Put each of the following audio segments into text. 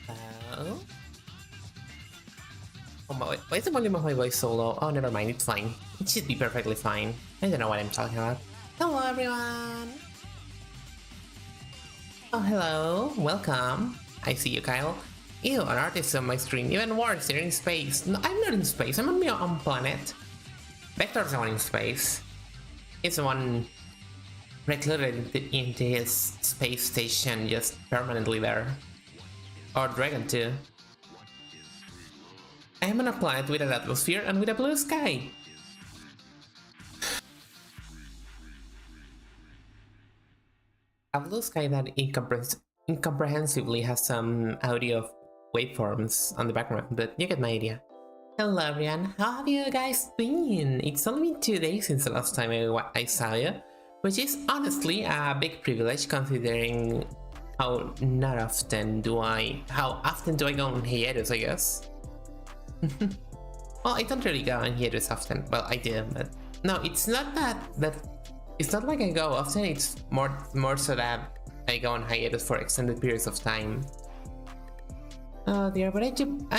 Oh? Oh my, why is the volume of my voice so low? Oh, never mind, it's fine. It should be perfectly fine. I don't know what I'm talking about. Hello, everyone! Oh, hello. Welcome. I see you, Kyle. Ew, an artist on my screen. Even worse, you're in space. No, I'm not in space. I'm on my own planet. Vector's the one in space. He's the one recluded into his space station, just permanently there. Or Dragon too. I am on a planet with an atmosphere and with a blue sky. A blue sky that incomprehensibly has some audio waveforms on the background, but you get my idea. Hello everyone, how have you guys been? It's only been 2 days since the last time I saw you, which is honestly a big privilege considering how often do I go on hiatus, I guess. Well, I don't really go on hiatus often. Well, I do, but no, it's not that it's not like I go often. It's more so that I go on hiatus for extended periods of time. Oh dear, but I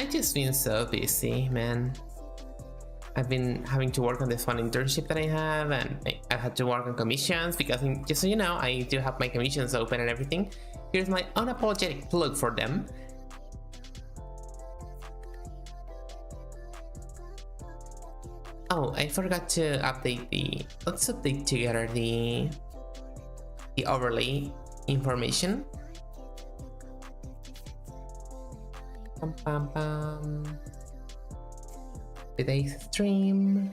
just been so busy, man. I've been having to work on this one internship that I have, and I've had to work on commissions because, just so you know, I do have my commissions open and everything. Here's my unapologetic plug for them. Oh, I forgot to update the. Let's update together the overlay information. Pam pam pam. Today's stream.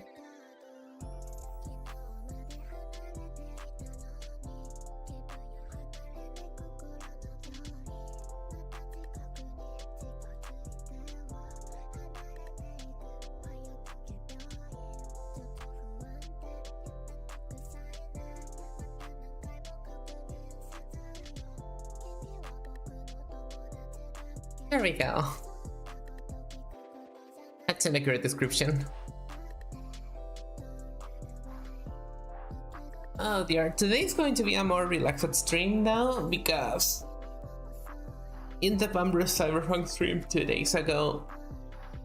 There we go. That's an accurate description. Oh dear, today's going to be a more relaxed stream now because in the Bumber Cyberpunk stream 2 days ago,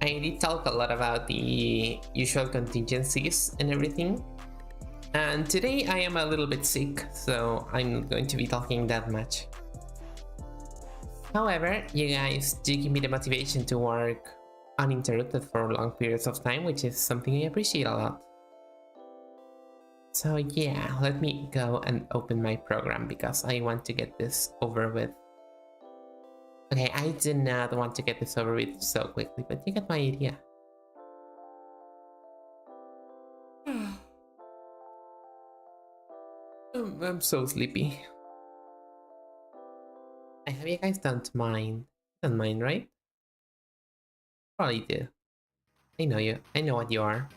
I did talk a lot about the usual contingencies and everything. And today I am a little bit sick, so I'm not going to be talking that much. However, you guys do give me the motivation to work uninterrupted for long periods of time, which is something I appreciate a lot. So yeah, let me go and open my program because I want to get this over with. Okay, I do not want to get this over with so quickly, but you get my idea. I'm so sleepy. I hope you guys don't mind. Don't mind, right? Probably do. I know you. I know what you are.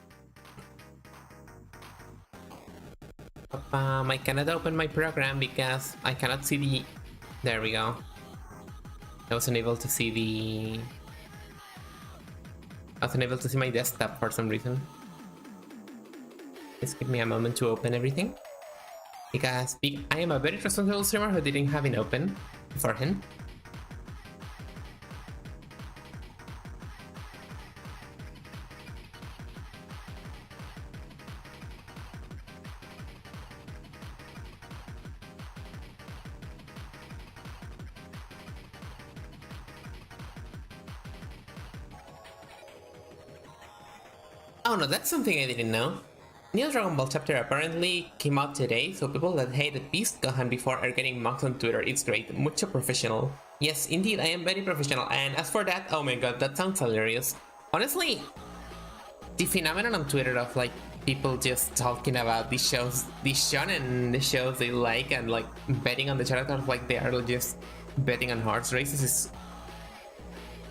I cannot open my program because I cannot see the... There we go. I wasn't able to see the... I wasn't able to see my desktop for some reason. Just give me a moment to open everything. Because I am a very responsible streamer who didn't have it open beforehand. Oh no, that's something I didn't know. New Dragon Ball chapter apparently came out today, so people that hated Beast Gohan before are getting mocked on Twitter. It's great, mucho professional. Yes, indeed, I am very professional, and as for that, oh my god, that sounds hilarious. Honestly, the phenomenon on Twitter of like people just talking about these shows, the shonen the shows they like, and like betting on the characters like they are just betting on horse races is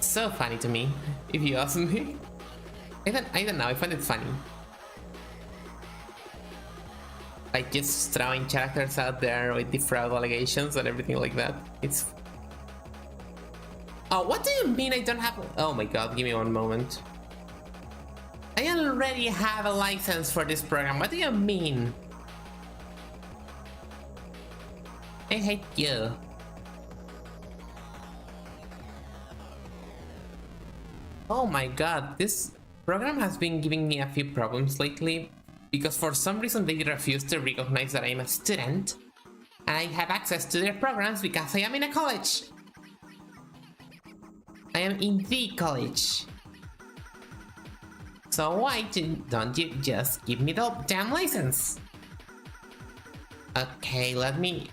so funny to me, if you ask me. I don't know, I find it funny. Like just throwing characters out there with the fraud allegations and everything like that. It's... Oh, what do you mean I don't have... Oh my god, give me one moment. I already have a license for this program. What do you mean? I hate you. Oh my god, this program has been giving me a few problems lately because for some reason they refuse to recognize that I'm a student and I have access to their programs because I am in a college. I am in the college. So why don't you just give me the damn license? Okay, let me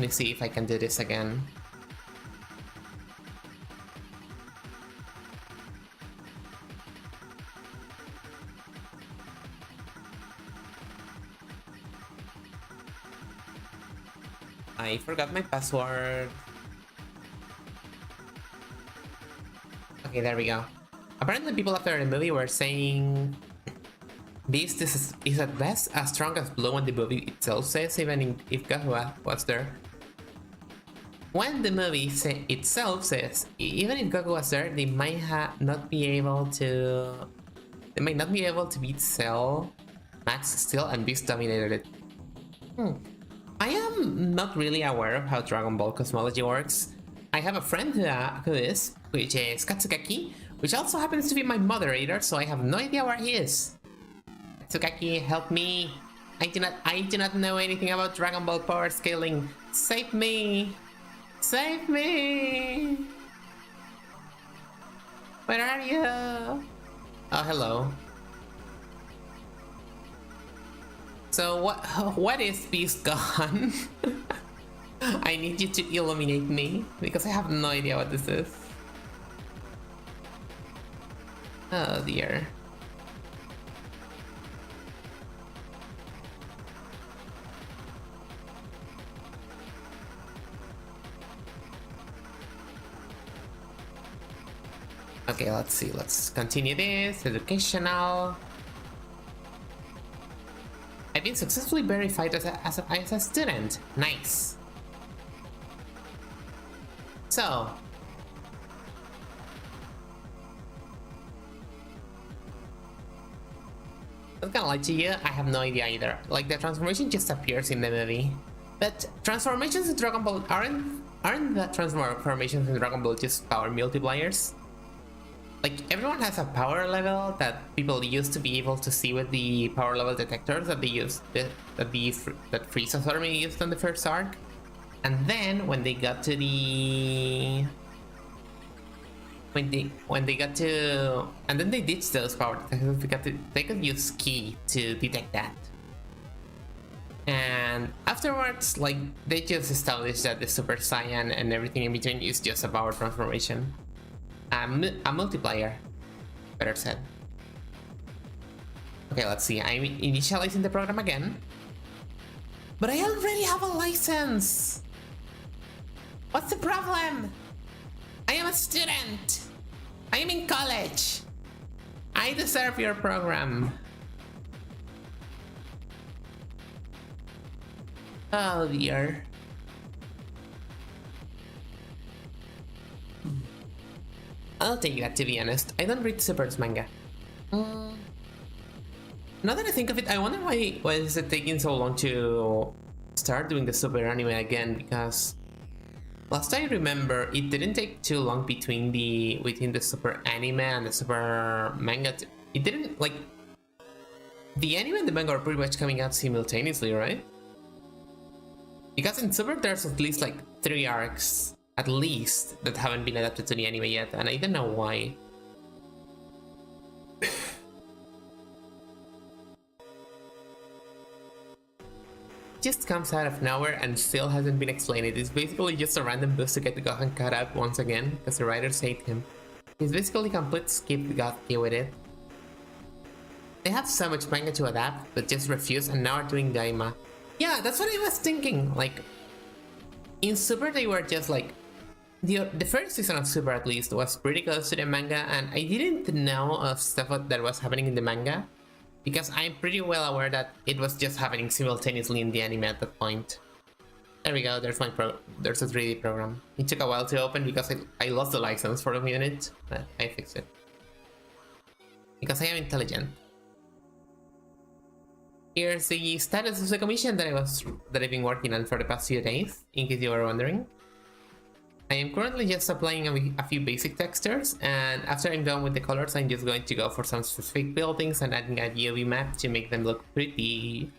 see if I can do this again. I forgot my password. Okay, there we go. Apparently people after the movie were saying Beast is at best as strong as Blue when the movie itself says, even if God was there. When the movie itself says, even if God was there, they might not be able to beat Cell, Max Steel, and Beast dominated it. I am not really aware of how Dragon Ball cosmology works. I have a friend who is, which is Katsukaki, which also happens to be my moderator, so I have no idea where he is. Katsukaki, help me! I do not know anything about Dragon Ball power scaling. Save me! Save me! Where are you? Oh, hello. So what is Beast Gone? I need you to illuminate me because I have no idea what this is. Oh dear. Okay, let's see. Let's continue this. Educational. I've been successfully verified as a student. Nice. So. I'm gonna lie to you, I have no idea either. Like, the transformation just appears in the movie. But transformations in Dragon Ball aren't the transformations in Dragon Ball just power multipliers? Like, everyone has a power level that people used to be able to see with the power level detectors that they used, that Frieza's army used on the first arc. And then when they got to the when they got to, and then they ditched those power detectors. They could use Ki to detect that. And afterwards, like, they just established that the Super Saiyan and everything in between is just a power transformation. A multiplier, better said. Okay, let's see. I'm initializing the program again. But I already have a license! What's the problem? I am a student! I am in college! I deserve your program. Oh dear. I'll take that, to be honest. I don't read Super's manga. Now that I think of it, I wonder why is it taking so long to start doing the Super anime again, because last I remember, it didn't take too long between the Super anime and the Super manga. It didn't, like, the anime and the manga are pretty much coming out simultaneously, right? Because in Super there's at least like 3 arcs, at least, that haven't been adapted to the anime yet, and I don't know why. Just comes out of nowhere and still hasn't been explained. It's basically just a random boost to get the Gohan cut up once again, because the writers hate him. He's basically complete skip the God with it. They have so much manga to adapt, but just refuse, and now are doing Daima. Yeah, that's what I was thinking. Like, in Super they were just like, the first season of Super at least was pretty close to the manga, and I didn't know of stuff that was happening in the manga, because I'm pretty well aware that it was just happening simultaneously in the anime at that point. There we go, there's there's a 3D program. It took a while to open because I lost the license for a minute, but I fixed it. Because I am intelligent. Here's the status of the commission that I've been working on for the past few days, in case you were wondering. I am currently just applying a few basic textures, and after I'm done with the colors, I'm just going to go for some specific buildings and adding a UV map to make them look pretty.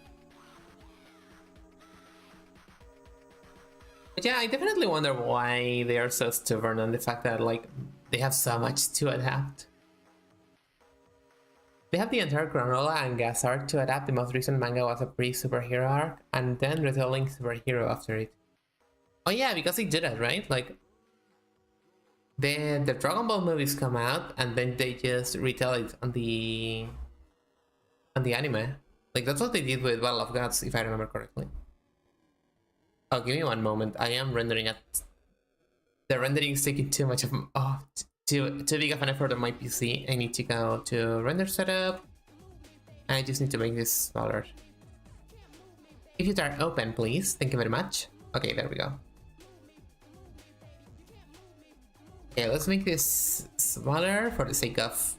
But yeah, I definitely wonder why they are so stubborn on the fact that like they have so much to adapt. They have the entire Granola and Gas arc to adapt. The most recent manga was a pre-superhero arc, and then retelling superhero after it. Oh yeah, because they did that, right? Like the Dragon Ball movies come out and then they just retell it on the anime. Like that's what they did with Battle of Gods, if I remember correctly. Oh, give me one moment. I am rendering at the rendering is taking too much of too big of an effort on my PC. I need to go to render setup. I just need to make this smaller. If you start open, please. Thank you very much. Okay, there we go. Okay, let's make this smaller for the sake of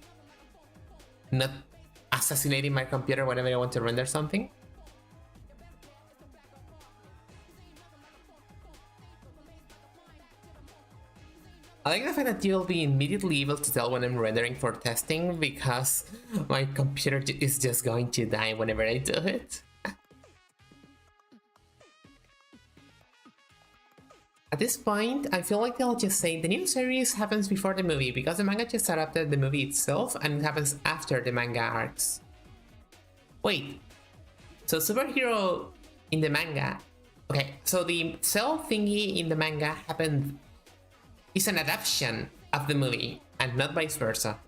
not assassinating my computer whenever I want to render something. I like the fact that you'll be immediately able to tell when I'm rendering for testing because my computer is just going to die whenever I do it. At this point, I feel like they'll just say the new series happens before the movie because the manga just adapted the movie itself and it happens after the manga arcs. Wait, so superhero in the manga... Okay, so the cell thingy in the manga happened... is an adaptation of the movie and not vice versa.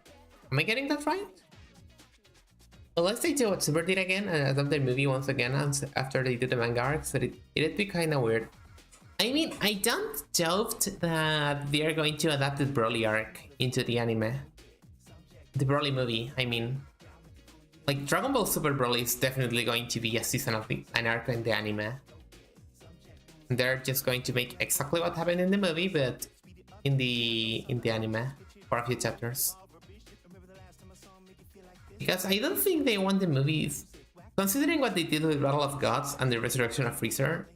Am I getting that right? Unless they do what Super did again and adapt the movie once again after they do the manga arcs, but it'd be kinda weird. I mean, I don't doubt that they are going to adapt the Broly arc into the anime. The Broly movie, I mean. Like, Dragon Ball Super Broly is definitely going to be a season of an arc in the anime. They're just going to make exactly what happened in the movie, but in the anime for a few chapters. Because I don't think they want the movies, considering what they did with Battle of Gods and the resurrection of Freezer.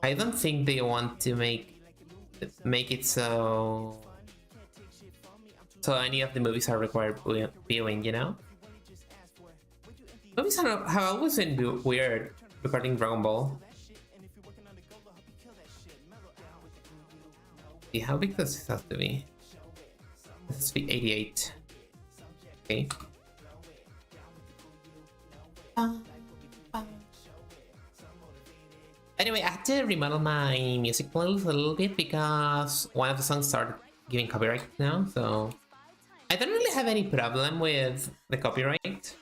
I don't think they want to make it so any of the movies are required viewing, you know? Movies have always been weird regarding Dragon Ball. How big does this have to be? This has to be 88. Okay. Anyway, I had to remodel my music playlist a little bit because one of the songs started giving copyright now, so I don't really have any problem with the copyright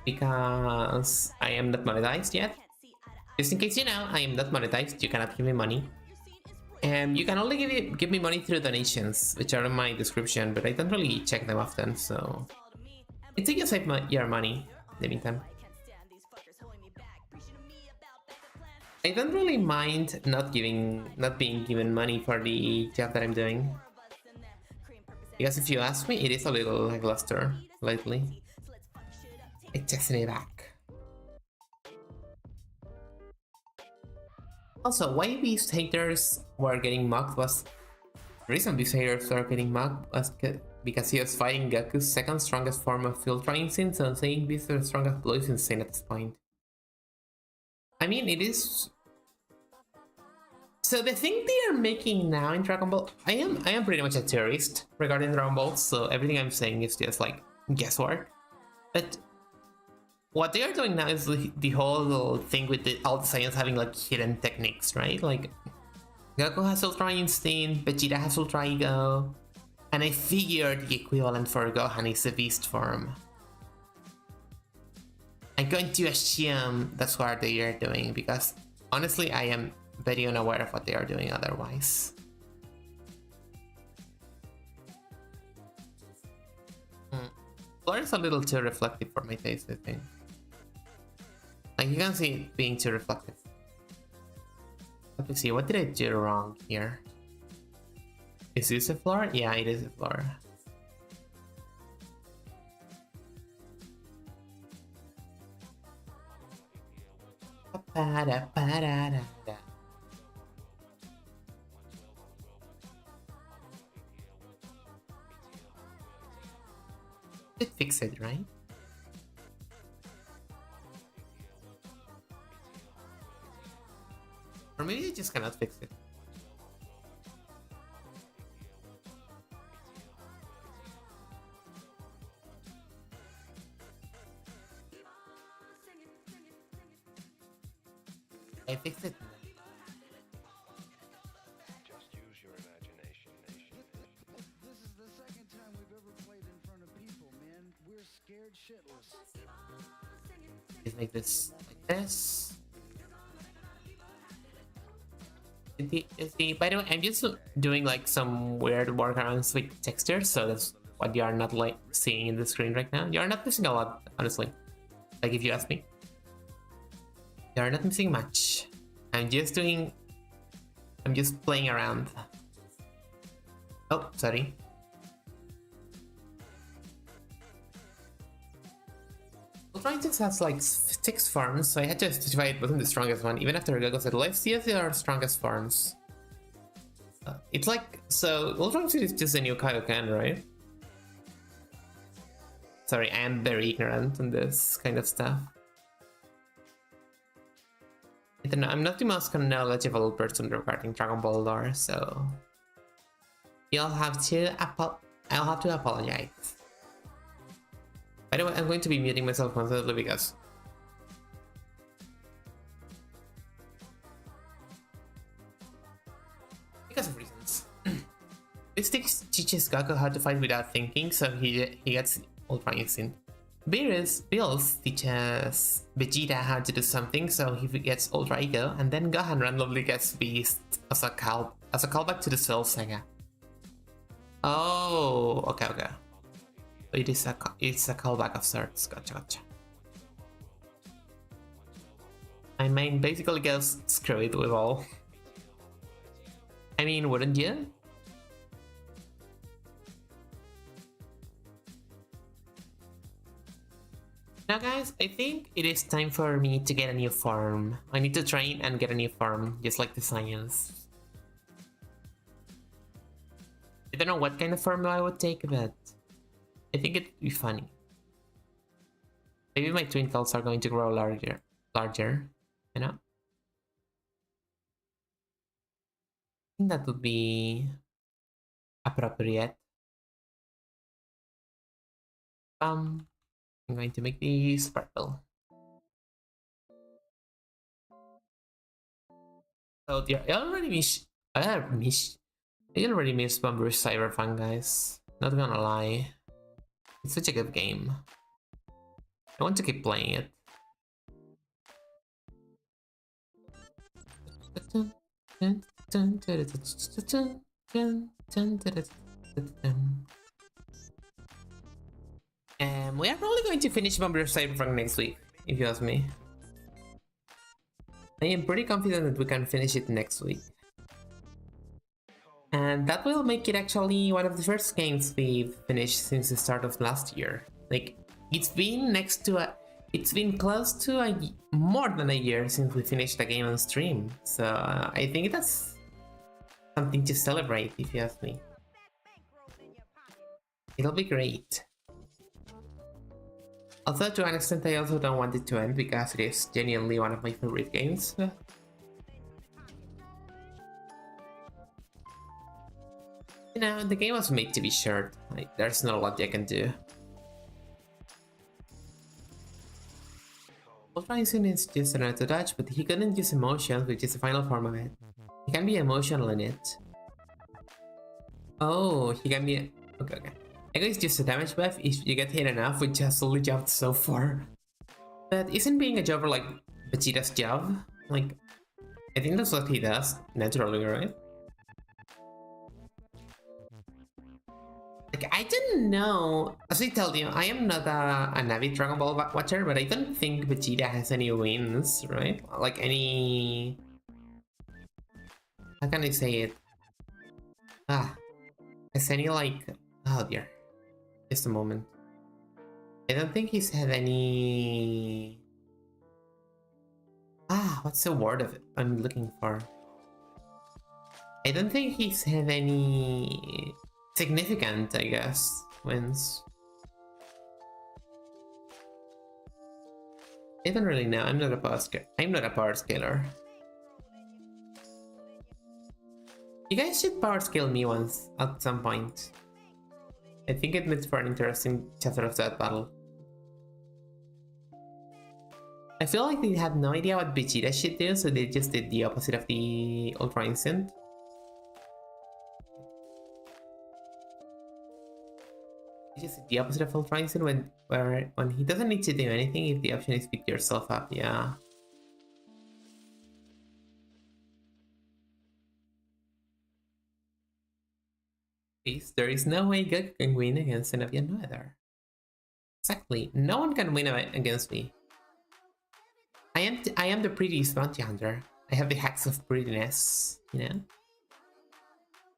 because I am not monetized yet. Just in case you know, I am not monetized, you cannot give me money. And you can only give me money through donations, which are in my description, but I don't really check them often, so it's you save your money in the meantime. I don't really mind not being given money for the job that I'm doing. Because if you ask me, it is a little lackluster lately. I tested it back. Also, why these haters were getting mocked was... The reason these haters were getting mocked was because he was fighting Goku's second strongest form of Ultra Instinct, so saying this is the strongest blow is insane at this point. I mean, it is... So the thing they are making now in Dragon Ball... I am pretty much a theorist regarding Dragon Ball, so everything I'm saying is just like guesswork. But what they are doing now is the whole thing with all the Saiyans having like hidden techniques, right? Like Goku has Ultra Instinct, Vegeta has Ultra Ego, and I figured the equivalent for Gohan is the Beast form. I'm going to assume that's what they are doing because honestly I am very unaware of what they are doing otherwise. Floor is a little too reflective for my taste, I think. Like you can see it being too reflective. Let me see, what did I do wrong here? Is this a floor? Yeah, it is a floor. fix it, right? Or maybe they just cannot fix it. I fixed it. Just use your imagination, nation. This is the second time we've ever played in front of people, man. We're scared shitless. Just make this like this. See, by the way, I'm just doing like some weird workarounds with textures, so that's what you are not like seeing in the screen right now. You are not missing a lot, honestly. Like if you ask me, you are not missing much. I'm just playing around. Oh, sorry. Ultraintex has like 6 forms, so I had to justify it wasn't the strongest one, even after Gago said, let's see if they are strongest forms. It's like, so Ultraintex is just a new Kaioken, right? Sorry, I am very ignorant on this kind of stuff. I don't know, I'm not the most knowledgeable person regarding Dragon Ball lore, so I'll have to apologize. By the way, I'm going to be muting myself constantly because of reasons. This teaches Gaku how to fight without thinking, so he gets Ultra Instinct. Bills teaches Vegeta how to do something, so he gets Ultra Ego, and then Gohan randomly gets Beast as a callback to the Cell Saga. Oh, okay. It's a callback of sorts. Gotcha. My main basically goes screw it with all. I mean, wouldn't you? Now guys, I think it is time for me to get a new farm. I need to train and get a new farm, just like the science. I don't know what kind of farm I would take, but I think it'd be funny. Maybe my twinkles are going to grow larger, you know? I think that would be appropriate. I'm going to make these purple. Oh dear, I already miss Bumblebee Cyberpunk, guys. Not gonna lie. It's such a good game. I want to keep playing it. We are probably going to finish Bumblebee Cyberpunk next week, if you ask me. I am pretty confident that we can finish it next week. And that will make it actually one of the first games we've finished since the start of last year. Like, it's been close to more than a year since we finished the game on stream. So I think that's something to celebrate, if you ask me. It'll be great. Although to an extent I also don't want it to end because it is genuinely one of my favorite games. You know, the game was made to be short. Like, there's not a lot I can do. Ultra Instinct is just an auto dodge, but he couldn't use emotions, which is the final form of it. He can be emotional in it. Oh, he can be... Okay. I guess it's just a damage buff if you get hit enough, which has only jumped so far. But isn't being a jobber like Vegeta's job? Like, I think that's what he does, naturally, right? Like, I didn't know. As I told you, I am not an avid Dragon Ball watcher, but I don't think Vegeta has any wins, right? Like any... How can I say it? Has any like... Oh dear. Just a moment. I don't think he's had any... What's the word of it I'm looking for? I don't think he's had any... significant, I guess, wins. I don't really know. I'm not a power scaler. You guys should power scale me once at some point. I think it makes for an interesting chapter of that battle. I feel like they had no idea what Vegeta should do, so they just did the opposite of the Ultra Instinct. They just did the opposite of Ultra Instinct when he doesn't need to do anything if the option is pick yourself up, yeah. There is no way Goku can win against Xenovia and Noether. Exactly, no one can win against me. I am the prettiest bounty hunter. I have the hacks of prettiness, you know?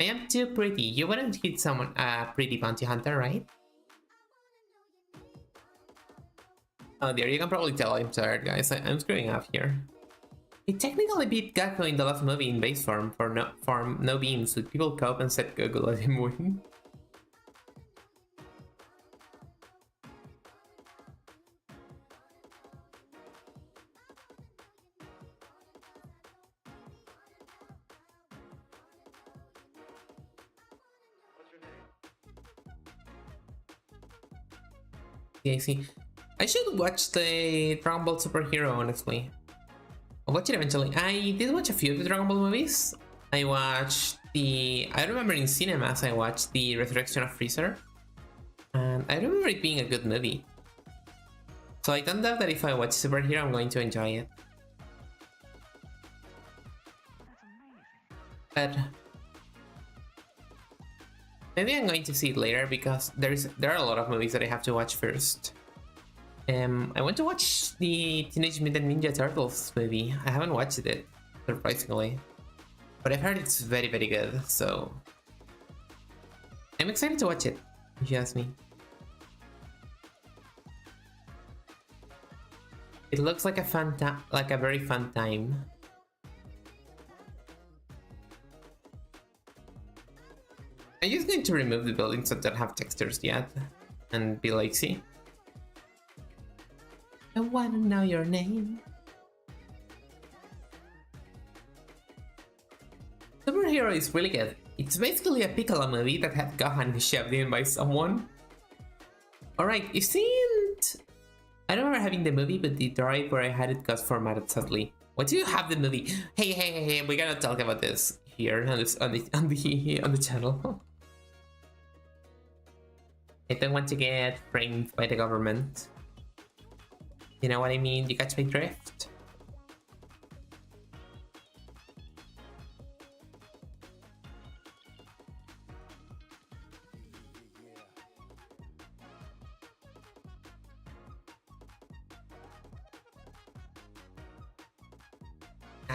I am too pretty. You wouldn't hit someone pretty bounty hunter, right? Oh dear, you can probably tell I'm tired, guys. I'm screwing up here. He technically beat Gakko in the last movie in base form for no beams, so people cope and said Goku let him win. Yeah, see. I should watch the Dragon Ball Superhero, honestly. I'll watch it eventually. I did watch a few of the Dragon Ball movies. I remember in cinemas I watched the Resurrection of Freezer. And I remember it being a good movie. So I don't doubt that if I watch Superhero I'm going to enjoy it. But maybe I'm going to see it later because there are a lot of movies that I have to watch first. I want to watch the Teenage Mutant Ninja Turtles movie. I haven't watched it, surprisingly. But I've heard it's very, very good, so I'm excited to watch it, if you ask me. It looks like a very fun time. I'm just going to remove the buildings that don't have textures yet and be lazy. I wanna know your name. Superhero is really good. It's basically a Piccolo movie that had Gohan shoved in by someone. Alright, isn't... I don't remember having the movie, but the drive where I had it got formatted sadly. Why do you have the movie? Hey, we gotta talk about this here on the channel. I don't want to get framed by the government. You know what I mean? You catch my drift?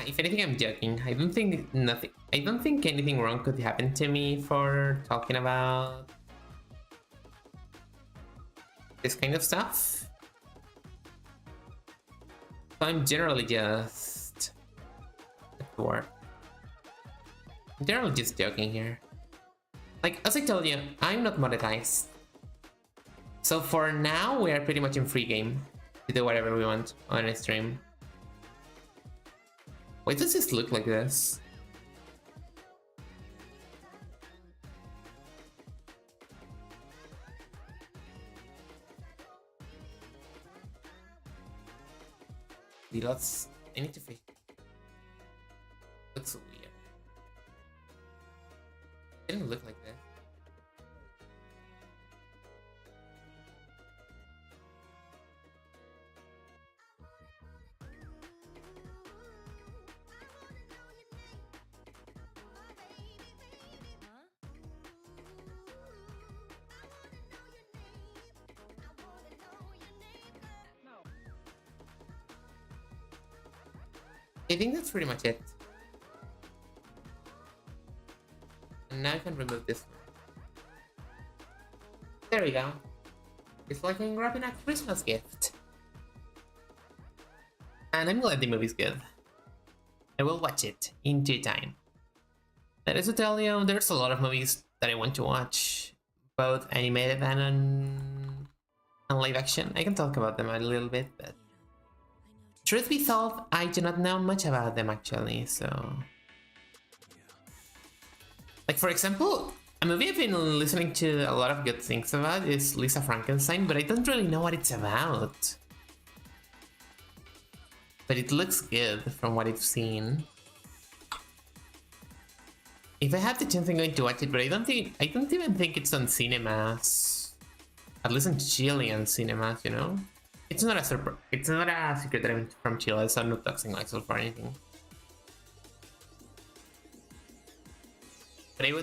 If anything, I'm joking. I don't think anything wrong could happen to me for talking about this kind of stuff. I'm generally just at work. I'm generally just joking here. Like, as I told you, I'm not monetized. So for now, we are pretty much in free game to do whatever we want on a stream. Why does this look like this? I need to fix it. Looks so weird. It didn't look like that. I think that's pretty much it. And now I can remove this one. There we go. It's like I'm grabbing a Christmas gift. And I'm glad the movie's good. I will watch it in due time. That is to tell you, there's a lot of movies that I want to watch. Both animated and on live action. I can talk about them a little bit, but Truth be told, I do not know much about them actually, so... Like, for example, a movie I've been listening to a lot of good things about is Lisa Frankenstein, but I don't really know what it's about. But it looks good from what I've seen. If I have the chance, I'm going to watch it, but I don't even think it's on cinemas. At least in Chilean cinemas, you know? It's not a secret that I'm from Chile, so I'm not doxing myself or anything. But I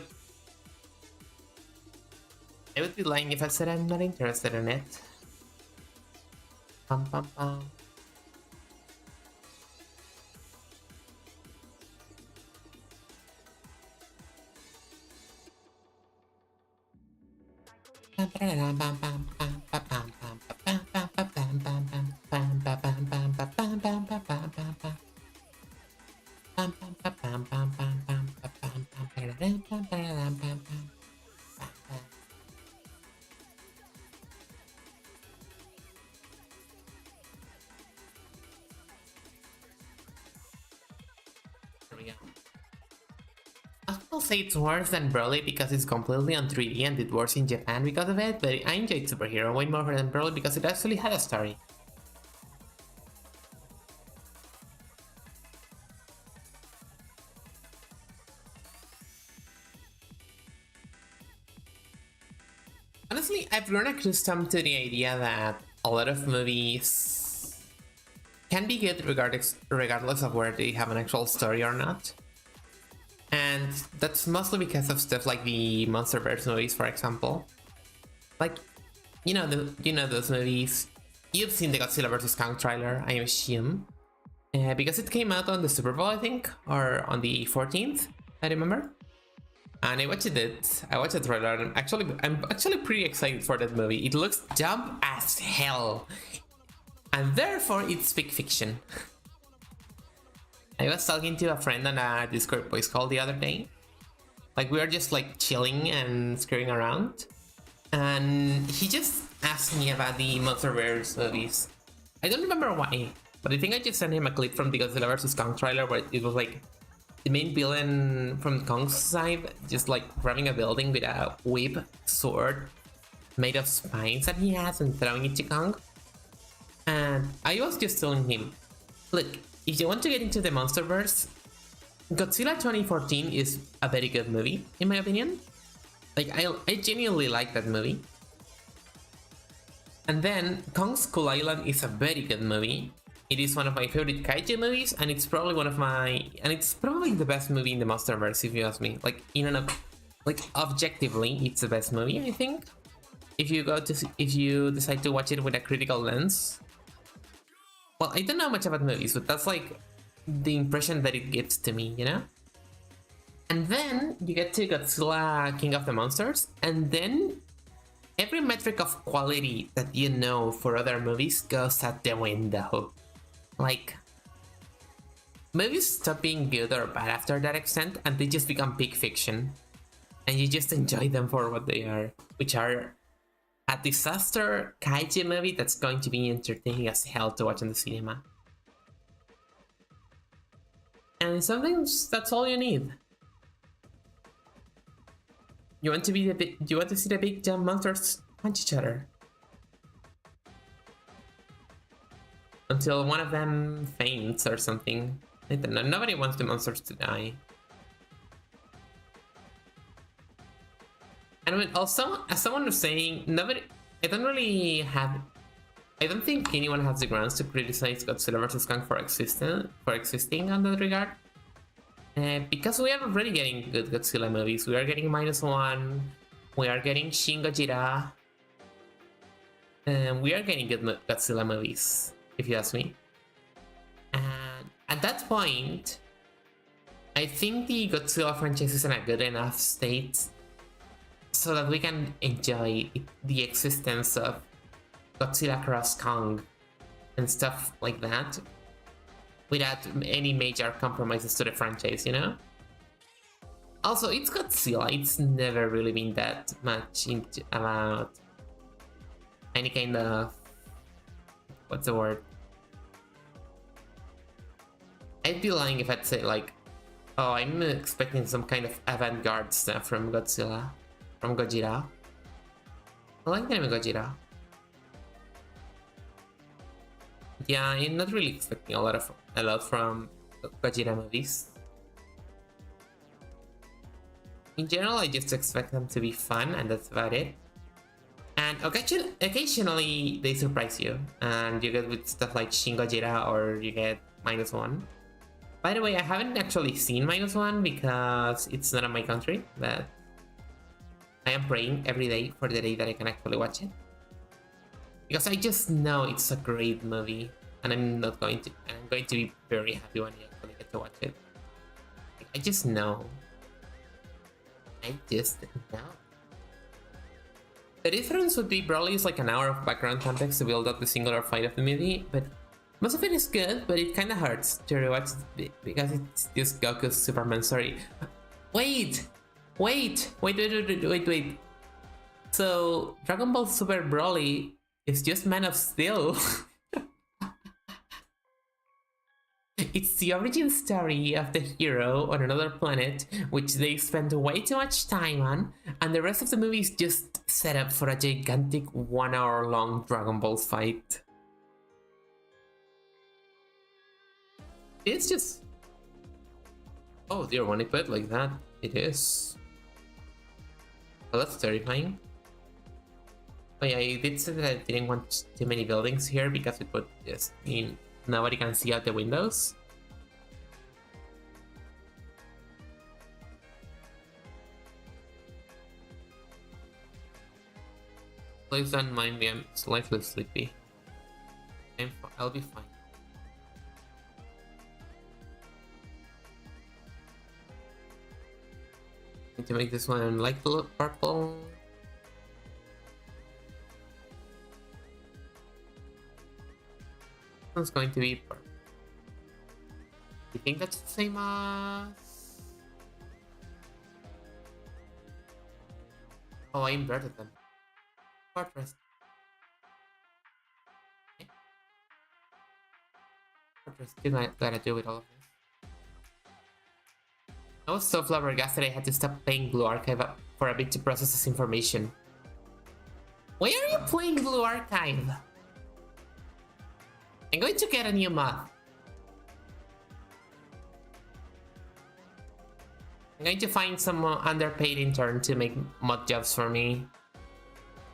would be lying if I said I'm not interested in it. Pam pam pam. I'll say it's worse than Broly because it's completely on 3D and it works in Japan because of it, but I enjoyed Superhero way more than Broly because it actually had a story. Honestly, I've grown accustomed to the idea that a lot of movies can be good regardless of whether they have an actual story or not. And that's mostly because of stuff like the MonsterVerse movies, for example. Like, you know those movies. You've seen the Godzilla vs. Kong trailer, I assume, because it came out on the Super Bowl, I think, or on the 14th, I remember. And I watched it. I watched the trailer, and I'm actually pretty excited for that movie. It looks dumb as hell, and therefore it's fake fiction. I was talking to a friend on a Discord voice call the other day. Like, we were just like chilling and screwing around. And he just asked me about the MonsterVerse movies. I don't remember why, but I think I just sent him a clip from the Godzilla vs. Kong trailer where it was like the main villain from Kong's side just like grabbing a building with a whip sword made of spines that he has and throwing it to Kong. And I was just telling him, look, if you want to get into the MonsterVerse, Godzilla 2014 is a very good movie, in my opinion. Like, I genuinely like that movie. And then Kong Skull Island is a very good movie. It is one of my favorite kaiju movies, and it's probably the best movie in the MonsterVerse, if you ask me. Like, objectively, it's the best movie, I think. If you decide to watch it with a critical lens. Well, I don't know much about movies, but that's like the impression that it gives to me, you know? And then you get to Godzilla King of the Monsters, and then every metric of quality that you know for other movies goes out the window. Like, movies stop being good or bad after that extent, and they just become peak fiction. And you just enjoy them for what they are, which are a disaster kaiju movie that's going to be entertaining as hell to watch in the cinema. And sometimes that's all you need. You want to see the big giant monsters punch each other until one of them faints or something. I don't know. Nobody wants the monsters to die. And also, as someone was saying, I don't think anyone has the grounds to criticize Godzilla vs. Kong for existing on that regard. Because we are already getting good Godzilla movies. We are getting -1, we are getting Shin Gojira, and we are getting good Godzilla movies, if you ask me. And at that point, I think the Godzilla franchise is in a good enough state so that we can enjoy the existence of Godzilla Cross Kong and stuff like that without any major compromises to the franchise, you know? Also, it's Godzilla. It's never really been that much about any kind of... what's the word? I'd be lying if I'd say like, oh, I'm expecting some kind of avant-garde stuff from Godzilla, from Gojira. I like the name Gojira. Yeah, I'm not really expecting a lot from Gojira movies. In general, I just expect them to be fun, and that's about it. And occasionally they surprise you, and you get with stuff like Shin Gojira or you get -1. By the way, I haven't actually seen -1 because it's not in my country, but I am praying every day for the day that I can actually watch it. Because I just know it's a great movie, and I'm going to be very happy when I actually get to watch it. I just know. I just know. The difference would be probably it's like an hour of background context to build up the singular fight of the movie, but most of it is good, but it kind of hurts to rewatch it because it's just Goku's Superman story. Wait! So, Dragon Ball Super Broly is just Man of Steel. It's the origin story of the hero on another planet, which they spend way too much time on, and the rest of the movie is just set up for a gigantic 1 hour long Dragon Ball fight. It's just... Oh dear, when I put it like that, it is. Well, that's terrifying. Oh yeah, I did say that I didn't want too many buildings here because it would just mean nobody can see out the windows. Please don't mind me, I'm slightly sleepy. I'll be fine. Need to make this one light blue, purple. One's going to be purple. You think that's the same as... Oh, I inverted them. Fortress. Okay. Fortress, what gotta do with all of this? I was so flabbergasted I had to stop playing Blue Archive for a bit to process this information. Why are you playing Blue Archive? I'm going to get a new mod. I'm going to find some underpaid intern to make mod jobs for me.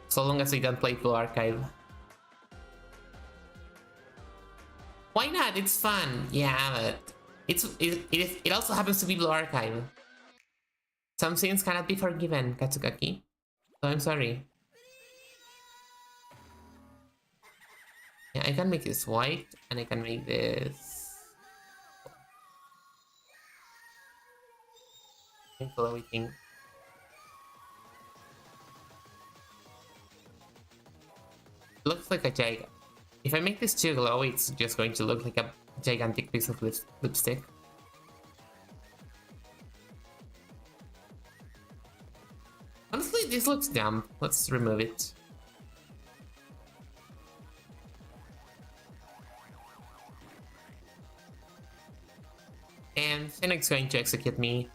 So long as I don't play Blue Archive. Why not? It's fun. Yeah, but it also happens to be Blue Archive. Some sins cannot be forgiven, Katsukaki. So I'm sorry. Yeah, I can make this white, and I can make this... glowy thing. Looks like a giant. If I make this too glowy, it's just going to look like a gigantic piece of lipstick. Honestly, this looks dumb. Let's remove it. And Phoenix going to execute me.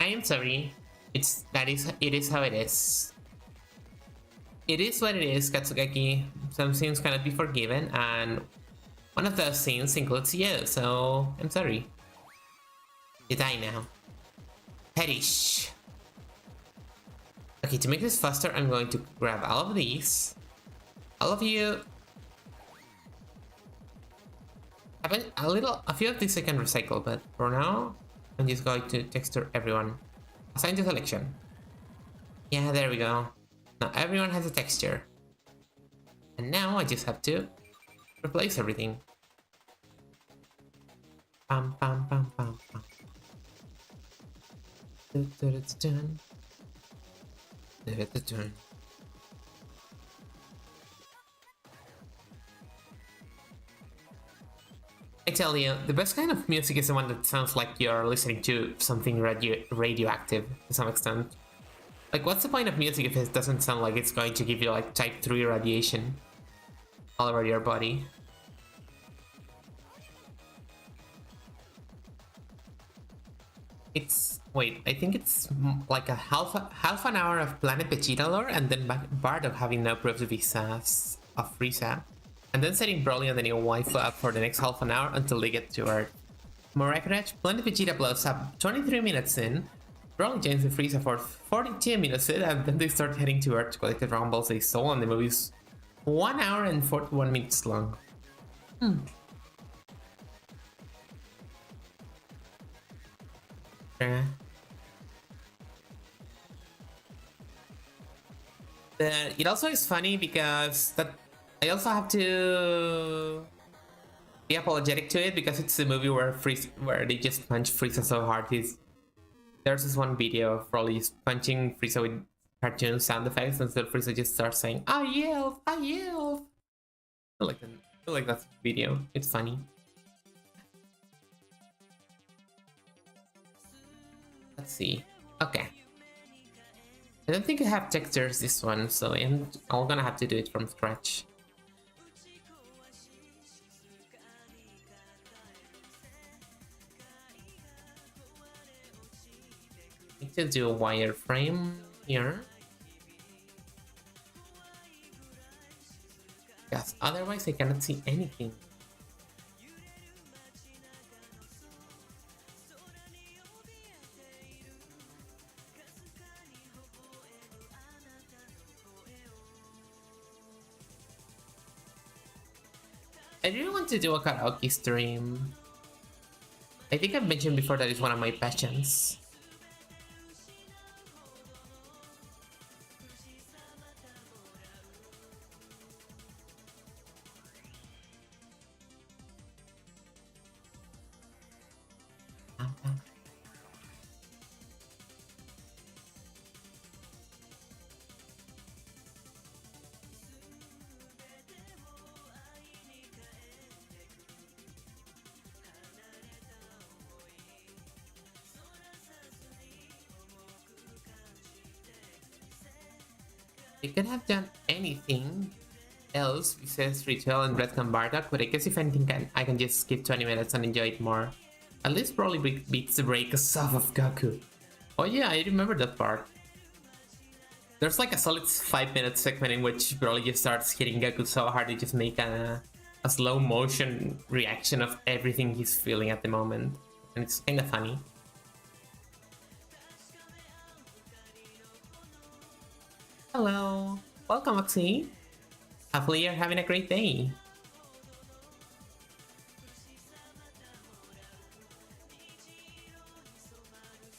I am sorry. It is how it is. It is what it is, Katsugaki. Some sins cannot be forgiven, and one of those sins includes you, so I'm sorry. You die now. Perish. Okay, to make this faster, I'm going to grab all of these. All of you. A few of these I can recycle, but for now, I'm just going to texture everyone. Assign to selection. Yeah, there we go. Now everyone has a texture. And now I just have to replace everything. Pam pam pam pam pam. Dun. I tell you, the best kind of music is the one that sounds like you're listening to something radioactive to some extent. Like, what's the point of music if it doesn't sound like it's going to give you like type 3 radiation all over your body? It's wait, I think it's like a half an hour of Planet Vegeta lore, and then Bardock having no approved visas of Frieza, and then setting Broly and the new waifu up for the next half an hour until they get to Earth. More accurate, Planet Vegeta blows up 23 minutes in, Broly joins the Frieza for 42 minutes in, and then they start heading to Earth to collect the Dragon Balls they stole, and the movie's 1 hour and 41 minutes long. It also is funny because that I also have to be apologetic to it because it's the movie where they just punch Frieza so hard. There's this one video of Broly just punching Frieza with cartoon sound effects, and so Frieza just starts saying, "I yield, I yield." I like that video. It's funny. Let's see. Okay. I don't think I have textures this one, so I'm gonna have to do it from scratch. Need to do a wireframe here. Yes, otherwise I cannot see anything. I really want to do a karaoke stream. I think I've mentioned before that it's one of my passions. They could have done anything else besides Ritual and Redcon Bardock, but I guess if anything, I can just skip 20 minutes and enjoy it more. At least Broly beats the breakers off of Goku. Oh yeah, I remember that part. There's like a solid 5-minute segment in which Broly just starts hitting Goku so hard they just make a slow motion reaction of everything he's feeling at the moment. And it's kinda funny. Hello, welcome Oxy. Hopefully you're having a great day.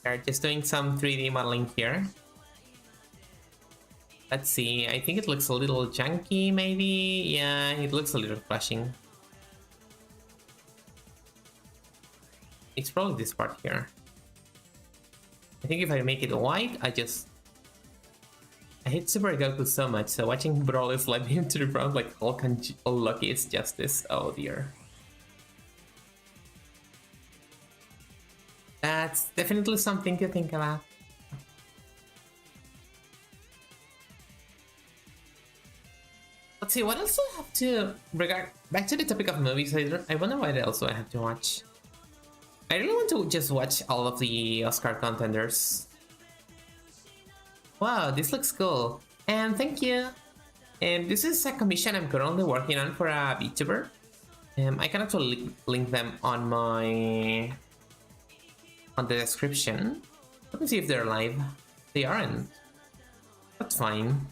We're just doing some 3D modeling here. Let's see, I think it looks a little junky maybe. Yeah, it looks a little flashing. It's probably this part here. I think if I make it white, I hate Super Goku so much, so watching Broly slide him to the ground like Hulk and Lucky is justice. Oh dear. That's definitely something to think about. Let's see, what else do I have to... Back to the topic of movies, I wonder what else do I have to watch. I really want to just watch all of the Oscar contenders. Wow, this looks cool. And thank you. This is a commission I'm currently working on for a VTuber. I can actually link them on the description. Let me see if they're live. They aren't. That's fine.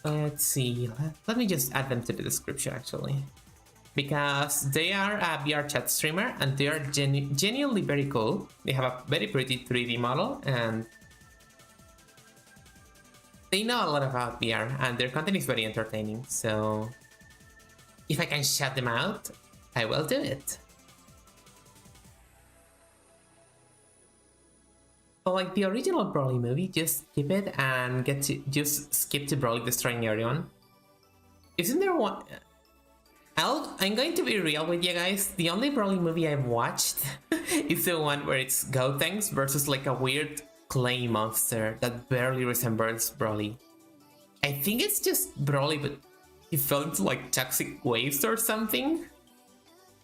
Let's see. Let me just add them to the description actually. Because they are a VR chat streamer and they are genuinely very cool. They have a very pretty 3D model and they know a lot about VR and their content is very entertaining, so if I can shout them out, I will do it. But like the original Broly movie, just skip it and just skip to Broly destroying everyone. Isn't there one? I'm going to be real with you guys. The only Broly movie I've watched is the one where it's Gotenks versus like a weird clay monster that barely resembles Broly. I think it's just Broly, but he fell into like toxic waves or something.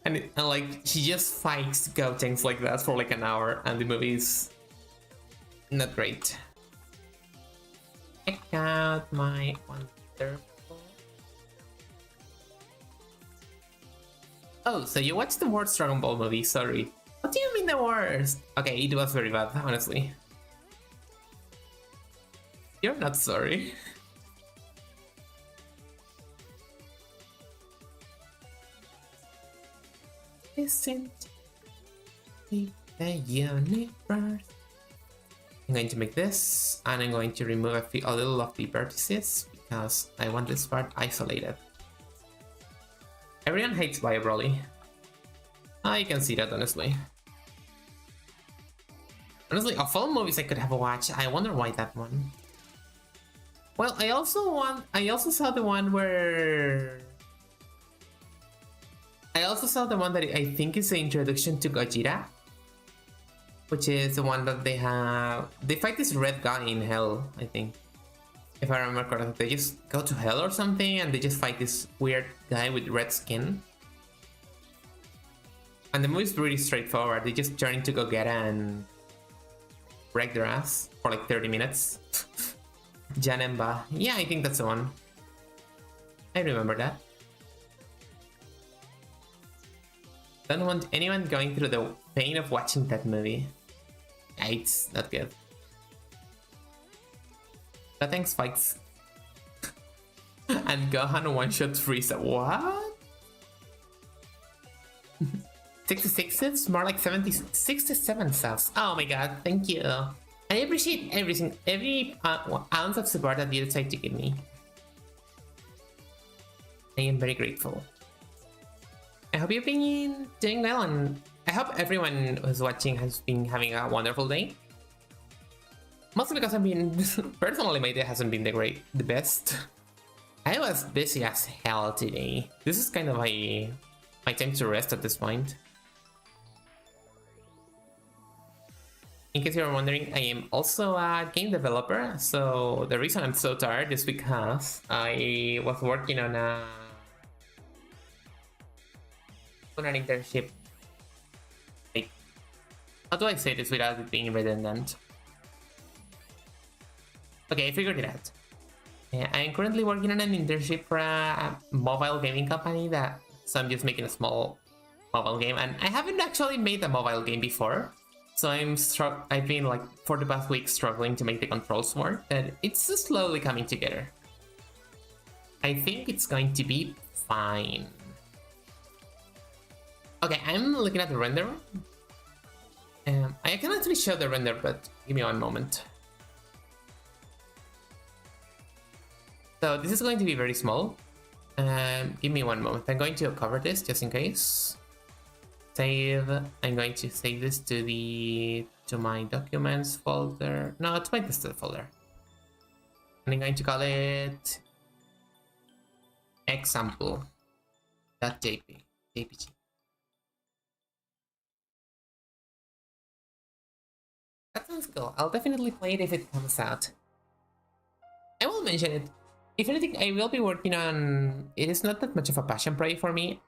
And like she just fights Gotenks like that for like an hour, and the movie is not great. Check out my wonderful. Oh, so you watched the worst Dragon Ball movie? Sorry. What do you mean the worst? Okay, it was very bad, honestly. You're not sorry. Isn't the universe? I'm going to make this, and I'm going to remove a little of the vertices because I want this part isolated. Everyone hates Bio Broly. I can see that, honestly. Honestly, of all movies I could have watched, I wonder why that one. Well, I also saw the one where... I also saw the one that I think is the introduction to Gojira, which is the one that they fight this red guy in hell, I think. If I remember correctly, they just go to hell or something and they just fight this weird guy with red skin. And the movie's pretty straightforward. They just turn into Gogeta and break their ass for like 30 minutes. Janemba. Yeah, I think that's the one. I remember that. Don't want anyone going through the pain of watching that movie. Yeah, it's not good. But thanks, fights. And Gohan one-shot Frieza. What? 66s? More like 67 subs. Oh my god, thank you. I appreciate every ounce of support that you decide to give me. I am very grateful. I hope you've been doing well, and I hope everyone who's watching has been having a wonderful day. Mostly because I've been... personally, my day hasn't been the best. I was busy as hell today. This is kind of my time to rest at this point. In case you're wondering, I am also a game developer, so the reason I'm so tired is because I was working on an internship. Like, how do I say this without it being redundant? Okay, I figured it out. I am currently working on an internship for a mobile gaming company so I'm just making a small mobile game, and I haven't actually made a mobile game before. So I've been like for the past week struggling to make the controls work, and it's slowly coming together. I think it's going to be fine. Okay, I'm looking at the render. I can actually show the render, but give me one moment. So this is going to be very small. Give me one moment. I'm going to cover this just in case. Save. I'm going to save this to my documents folder. No, it's my tested folder. And I'm going to call it example.jpg. That sounds cool. I'll definitely play it if it comes out. I will mention it. If anything, I will be working on... It is not that much of a passion project for me.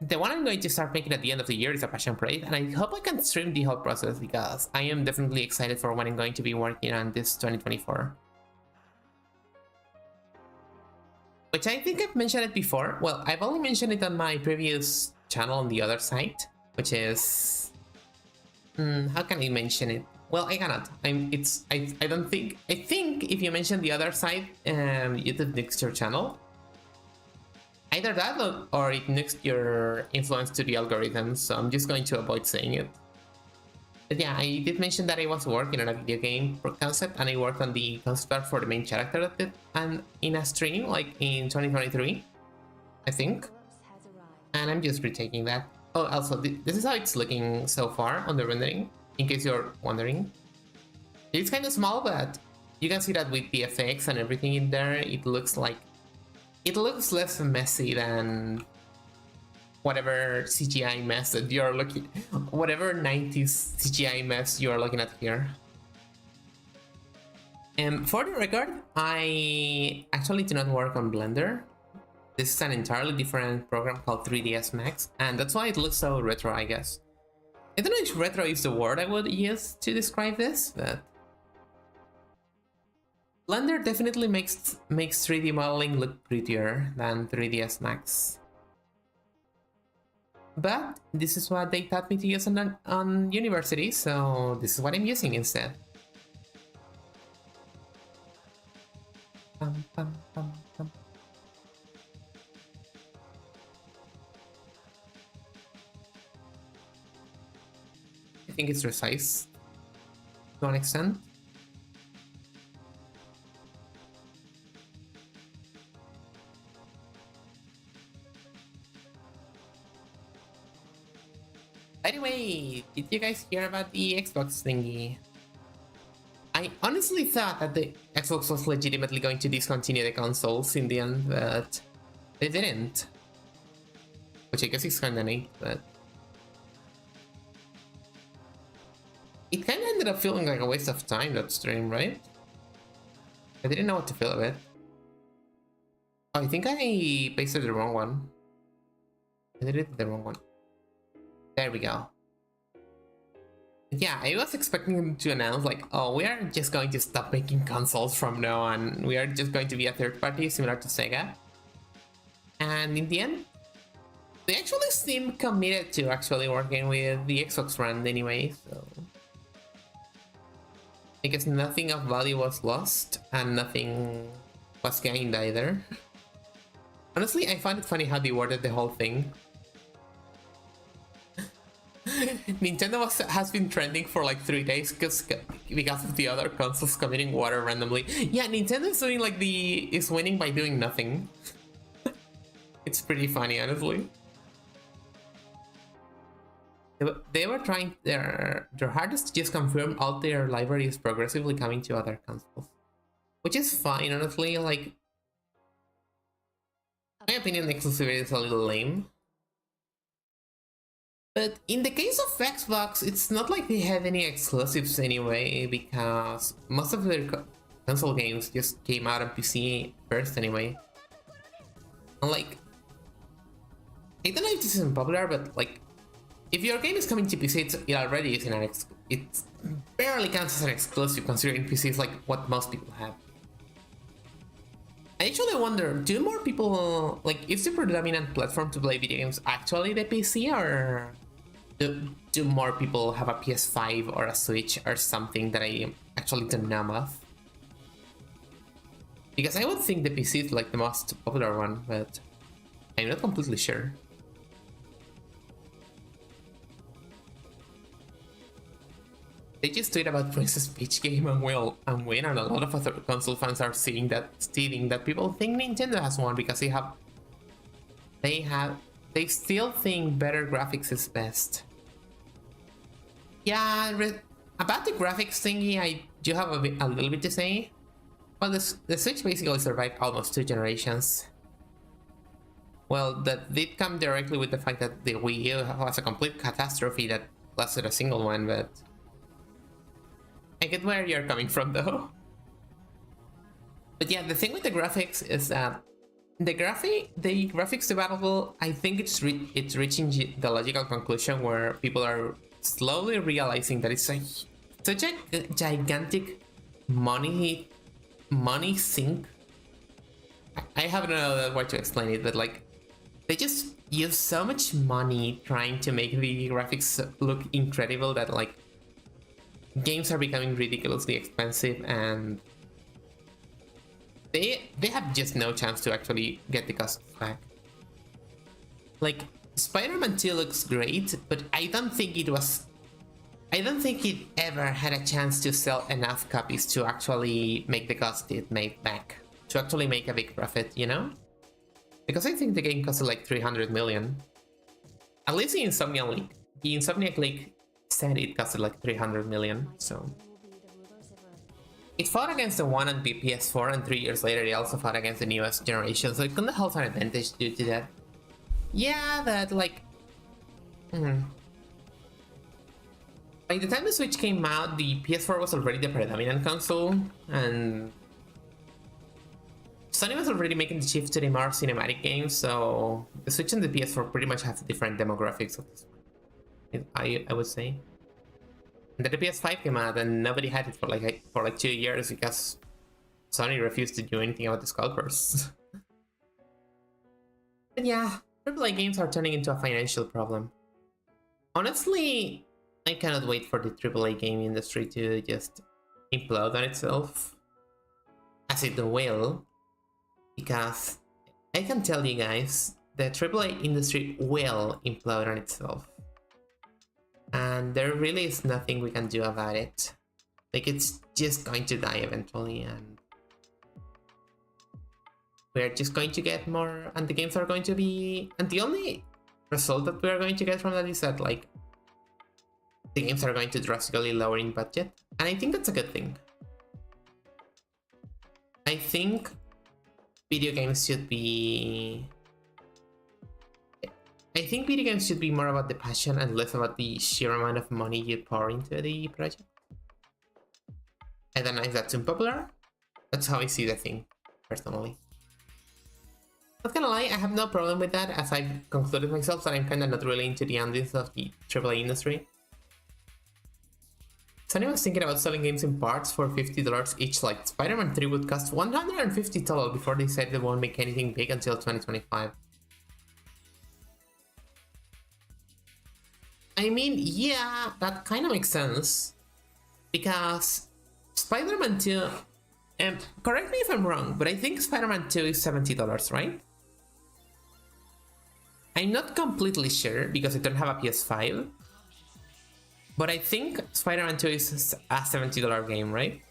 The one I'm going to start making at the end of the year is a passion project, and I hope I can stream the whole process because I am definitely excited for what I'm going to be working on this 2024. Which I think I've mentioned it before. Well, I've only mentioned it on my previous channel on the other site, which is... how can I mention it? Well, I cannot. I don't think... I think if you mention the other site, YouTube nukes your channel. Either that or it nukes your influence to the algorithm, so I'm just going to avoid saying it. But yeah, I did mention that I was working on a video game concept, and I worked on the concept art for the main character of it, and in a stream, like in 2023, I think. And I'm just retaking that. Oh, also, this is how it's looking so far on the rendering, in case you're wondering. It's kind of small, but you can see that with the effects and everything in there, it looks less messy than whatever CGI mess that you're looking, whatever 90s CGI mess you're looking at here. For the record, I actually do not work on Blender. This is an entirely different program called 3ds Max, and that's why it looks so retro, I guess. I don't know if retro is the word I would use to describe this, but Blender definitely makes 3D modeling look prettier than 3ds Max. But this is what they taught me to use on university, so this is what I'm using instead. Pum, pum, pum, pum. I think it's precise to an extent. By the way, did you guys hear about the Xbox thingy? I honestly thought that the Xbox was legitimately going to discontinue the consoles in the end, but they didn't. Which I guess is kinda neat, but it kinda ended up feeling like a waste of time, that stream, right? I didn't know what to feel of it. Oh, I think I pasted the wrong one. I did it the wrong one. There we go. Yeah, I was expecting them to announce like, oh, we are just going to stop making consoles from now on. We are just going to be a third party similar to Sega. And in the end, they actually seem committed to actually working with the Xbox brand anyway, so I guess nothing of value was lost and nothing was gained either. Honestly, I find it funny how they worded the whole thing. Nintendo has been trending for like 3 days because of the other consoles committing water randomly. Yeah, Nintendo's doing like is winning by doing nothing. It's pretty funny, honestly. They were trying their hardest to just confirm all their library is progressively coming to other consoles, which is fine, honestly. Like, in my opinion, exclusivity is a little lame. But in the case of Xbox, it's not like they have any exclusives anyway, because most of their console games just came out on PC first anyway. And like, I don't know if this is unpopular, but like, if your game is coming to PC, it already is it barely counts as an exclusive, considering PC is like what most people have. I actually wonder, do more people, like, is the predominant platform to play video games actually the PC, or do more people have a PS5 or a Switch or something that I actually don't know of? Because I would think the PC is like the most popular one, but I'm not completely sure. They just tweet about Princess Peach game and win, and a lot of other console fans are seeing that, stating that people think Nintendo has won because they still think better graphics is best. Yeah, about the graphics thingy, I do have a little bit to say. Well, the Switch basically survived almost 2 generations. Well, that did come directly with the fact that the Wii U was a complete catastrophe that lasted a single one, but I get where you're coming from though. But yeah, the thing with the graphics is that the graphics developable, I think it's reaching the logical conclusion where people are slowly realizing that it's such a gigantic money sink. I have no other way to explain it, but like, they just use so much money trying to make the graphics look incredible that like, games are becoming ridiculously expensive, and they have just no chance to actually get the cost back. Like, Spider-Man 2 looks great, but I don't think it ever had a chance to sell enough copies to actually make the cost it made back, to actually make a big profit, you know? Because I think the game costed like 300 million. At least the Insomniac League said it costed like 300 million, so it fought against the one on the PS4, and 3 years later it also fought against the newest generation, so it couldn't hold an advantage due to that. Yeah, that like... By the time the Switch came out, the PS4 was already the predominant console, and Sony was already making the shift to the more cinematic games, so the Switch and the PS4 pretty much have different demographics at this point, I would say. And then the PS5 came out and nobody had it for like 2 years because Sony refused to do anything about the scalpers. But yeah, AAA games are turning into a financial problem. Honestly, I cannot wait for the AAA game industry to just implode on itself. As it will. Because I can tell you guys, the AAA industry will implode on itself. And there really is nothing we can do about it. Like, it's just going to die eventually, and we're just going to get more, and the games are going to be, and the only result that we are going to get from that is that, like, the games are going to drastically lower in budget, and I think that's a good thing. I think video games should be... I think video games should be more about the passion and less about the sheer amount of money you pour into the project. I don't know if that's unpopular. That's how I see the thing, personally. Not gonna lie, I have no problem with that, as I've concluded myself that I'm kinda not really into the ambience of the AAA industry. Sony was thinking about selling games in parts for $50 each, like Spider-Man 3 would cost $150 total before they said they won't make anything big until 2025. I mean, yeah, that kind of makes sense. Because Spider-Man 2, correct me if I'm wrong, but I think Spider-Man 2 is $70, right? I'm not completely sure because I don't have a PS5. But I think Spider-Man 2 is a $70 game, right?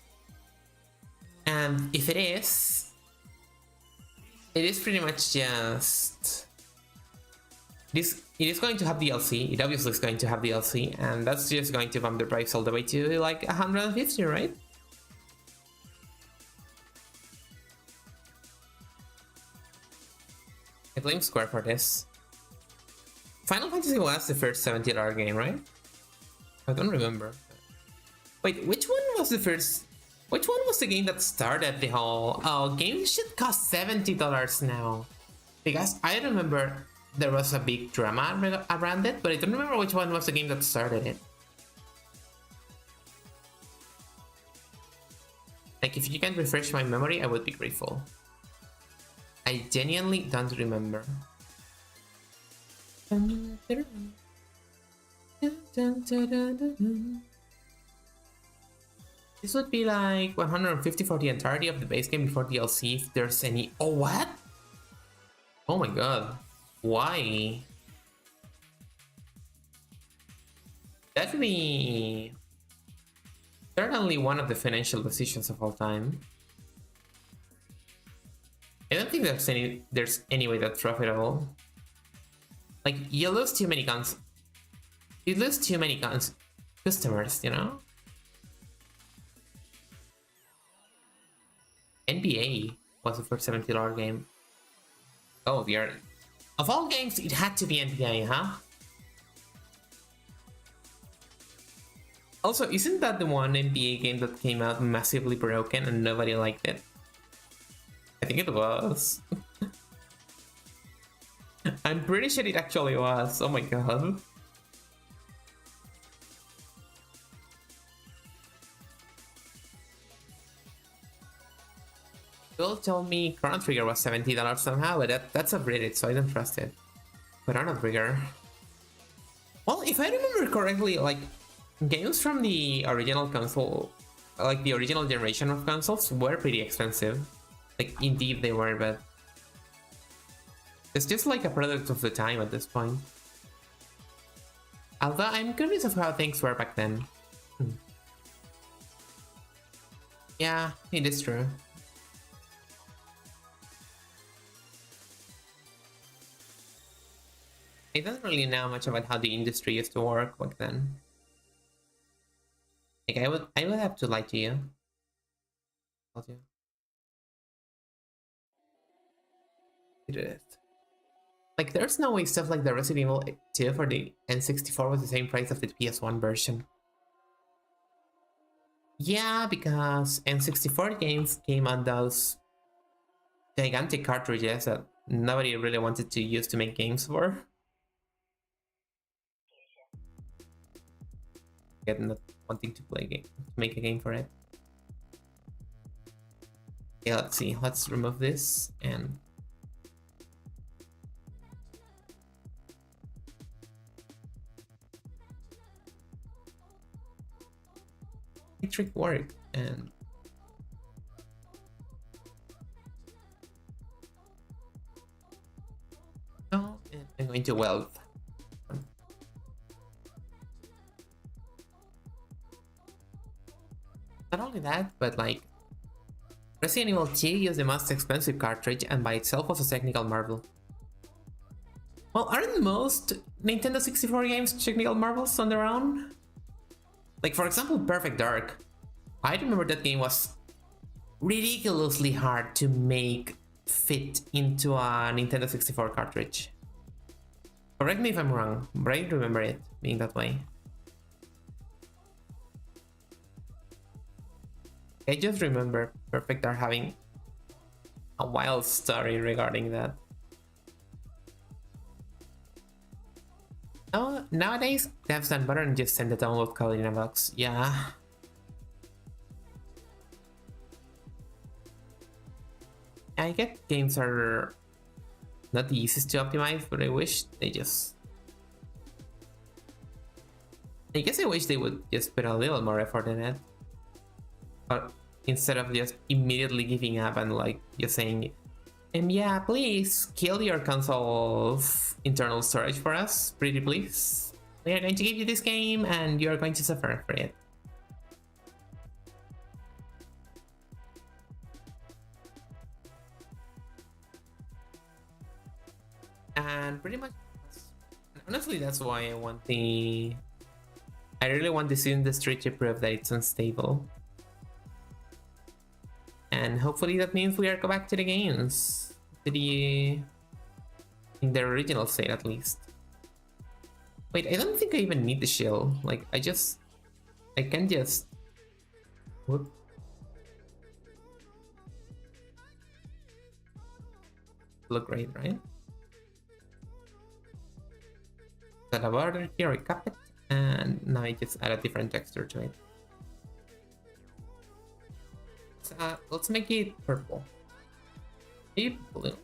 And if it is pretty much just... It is going to have DLC, it obviously is going to have DLC, and that's just going to bump the price all the way to like 150, right? I blame Square for this. Final Fantasy was the first $70 game, right? I don't remember. Wait, which one was the first? Which one was the game that started the whole... Oh, games should cost $70 now. Because I remember there was a big drama around it, but I don't remember which one was the game that started it. Like, if you can refresh my memory, I would be grateful. I genuinely don't remember. This would be like 150 for the entirety of the base game before DLC if there's any... Oh, what? Oh my god. Why? That would be certainly one of the financial decisions of all time. I don't think there's any way that's profitable. Like, you lose too many guns. You lose too many guns customers, you know? NBA was the first $70 game. Oh, dear. Of all games, it had to be NBA, huh? Also, isn't that the one NBA game that came out massively broken and nobody liked it? I think it was. I'm pretty sure it actually was. Oh my god. Bill told me Chrono Trigger was $70 somehow, but that's upgraded, so I don't trust it. Chrono Trigger. Well, if I remember correctly, like, games from the original console, like the original generation of consoles, were pretty expensive. Like, indeed they were, but it's just like a product of the time at this point. Although I'm curious of how things were back then. Yeah, it is true. I don't really know much about how the industry used to work back then. Like, I would have to lie to you. I'll do. It is. Like, there's no way stuff like the Resident Evil 2 for the N64 was the same price of the PS1 version. Yeah, because N64 games came on those gigantic cartridges that nobody really wanted to use to make games for. Yet not wanting to play a game, to make a game for it. Okay, let's see. Let's remove this and make trick work. And oh, and I'm going to wealth. Not only that, but like Resident Evil 2 used the most expensive cartridge and by itself was a technical marvel. Well, aren't most Nintendo 64 games technical marvels on their own? Like for example, Perfect Dark. I remember that game was ridiculously hard to make fit into a Nintendo 64 cartridge. Correct me if I'm wrong, but I remember it being that way. I just remember Perfect Dark having a wild story regarding that. Oh, nowadays, devs done better than just send the download code in a box. Yeah. I get games are not the easiest to optimize, but I wish they just... I guess I wish they would just put a little more effort in it. But instead of just immediately giving up and like just saying, yeah, please kill your console's internal storage for us, pretty please. We are going to give you this game and you are going to suffer for it. And pretty much, honestly, that's why I want the... I really want this industry to prove that it's unstable. And hopefully that means we are go back to the games. To the... in their original state at least. Wait, I don't think I even need the shield. Like, I can just... Whoop. Look great, right? Got a border here, I cap it, and now I just add a different texture to it. Let's make it purple. Maybe blue.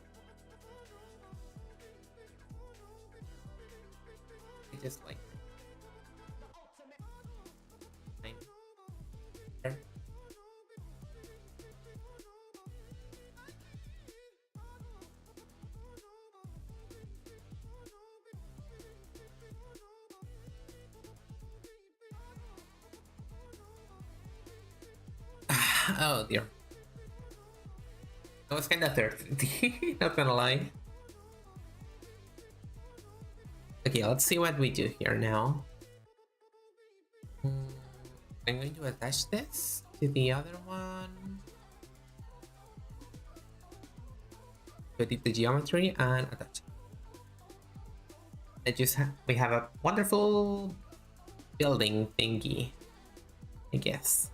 I just like there. Oh dear. I was kinda thirsty, not gonna lie. Okay, let's see what we do here now. I'm going to attach this to the other one. Edit the geometry and attach it. We have a wonderful building thingy, I guess.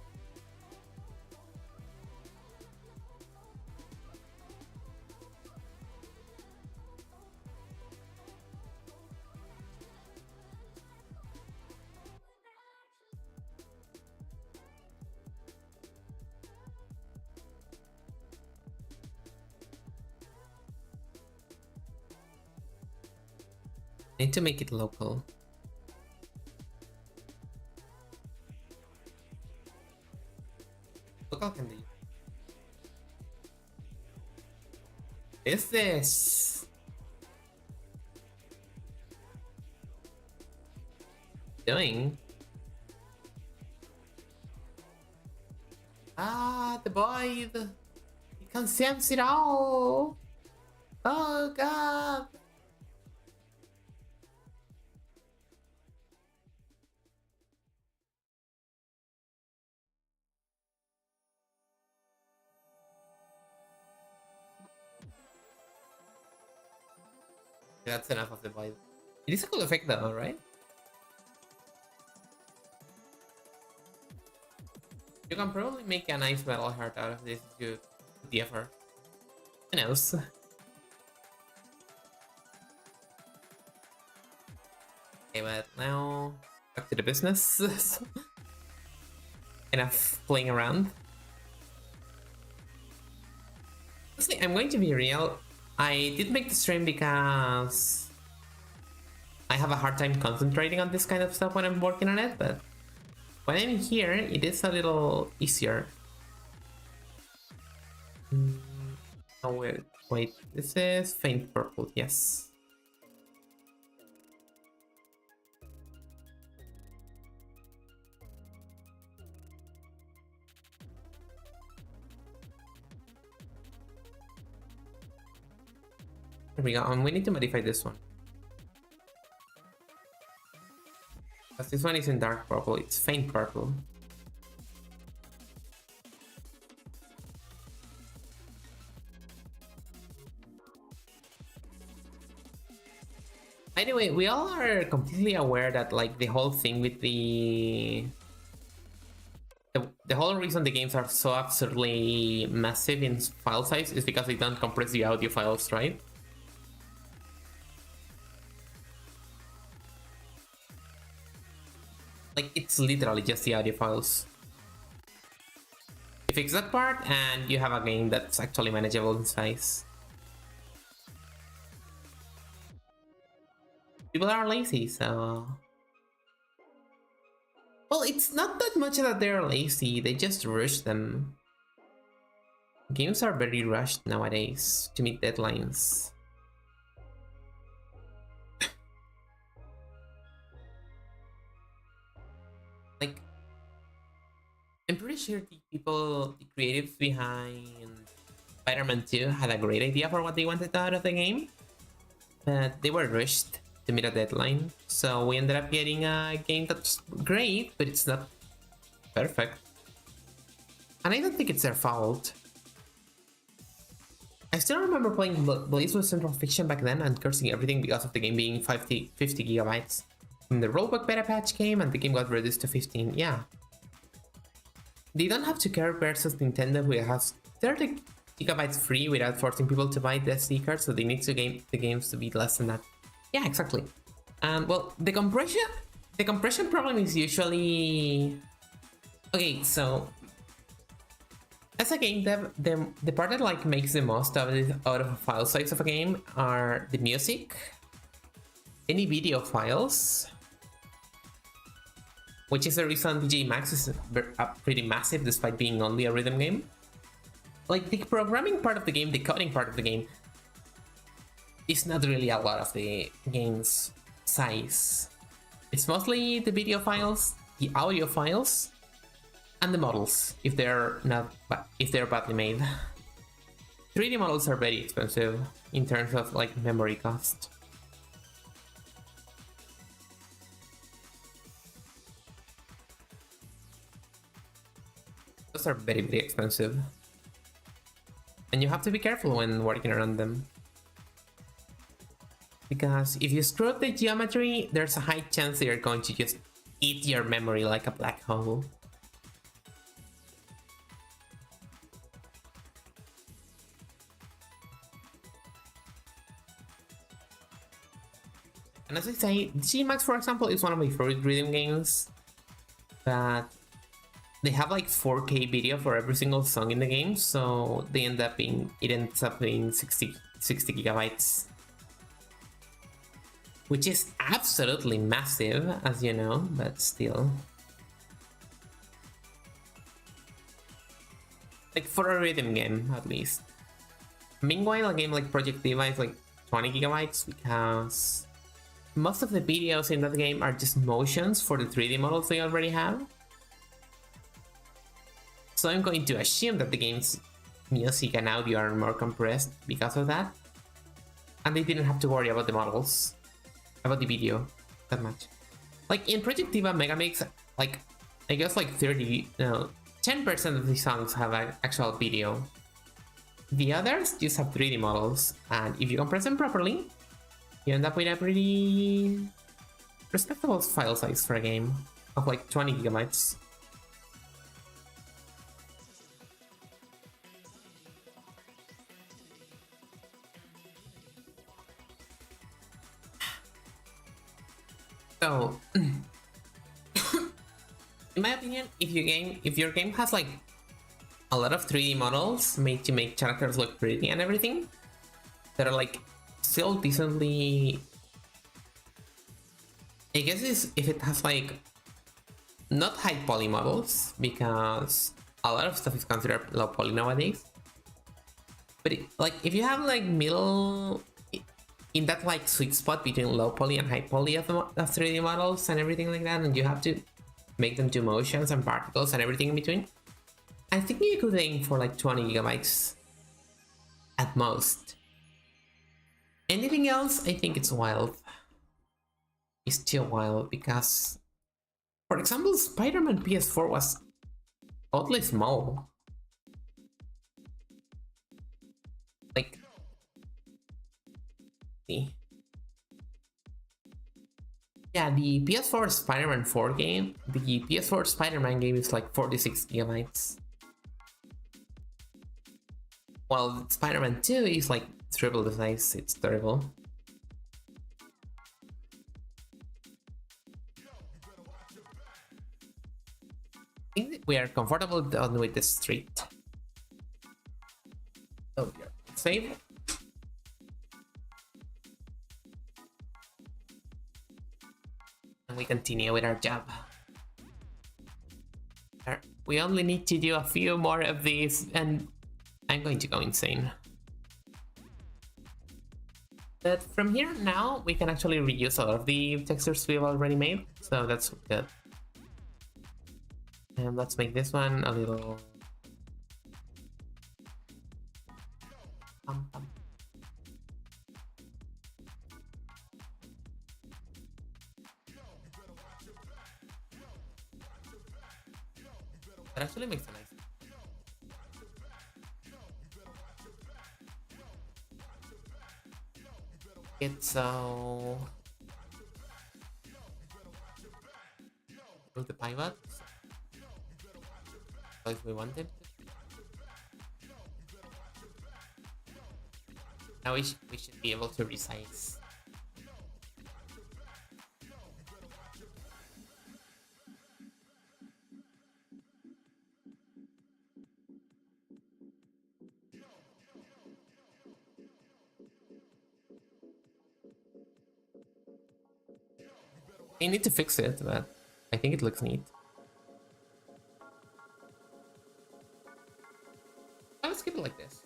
Need to make it local. Local can be. Is this doing? Ah, the boy, he consumes it all. Oh god. That's enough of the vibe. It is a cool effect though, right? You can probably make a nice metal heart out of this if you put the effort. Who knows? Okay, but now back to the business. Enough playing around. Honestly, I'm going to be real. I did make the stream because I have a hard time concentrating on this kind of stuff when I'm working on it, but when I'm here, it is a little easier. Oh, wait, this is faint purple, yes. There we go, and we need to modify this one. Because this one isn't dark purple, it's faint purple. Anyway, we all are completely aware that like the whole thing with the whole reason the games are so absurdly massive in file size is because they don't compress the audio files, right? Like, it's literally just the audio files. You fix that part and you have a game that's actually manageable in size. People are lazy, so... Well, it's not that much that they're lazy, they just rush them. Games are very rushed nowadays to meet deadlines. Like, I'm pretty sure the creatives behind Spider-Man 2 had a great idea for what they wanted out of the game, but they were rushed to meet a deadline, so we ended up getting a game that's great, but it's not perfect. And I don't think it's their fault. I still remember playing Blaze with Central Fiction back then and cursing everything because of the game being 50 gigabytes. When the rollback beta patch came and the game got reduced to 15, yeah. They don't have to care versus Nintendo, who has 30 gigabytes free without forcing people to buy the SD card, so they need to the games to be less than that. Yeah, exactly. And well, the compression problem is usually... Okay, so as a game dev, the part that like makes the most out of a file size of a game are the music, any video files, which is the reason DJ Max is pretty massive despite being only a rhythm game. Like, the programming part of the game, the coding part of the game, is not really a lot of the game's size. It's mostly the video files, the audio files, and the models, if they're badly made. 3D models are very expensive in terms of like memory cost. Those are very, very expensive. And you have to be careful when working around them. Because if you screw up the geometry, there's a high chance that you're going to just eat your memory like a black hole. And as I say, G-Max, for example, is one of my favorite rhythm games. But they have like 4K video for every single song in the game, so it ends up being 60 gigabytes. Which is absolutely massive, as you know, but still. Like, for a rhythm game, at least. Meanwhile, a game like Project Diva is like 20 gigabytes because most of the videos in that game are just motions for the 3D models they already have. So I'm going to assume that the game's music and audio are more compressed because of that. And they didn't have to worry about the models, about the video that much. Like in Project Diva Megamix, like I guess like 10% of the songs have an actual video. The others just have 3D models, and if you compress them properly, you end up with a pretty respectable file size for a game of like 20 gigabytes. So, in my opinion, if your game has like a lot of 3D models made to make characters look pretty and everything, that are like still decently, I guess is if it has like not high poly models, because a lot of stuff is considered low poly nowadays. But like if you have like middle in that like sweet spot between low poly and high poly of 3D models and everything like that, and you have to make them do motions and particles and everything in between, I think you could aim for like 20 gigabytes at most. Anything else, I think it's wild. It's still wild because, for example, Spider-Man PS4 was oddly small. Like, see. Yeah, the PS4 Spider-Man 4 game, the PS4 Spider-Man game is like 46 gigabytes. While Spider-Man 2 is like triple the size, it's terrible. I think that we are comfortable done with the street. Oh dear. Save. And we continue with our job. We only need to do a few more of these and I'm going to go insane. But from here now, we can actually reuse a lot of the textures we've already made, so that's good. And let's make this one a little... That actually makes a nice... It's so... Move the pivot. As we wanted. Now we should be able to resize. I need to fix it, but I think it looks neat. Let's keep it like this.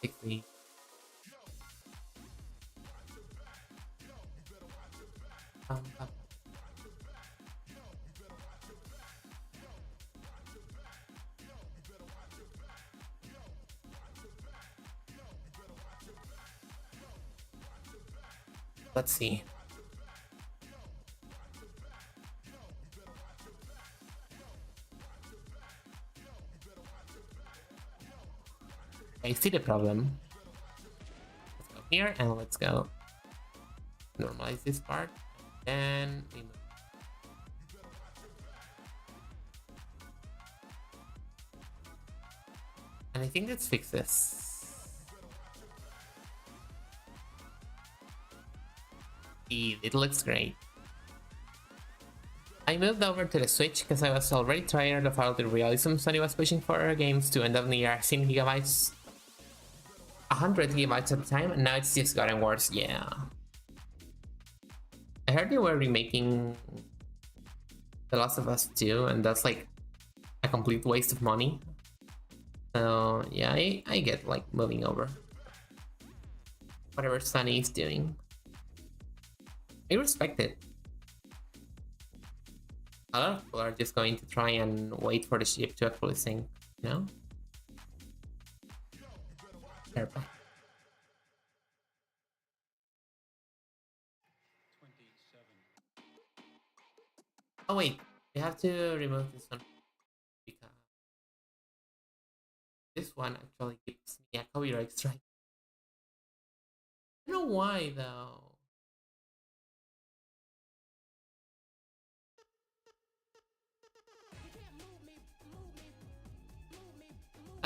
Take the... Let's see. I see the problem. Let's go here and let's go normalize this part. And we move. And I think let's fix this. It looks great. I moved over to the Switch because I was already tired of all the realism Sony was pushing for our games to end up near 16 gigabytes, 100 gigabytes at the time, and now it's just gotten worse. Yeah. I heard they were remaking The Last of Us 2, and that's like a complete waste of money. So yeah, I get like moving over. Whatever Sony is doing. I respect it. A lot of people are just going to try and wait for the ship to actually sink, you know? They're back. 27. Oh wait, we have to remove this one because this one actually gives me a copyright strike. I don't know why though.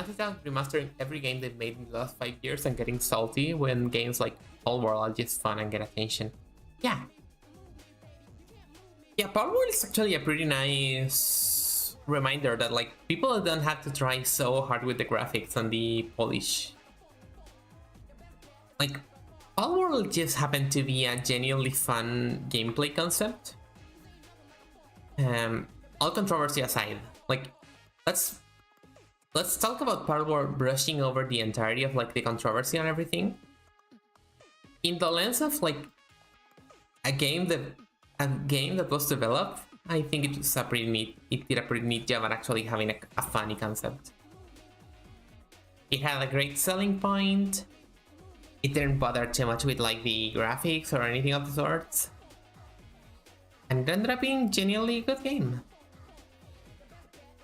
Bethesda remastering every game they've made in the last 5 years and getting salty when games like Palworld are just fun and get attention. Yeah. Yeah, Palworld is actually a pretty nice reminder that like people don't have to try so hard with the graphics and the polish. Like, Palworld just happened to be a genuinely fun gameplay concept. All controversy aside, like let's talk about Palworld brushing over the entirety of like the controversy and everything. In the lens of like a game that was developed, I think it was a pretty neat. It did a pretty neat job at actually having a funny concept. It had a great selling point. It didn't bother too much with like the graphics or anything of the sorts. And it ended up being genuinely a good game.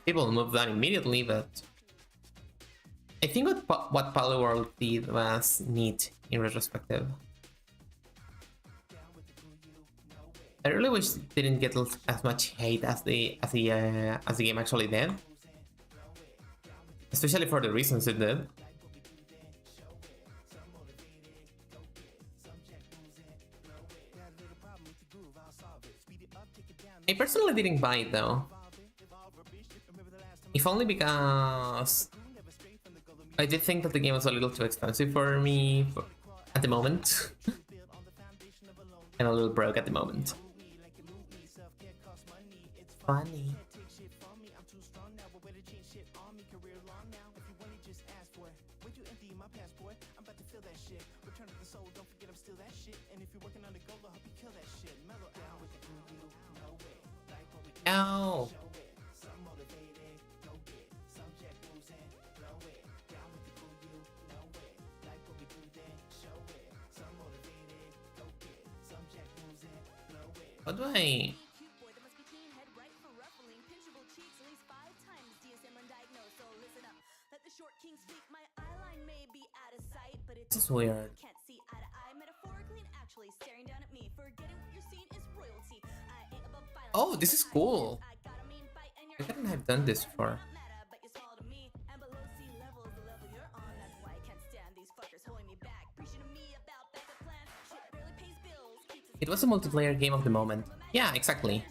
People moved on immediately, but I think what Palworld did was neat in retrospective. I really wish it didn't get as much hate as the game actually did, especially for the reasons it did. I personally didn't buy it though, if only because I did think that the game was a little too expensive for me at the moment. And a little broke at the moment. Funny. Ow. What do I... This is weird. Oh, this is cool. I couldn't have done this before. It was a multiplayer game of the moment. Yeah, exactly.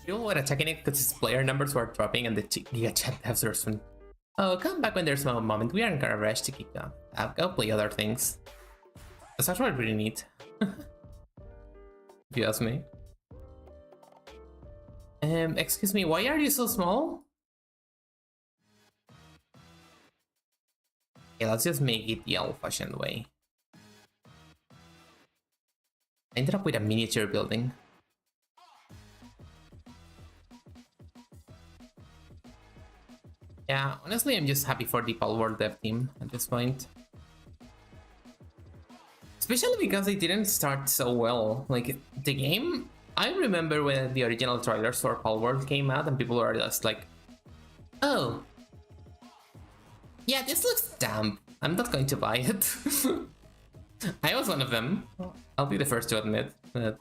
People were attacking it because its player numbers were dropping and the Giga Chat devs were soon. Oh, come back when there's a moment. We aren't gonna rush to keep going. I'll go play other things. That's actually really neat. If you ask me. Excuse me, why are you so small? Okay, let's just make it the old-fashioned way. I ended up with a miniature building. Yeah, honestly, I'm just happy for the Palworld dev team at this point. Especially because they didn't start so well. Like, the game... I remember when the original trailers for Palworld came out and people were just like, oh, yeah, this looks damp. I'm not going to buy it. I was one of them. I'll be the first to admit that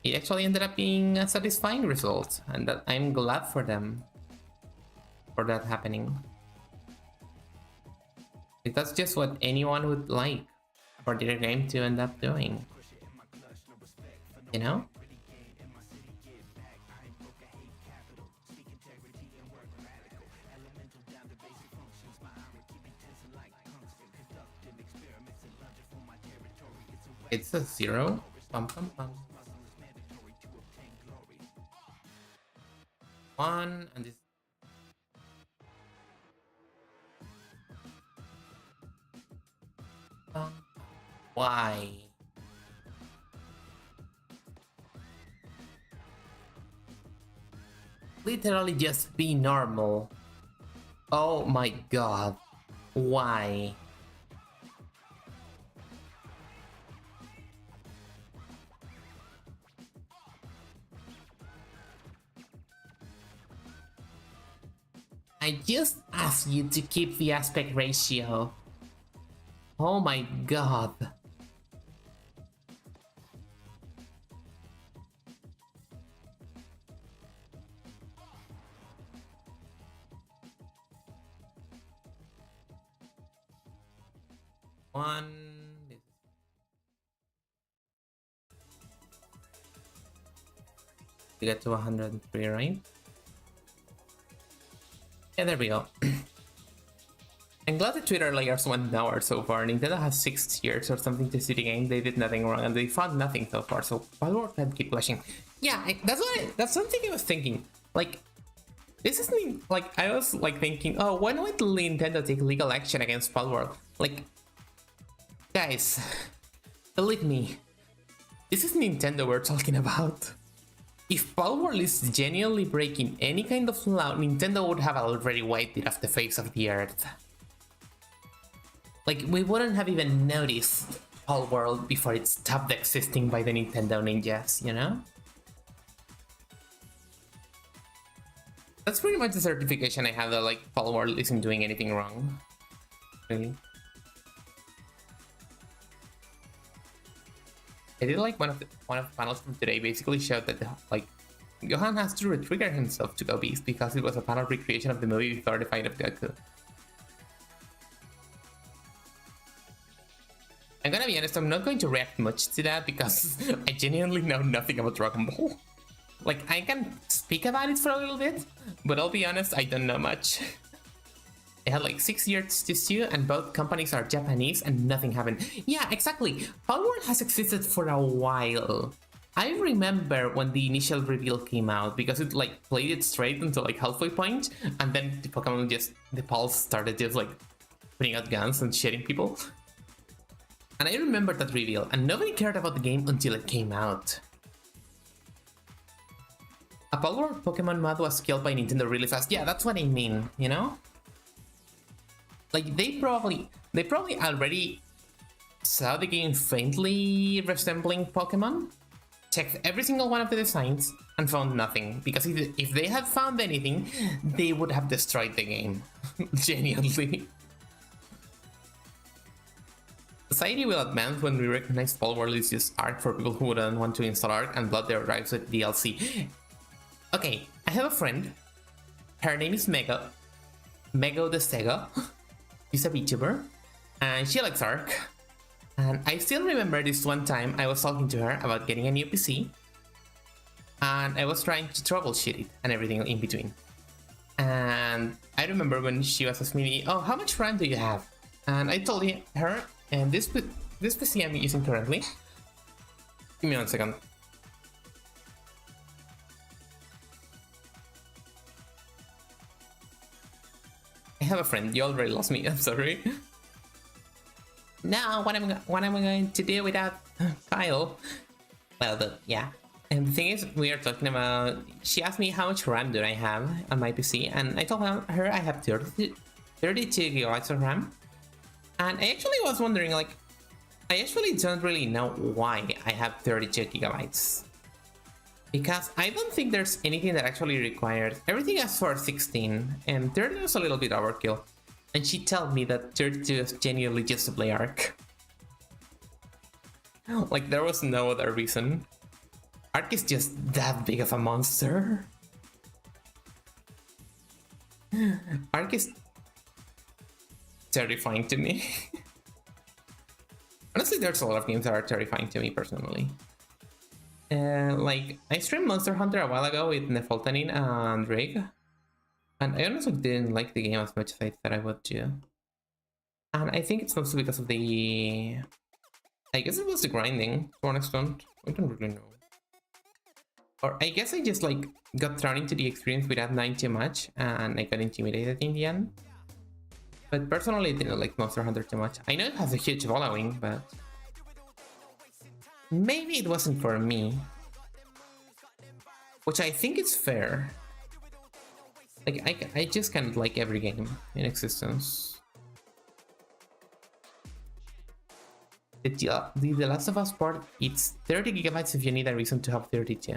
it actually ended up being a satisfying result, and that I'm glad for them for that happening. That's just what anyone would like for their game to end up doing. You know? It's a 0. Pum, pum, pum. 1 and this. Why? Literally just be normal. Oh my god. Why? I just asked you to keep the aspect ratio. Oh my god. one. To get to 103, right? Yeah, there we go. I'm glad the Twitter layers went nowhere so far. Nintendo has 6 years or something to see the game. They did nothing wrong and they found nothing so far. So Palworld can keep pushing. Yeah, that's something I was thinking. Like, this isn't like I was like thinking, oh, when would Nintendo take legal action against Palworld? Like, guys, believe me, this is Nintendo we're talking about. If Palworld is genuinely breaking any kind of law, Nintendo would have already wiped it off the face of the earth. Like, we wouldn't have even noticed Palworld before it stopped existing by the Nintendo ninjas, you know? That's pretty much the certification I have that, like, Palworld isn't doing anything wrong. Really. I did like one of the panels from today basically showed that like Johan has to retrigger himself to go beast because it was a panel recreation of the movie before the fight of Goku. I'm gonna be honest, I'm not going to react much to that because I genuinely know nothing about Dragon Ball. Like, I can speak about it for a little bit, but I'll be honest, I don't know much. It had like 6 years to sue, and both companies are Japanese, and nothing happened. Yeah, exactly. Palworld has existed for a while. I remember when the initial reveal came out because it like played it straight until like halfway point, and then the Pokemon the Pulse started just like putting out guns and shooting people. And I remember that reveal, and nobody cared about the game until it came out. A Palworld Pokemon mod was killed by Nintendo really fast. Yeah, that's what I mean, you know? Like, they probably already saw the game faintly resembling Pokemon, checked every single one of the designs, and found nothing. Because if they had found anything, they would have destroyed the game. Genuinely. Society will advance when we recognize Palworld is just art for people who wouldn't want to install art and blood their drives with DLC. Okay, I have a friend. Her name is Mego the Sega. She's a VTuber, and she likes Ark. And I still remember this one time I was talking to her about getting a new PC, and I was trying to troubleshoot it and everything in between. And I remember when she was asking me, oh, how much RAM do you have? And I told her, and this PC I'm using currently. Give me 1 second. I have a friend. You already lost me. I'm sorry. Now, what am I going to do without Kyle? Well, yeah. And the thing is, we are talking about. She asked me how much RAM do I have on my PC, and I told her I have 32 gigabytes of RAM. And I actually was wondering, like, I actually don't really know why I have 32 gigabytes. Because I don't think there's anything that actually requires. Everything is for 16, and 30 is a little bit overkill. And she told me that 32 is genuinely just to play Ark. Like, there was no other reason. Ark is just that big of a monster. Ark is terrifying to me. Honestly, there's a lot of games that are terrifying to me personally. Like, I streamed Monster Hunter a while ago with Nefoltanin and Rig, and I honestly didn't like the game as much as I thought I would do. And I think it's mostly because of the... I guess it was the grinding, to an extent. I don't really know. Or I guess I just, like, got thrown into the experience without knowing too much, and I got intimidated in the end. But personally, I didn't like Monster Hunter too much. I know it has a huge following, but... maybe it wasn't for me. Which I think is fair. Like, I just can't like every game in existence. The Last of Us part, it's 30 gigabytes if you need a reason to have 32.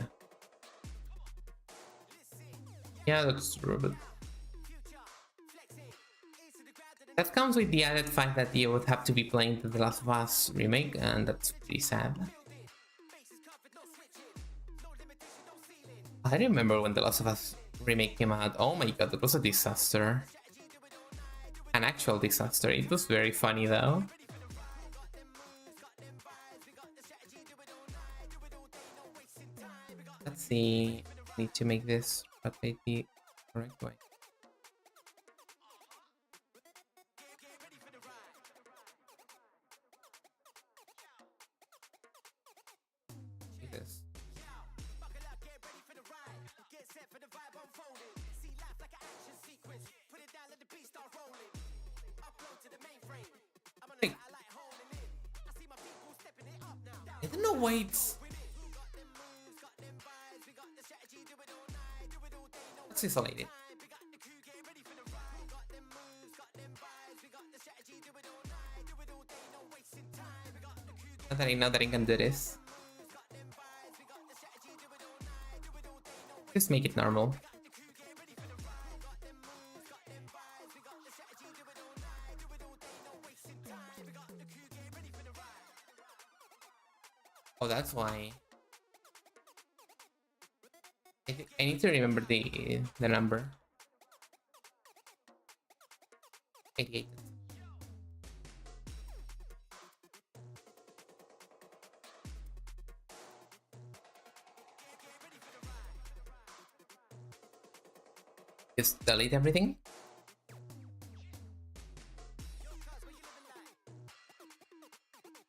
Yeah, that's true, but... that comes with the added fact that you would have to be playing the Last of Us remake, and that's pretty sad. I remember when the Last of Us remake came out. Oh my god, that was a disaster. An actual disaster. It was very funny though. see. Need to make this rotate the correct way. See this. Hey. I don't know why it's... Let's isolate it. Now that I can do this. Just make it normal. Oh, that's why. I need to remember the number. 88. Just delete everything.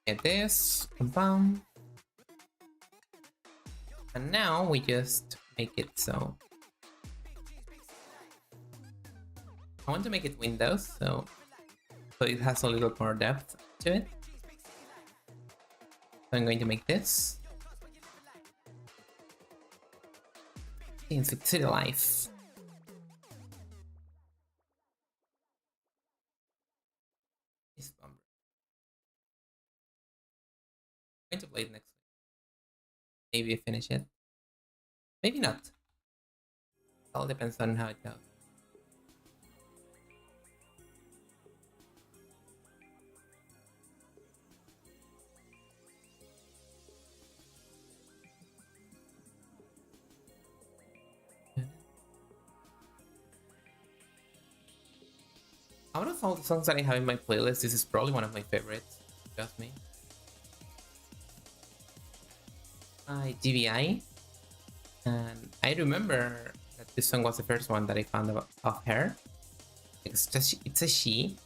Get this. Bam. And now we just make it so. I want to make it Windows, so it has a little more depth to it. So I'm going to make this. In City Life. This bummer. I'm going to play it next week. Maybe finish it. Maybe not. It all depends on how it goes. Out of all the songs that I have in my playlist, this is probably one of my favorites. Just me. GVI. And I remember that this song was the first one that I found of her. It's a she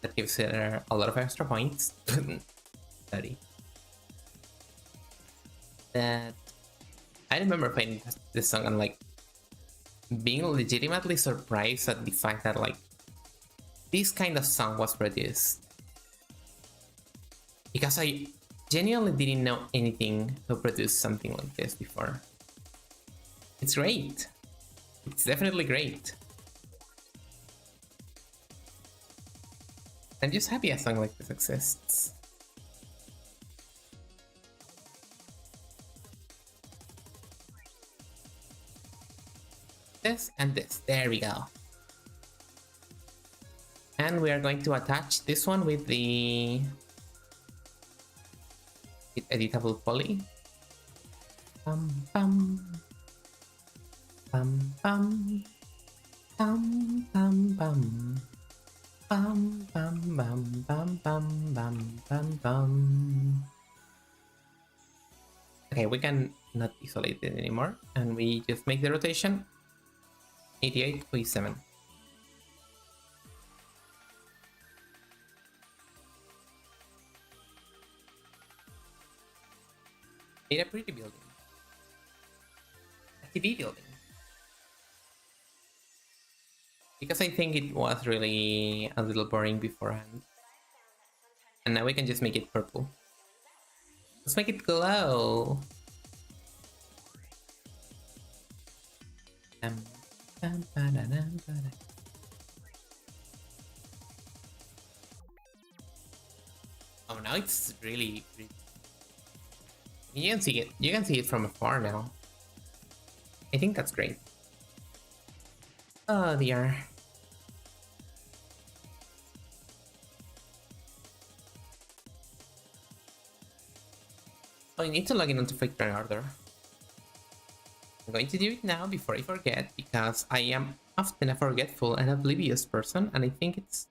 that gives her a lot of extra points. 30. That I remember playing this song and like being legitimately surprised at the fact that like this kind of song was produced, because I genuinely didn't know anything to produce something like this before. It's great. It's definitely great. I'm just happy a song like this exists. This and this. There we go. And we are going to attach this one with the editable poly. Bum bum bum bum bum bum bum bum bum bum bum bum bum bum bum. Okay, we can not isolate it anymore, and we just make the rotation 88.7. Made a pretty building. A TV building. Because I think it was really a little boring beforehand. And now we can just make it purple. Let's make it glow. Oh, now it's really pretty. You can see it. You can see it from afar now. I think that's great. Oh dear. Oh, I need to log in onto Fake Order. I'm going to do it now before I forget, because I am often a forgetful and oblivious person, and I think it's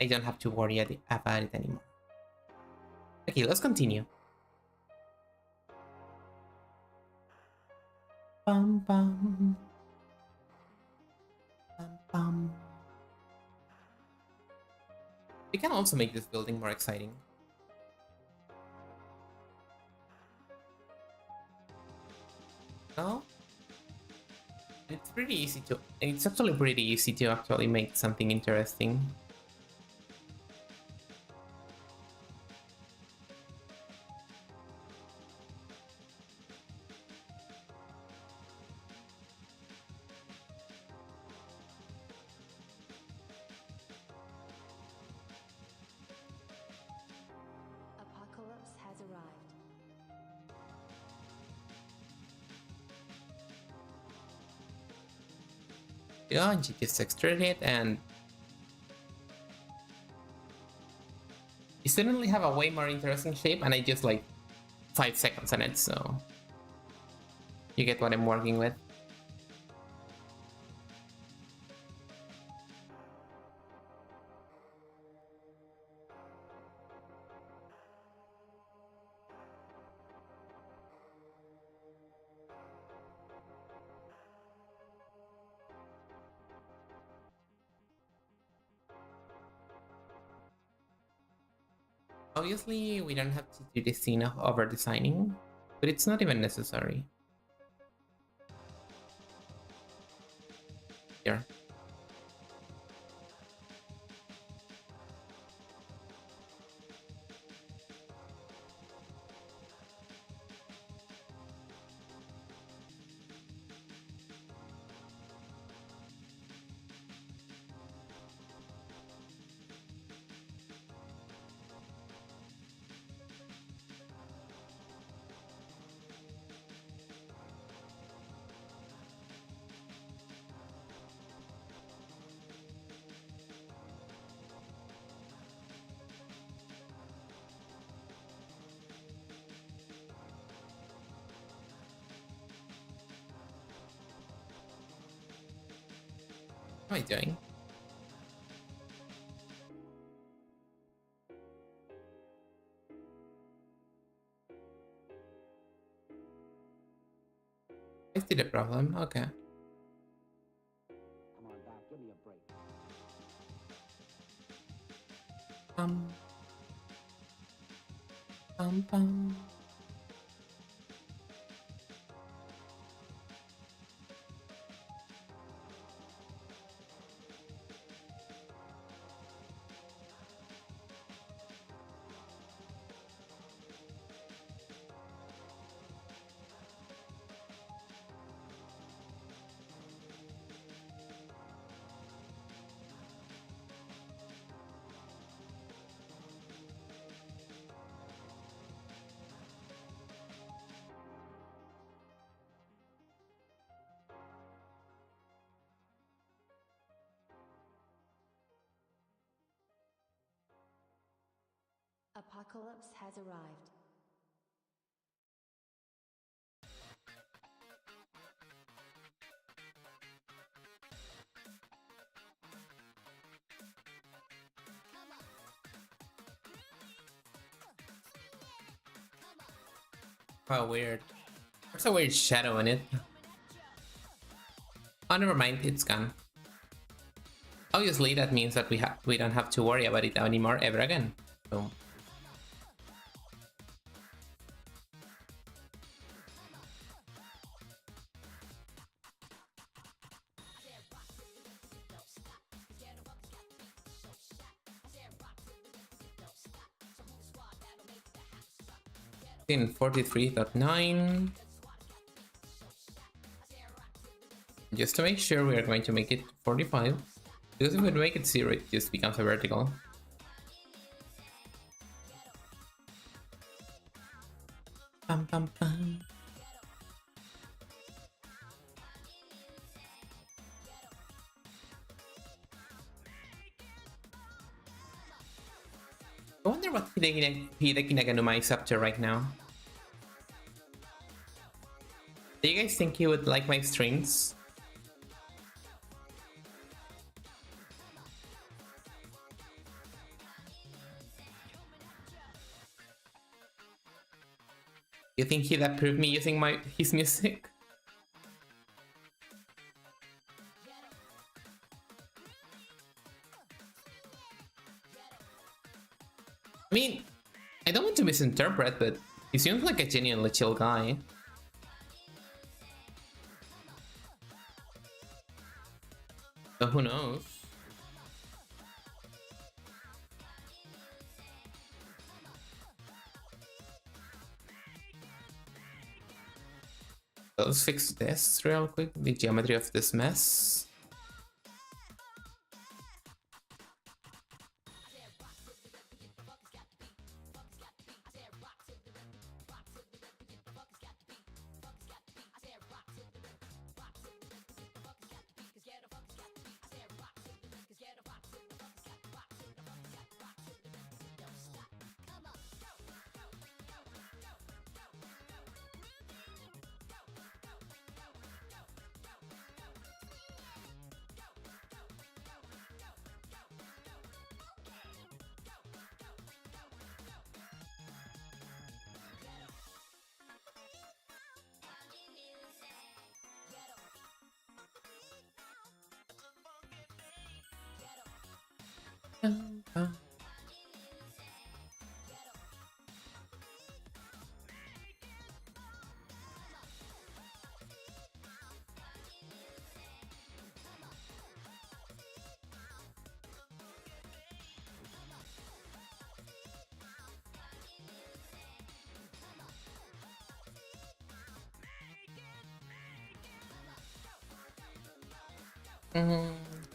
I don't have to worry about it anymore. Okay, let's continue. Bum bum. Bum bum. We can also make this building more exciting. No? It's pretty easy to... It's actually pretty easy to actually make something interesting. Apocalypse has arrived. Yeah, and you just extrude it and... You suddenly have a way more interesting shape and I just like 5 seconds on it, so... You get what I'm working with. Obviously, we don't have to do this scene of over-designing, but it's not even necessary. Here. What am I doing? I see the problem, okay. Come on, Doc, give me a break. Bum. Bum bum. Apocalypse has arrived. Oh, weird. There's a weird shadow in it. Oh, never mind, it's gone. Obviously, that means that we don't have to worry about it anymore ever again. So. In 43.9. Just to make sure, we are going to make it 45. Because if we make it 0, it just becomes a vertical. Bum, bum, bum. I wonder what Hideki Naganuma is up to right now. Do you guys think he would like my streams? You think he'd approve me using his music? I mean, I don't want to misinterpret, but he seems like a genuinely chill guy. So who knows? Let's fix this real quick. The geometry of this mess.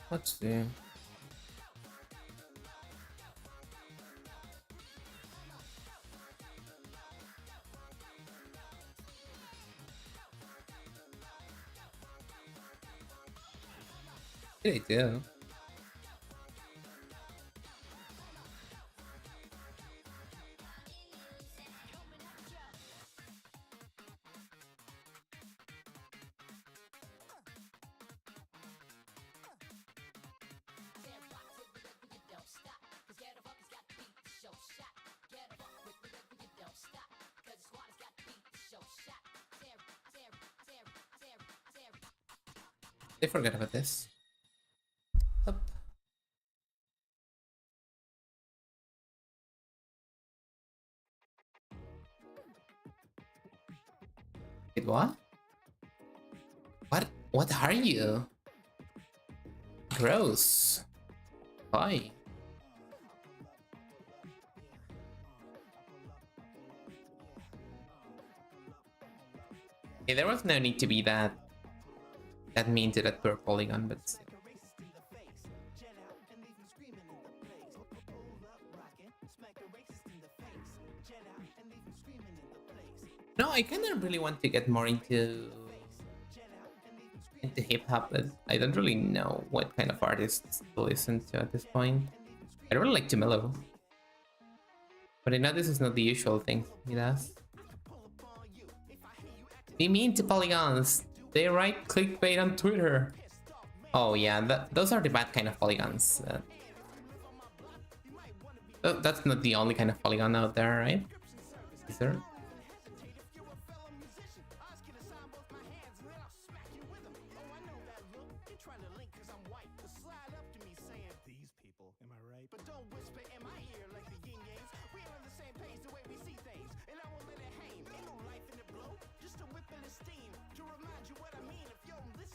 Let's see. What did I do? I forgot about this. Up. Wait, what? What are you? Gross. Why? Okay, there was no need to be that mean to that poor polygon, but still. No, I kind of really want to get more into hip hop, but I don't really know what kind of artists to listen to at this point. I really like to mellow, but I know this is not the usual thing he does. Be mean to polygons. They write clickbait on Twitter. Oh yeah, those are the bad kind of polygons. That's not the only kind of polygon out there, right? Is there?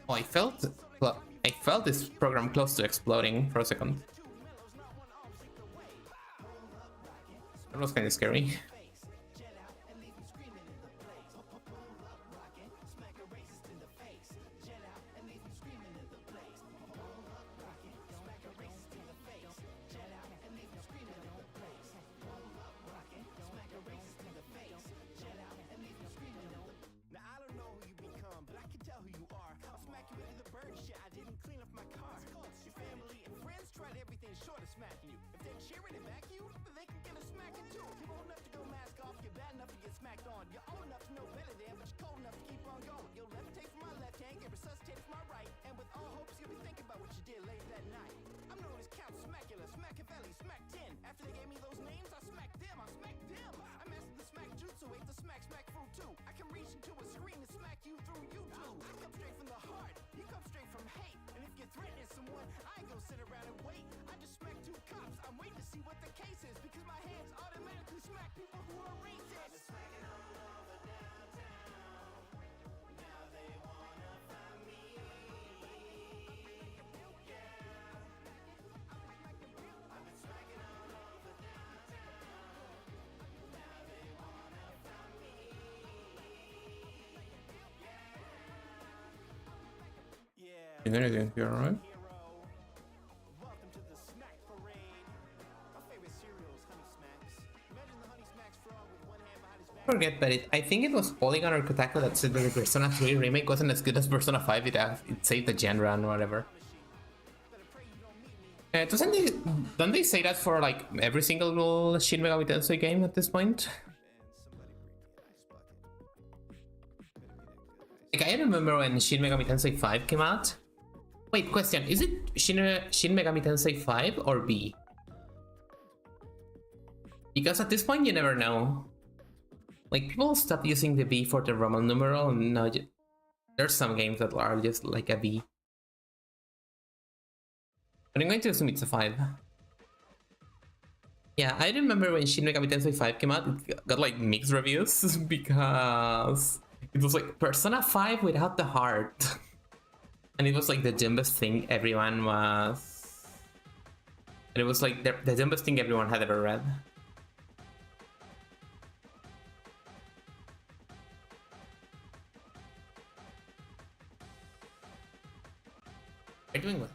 Oh, I felt this program close to exploding for a second. That was kind of scary. After they gave me those names, I smacked them. I mastered the smack jutsu, ate the smack fruit too. Is anything here, right? Forget, but I think it was Polygon or Kotaku that said that the Persona 3 remake wasn't as good as Persona 5. It saved the genre and whatever. Don't they say that for like every single Shin Megami Tensei game at this point? Like, I remember when Shin Megami Tensei 5 came out. Wait, question, is it Shin Megami Tensei 5 or B? Because at this point you never know. Like, people stopped using the B for the Roman numeral, and now there's some games that are just like a B. But I'm going to assume it's a 5. Yeah, I remember when Shin Megami Tensei 5 came out, it got like mixed reviews because it was like Persona 5 without the heart. And it was like the dumbest thing everyone was... And it was like the dumbest thing everyone had ever read. You're doing well.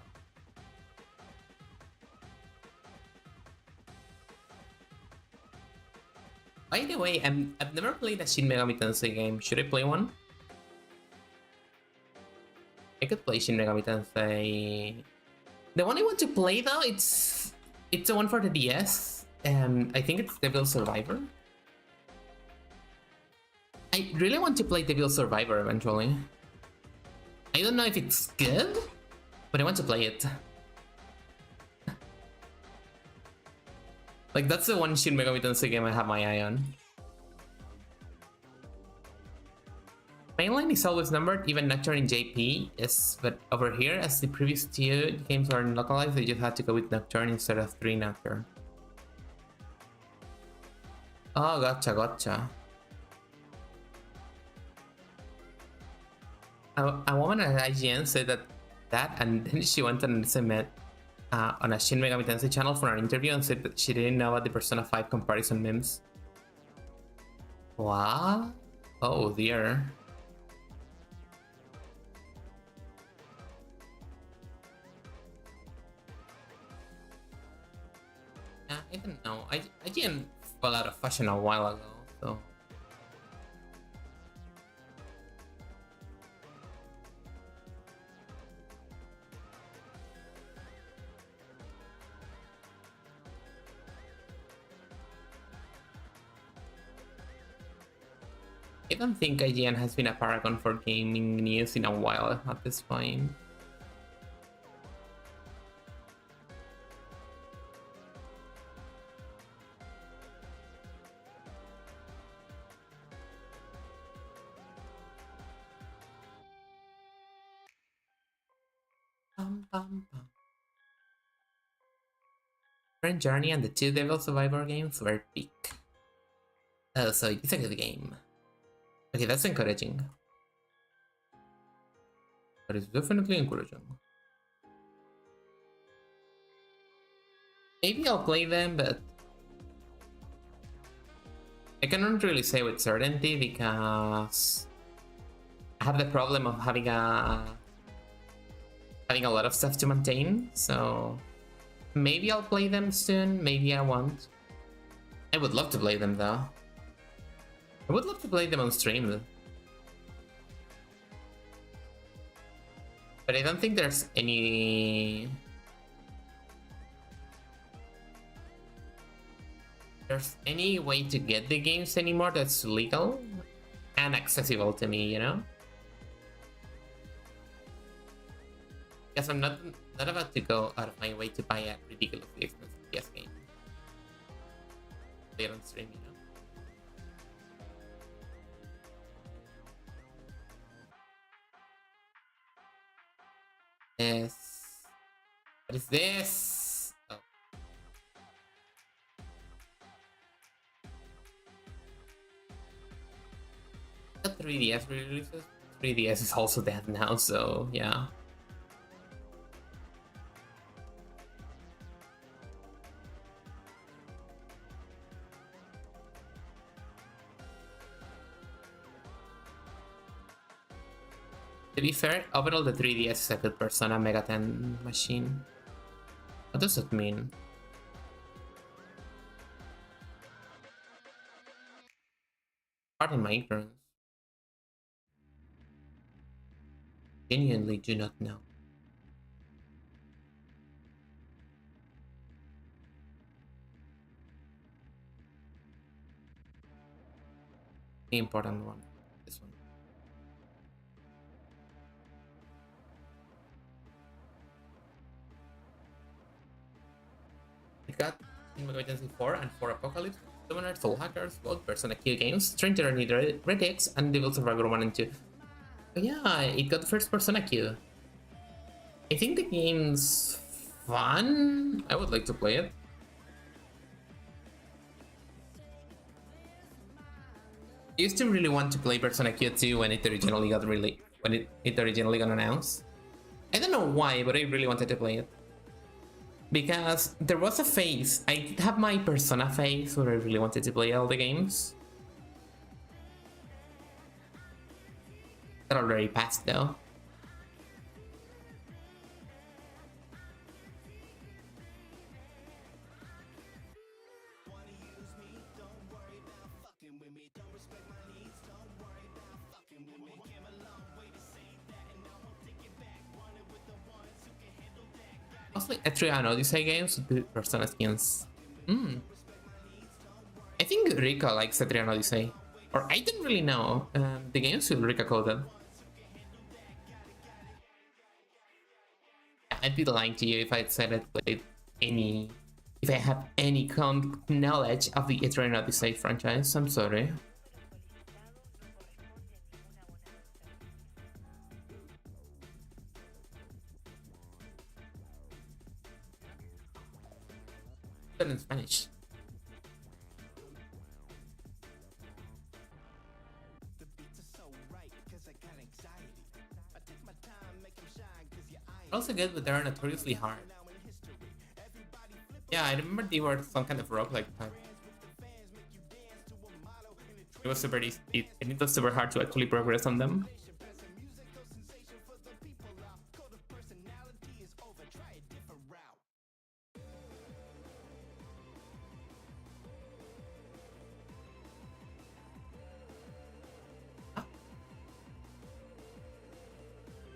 By the way, I've never played a Shin Megami Tensei game. Should I play one? I could play Shin Megami Tensei. The one I want to play though, it's the one for the DS. I think it's Devil Survivor. I really want to play Devil Survivor eventually. I don't know if it's good, but I want to play it. Like, that's the one Shin Megami Tensei game I have my eye on. Mainline is always numbered, even Nocturne in JP. Yes, but over here, as the previous two games are localized, they just had to go with Nocturne instead of 3 Nocturne. Oh, gotcha. A woman at IGN said that, and then she went and met on a Shin Megami Tensei channel for an interview and said that she didn't know about the Persona 5 comparison memes. What? Oh dear. Yeah, I don't know. IGN fell out of fashion a while ago, so... I don't think IGN has been a paragon for gaming news in a while at this point. Friend Journey and the 2 Devil Survivor games were peak. Oh, so it's a good game. Okay, that's encouraging. That is definitely encouraging. Maybe I'll play them, but I cannot really say with certainty because I have the problem of having a lot of stuff to maintain, so maybe I'll play them soon, maybe I won't. I would love to play them though. I would love to play them on stream though. But I don't think there's any way to get the games anymore that's legal and accessible to me, you know? Because I'm not about to go out of my way to buy a ridiculously expensive PS game. Play it on stream, you know? Yes. What is this? Oh. The 3DS releases. 3DS is also dead now, so yeah. To be fair, overall the 3DS is a good Persona Mega 10 machine. What does that mean? Pardon my ignorance. Genuinely do not know. The important one. This one. It got Shin Megami Tensei 4 and 4 Apocalypse, Summoner, Soul Hackers, both Persona Q games, Stranger Need Red X, and Devil Survivor 1 and 2. But yeah, it got the first Persona Q. I think the game's fun. I would like to play it. I used to really want to play Persona Q2 when it originally got announced. I don't know why, but I really wanted to play it. Because there was a phase, I did have my Persona phase where I really wanted to play all the games. That already passed though. Mostly Etrian Odyssey games with the Persona skins. I think Rika likes Etrian Odyssey. Or I don't really know. The games with Rika coded. I'd be lying to you if I'd said I played any... If I have any knowledge of the Etrian Odyssey franchise. I'm sorry. But in Spanish. Also good, but they're notoriously hard. Yeah, I remember they were some kind of roguelike type. It was super easy, and it was super hard to actually progress on them.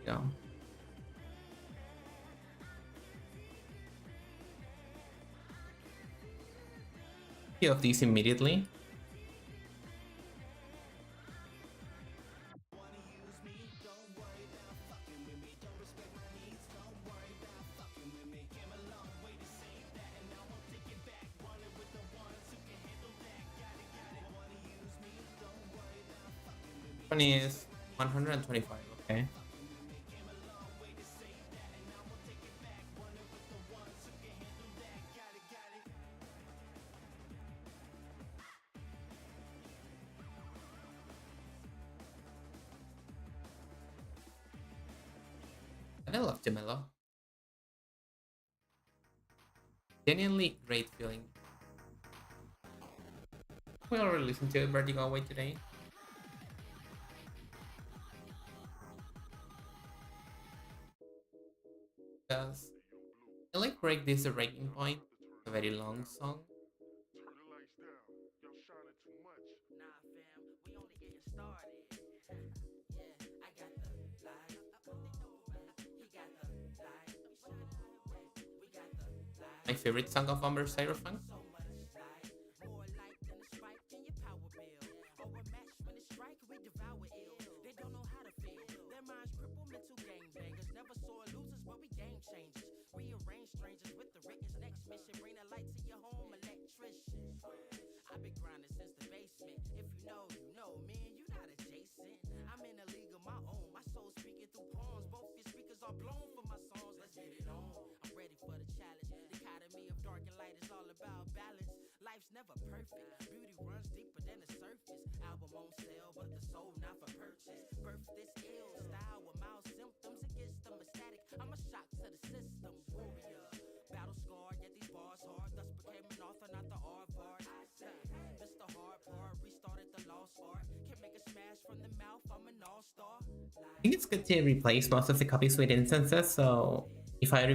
Yeah. Of these immediately. One is 125, okay. And I love Gemelo. Genuinely great feeling. We already listened to Vertigo Away today. Because I like Break This a Breaking Point. It's a very long song. My favorite song of Amber Cyberpunk. Blown for my songs, let's get it on. I'm ready for Dark and light is all about balance. Life's never perfect. Beauty runs deeper than the surface. Album on sale, but the soul not for purchase. Birth this ill style with mild symptoms. It gets them ecstatic. I'm a shock to the system. Warrior, battle scarred, yet these bars hard. Thus became an author, not the aardvark. This the hard part. Restarted the lost art. Can make a smash from the mouth. I'm an all-star. I think it's good to replace most of the copies with instances, so if I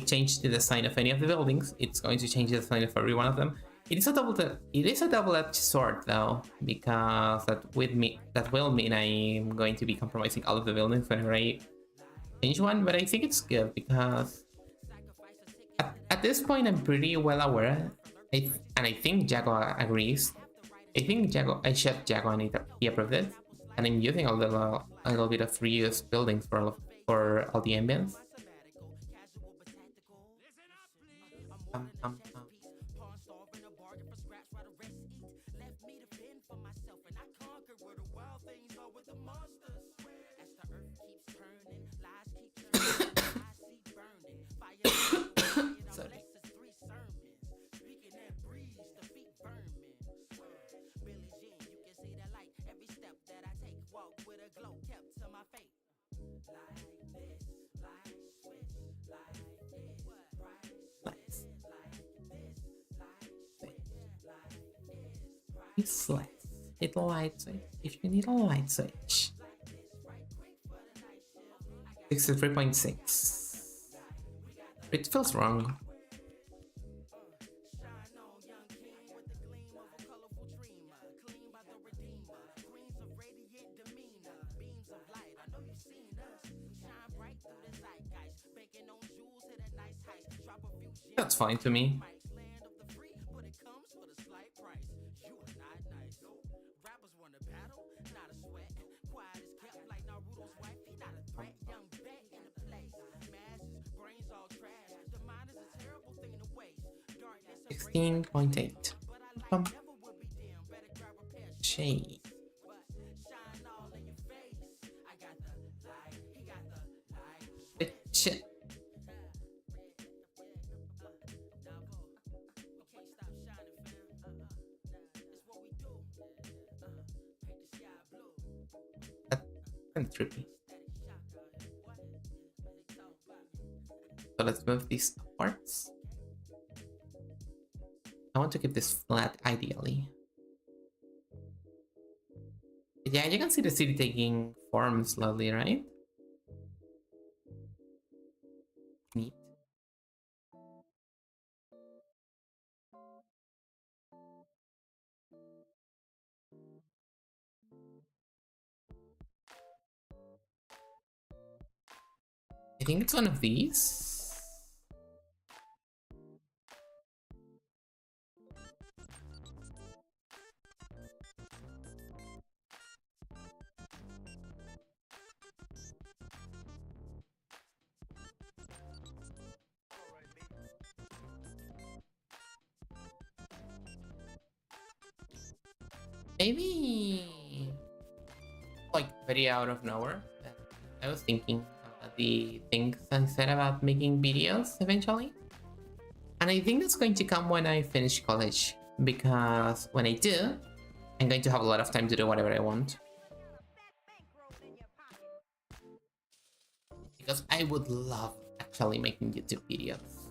change the design of any of the buildings, it's going to change the design of every one of them. It is a double-edged sword though, because that will mean I'm going to be compromising all of the buildings whenever I change one, but I think it's good because at this point I'm pretty well aware, and I think Jago agrees. I shot Jago and he approved it, and I'm using a little bit of reused buildings for all the ambience. Sorry. Nice. Hit a light switch if you need a light switch. 63.6. It feels wrong. That's fine to me. .8. Shade. Shit. That's kind of trippy. So let's move these parts. I want to keep this flat, ideally. Yeah, you can see the city taking form slowly, right? Neat. I think it's one of these. Maybe like very out of nowhere. I was thinking about the things I said about making videos eventually. And I think that's going to come when I finish college, because when I do, I'm going to have a lot of time to do whatever I want. Because I would love actually making YouTube videos.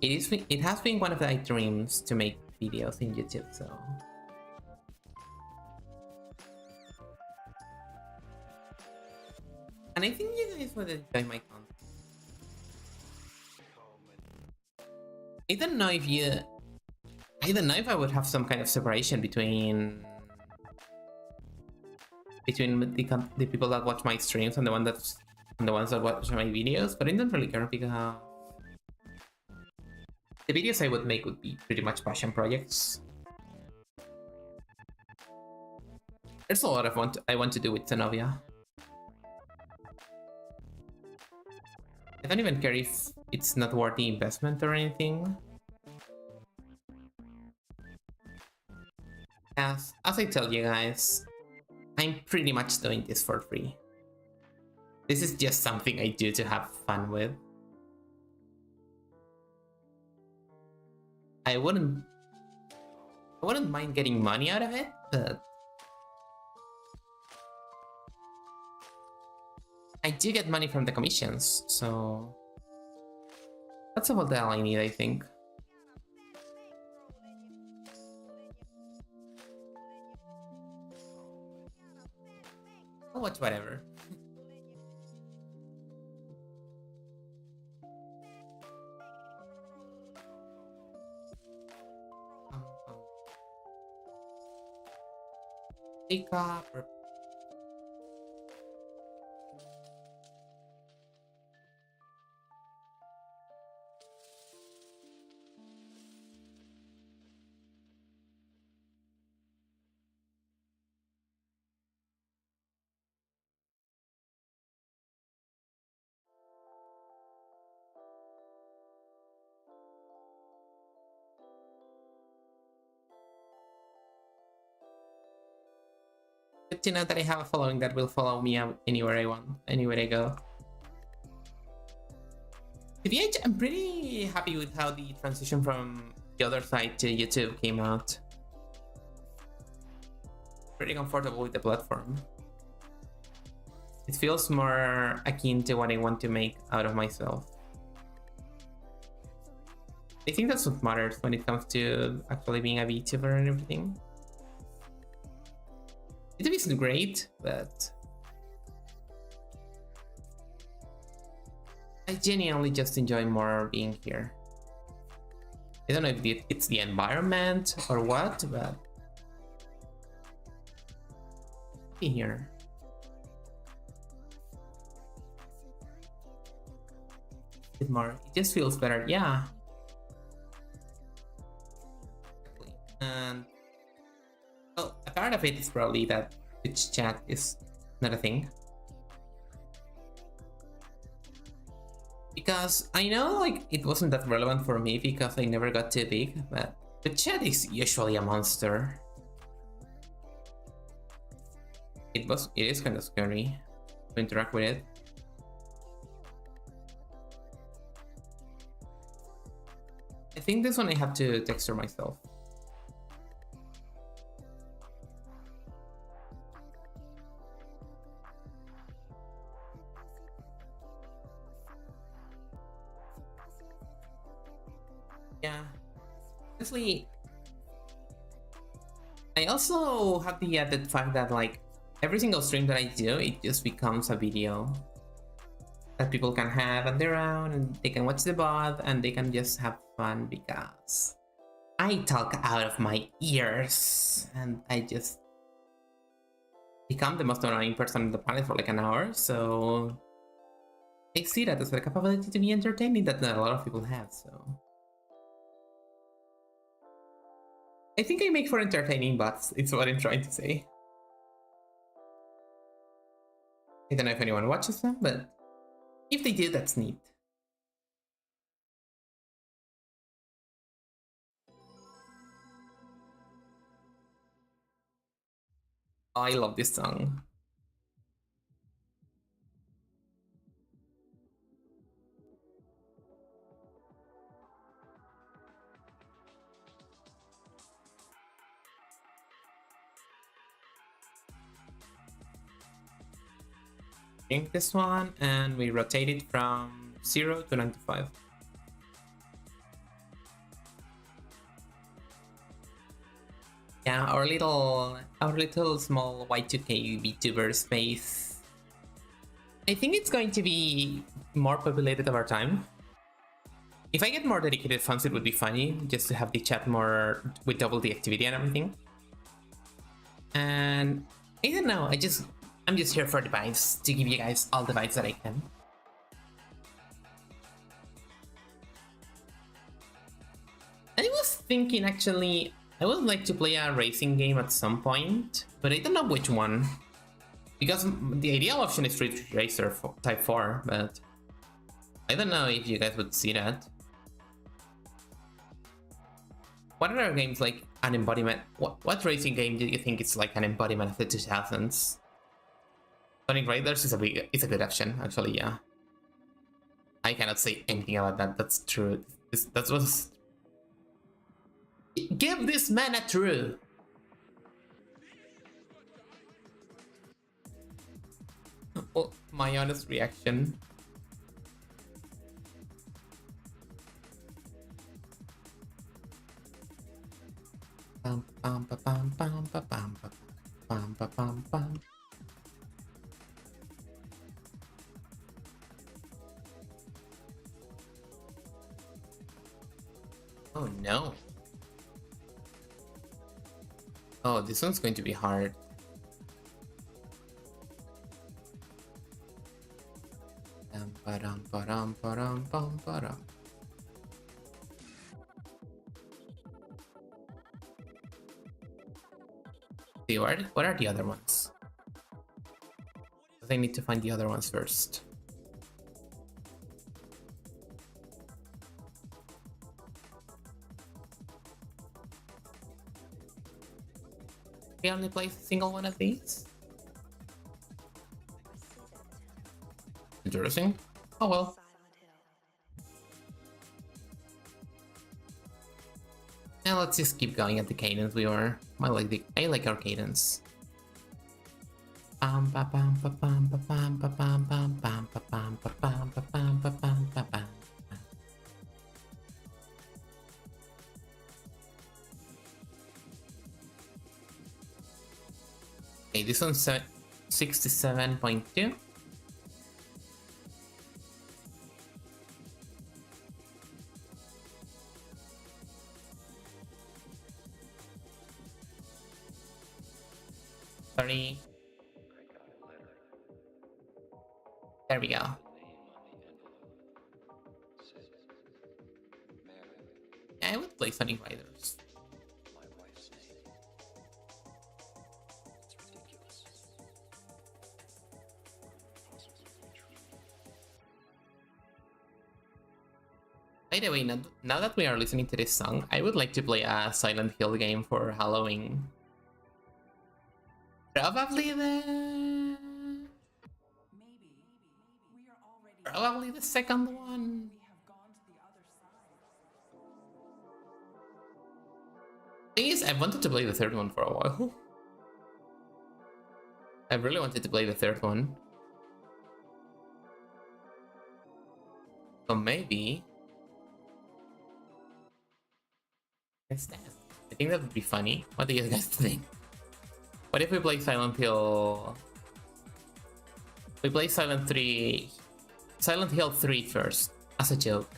It has been one of my dreams to make videos in YouTube, so and I think you guys would enjoy my content. I don't know if I would have some kind of separation between the people that watch my streams and the ones that watch my videos, but I don't really care because the videos I would make would be pretty much passion projects. There's a lot of I want to do with Xenovia. I don't even care if it's not worth the investment or anything. As I tell you guys, I'm pretty much doing this for free. This is just something I do to have fun with. I wouldn't mind getting money out of it, but I do get money from the commissions, so that's about all I need, I think. I'll watch whatever. Pick up or good to know that I have a following that will follow me out anywhere I want, anywhere I go. TBH, I'm pretty happy with how the transition from the other side to YouTube came out. Pretty comfortable with the platform. It feels more akin to what I want to make out of myself. I think that's what matters when it comes to actually being a VTuber and everything. YouTube is great, but I genuinely just enjoy more being here. I don't know if it's the environment or what, but be here. It just feels better, yeah. And well, a part of it is probably that Twitch chat is not a thing. Because I know like it wasn't that relevant for me because I never got too big, but the chat is usually a monster. It is kind of scary to interact with it. I think this one I have to texture myself. Yeah, honestly, I also have the added fact that like every single stream that I do, it just becomes a video that people can have on their own, and they can watch the VOD and they can just have fun because I talk out of my ears and I just become the most annoying person on the planet for like an hour. So I see that as a capability to be entertaining that not a lot of people have. So I think I make for entertaining bots, it's what I'm trying to say. I don't know if anyone watches them, but if they do, that's neat. I love this song. Drink this one and we rotate it from 0 to 95. Yeah, our little small Y2K VTuber space. I think it's going to be more populated over time. If I get more dedicated fans, it would be funny just to have the chat more with double the activity and everything. And I don't know, I'm just here for the vibes, to give you guys all the vibes that I can. I was thinking actually, I would like to play a racing game at some point, but I don't know which one. Because the ideal option is Ridge Racer Type 4, but I don't know if you guys would see that. What other games like an embodiment? What racing game do you think is like an embodiment of the 2000s? Sonic Riders is a good option, actually, yeah. I cannot say anything about that, that's true. That was... Give this man a true. Well, my honest reaction. Bum, bum, ba, bum, bum, ba, bum, ba, bum, ba, bum, bum. Oh no. Oh, this one's going to be hard. Ba-dum, ba-dum, ba-dum, bum, ba-dum. See, what are the other ones? I need to find the other ones first. We only play a single one of these? Interesting. Oh well. Now let's just keep going at the cadence we were. I like our cadence. Bam ba bam ba bam ba bam ba bam bam bam ba bam ba bam ba bam ba bam ba bam. Okay, this one's 67.2. Sorry. There we go. Yeah, I would play Sonic Riders. By the way, now that we are listening to this song, I would like to play a Silent Hill game for Halloween. Probably the second one. Thing is, I've wanted to play the third one for a while. I really wanted to play the third one. So maybe... Yes, I think that would be funny. What do you guys think? What if we play Silent Hill? We play Silent Hill 3 first, as a joke.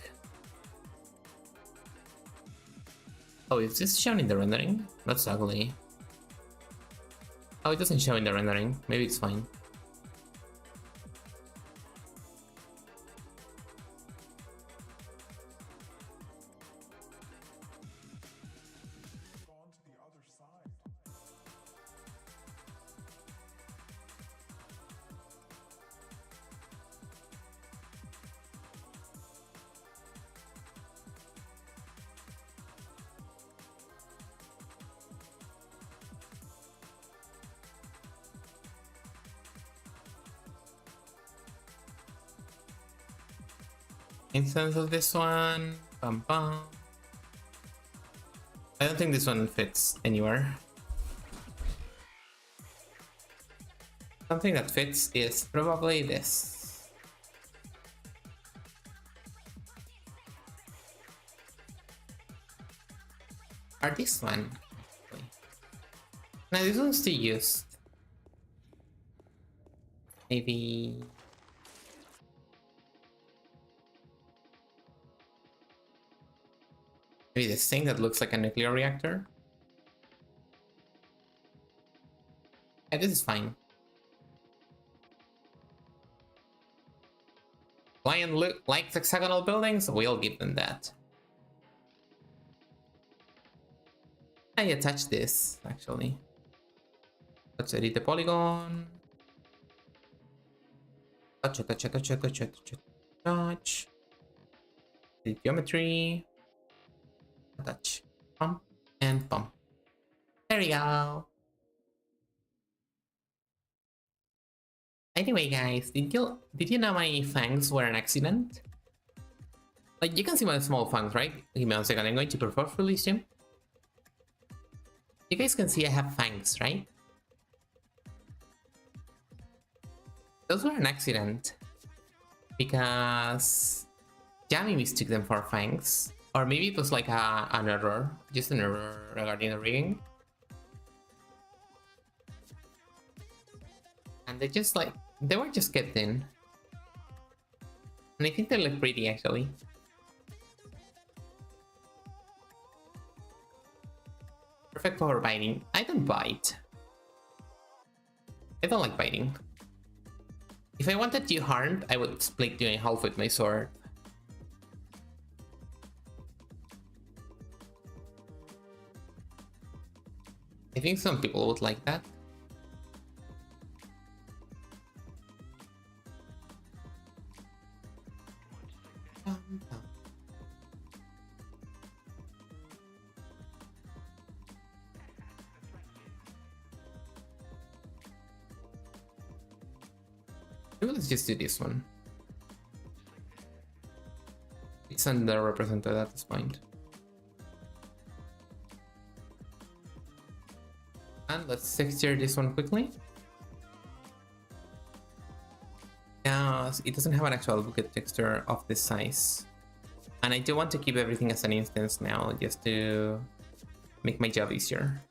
Oh, is this shown in the rendering? That's ugly. Oh, it doesn't show in the rendering. Maybe it's fine. Instance of this one. Bum bum. I don't think this one fits anywhere. Something that fits is probably this. Or this one. Now this one's still used. Maybe... Maybe this thing that looks like a nuclear reactor. Yeah, this is fine. Lion likes hexagonal buildings, we'll give them that. I attach this, actually. Let's edit the polygon. Touch. Edit geometry. Touch, pump, and pump. There we go. Anyway, guys, did you know my fangs were an accident? Like, you can see my small fangs, right? Give me a second, I'm going to perform release them. You guys can see I have fangs, right? Those were an accident because Jamie mistook them for fangs. Or maybe it was like an error, just an error regarding the rigging. And they were just kept in. And I think they look pretty actually. Perfect for biting. I don't bite. I don't like biting. If I wanted you harmed, I would split you in half with my sword. I think some people would like that. Maybe let's just do this one. It's underrepresented at this point. And let's texture this one quickly. Yeah, it doesn't have an actual bucket texture of this size. And I do want to keep everything as an instance now, just to make my job easier.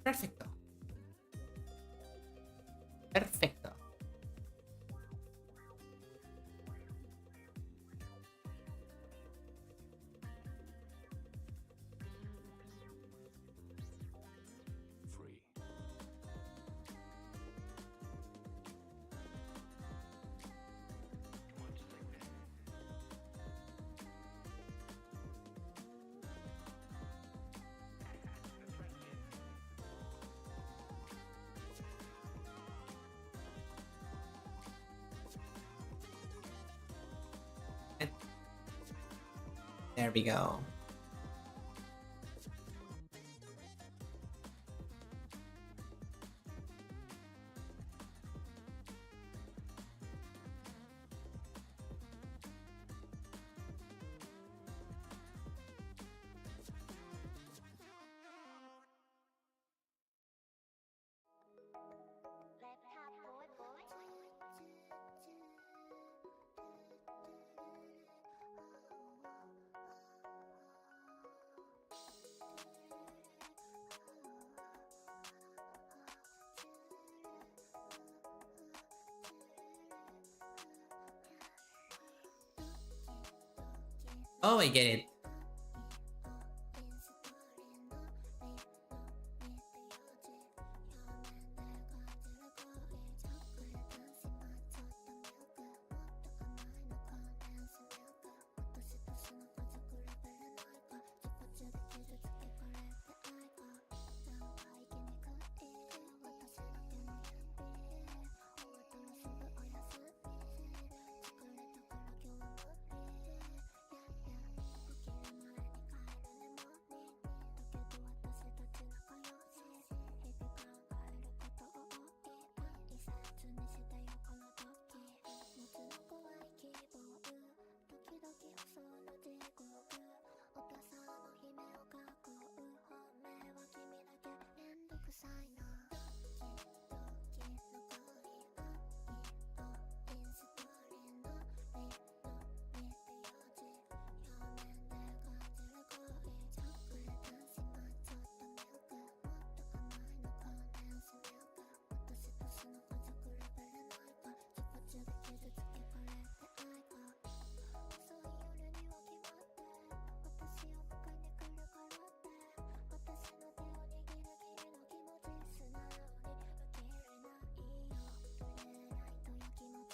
Perfecto. Perfecto. Free. There we go. Oh, I get it.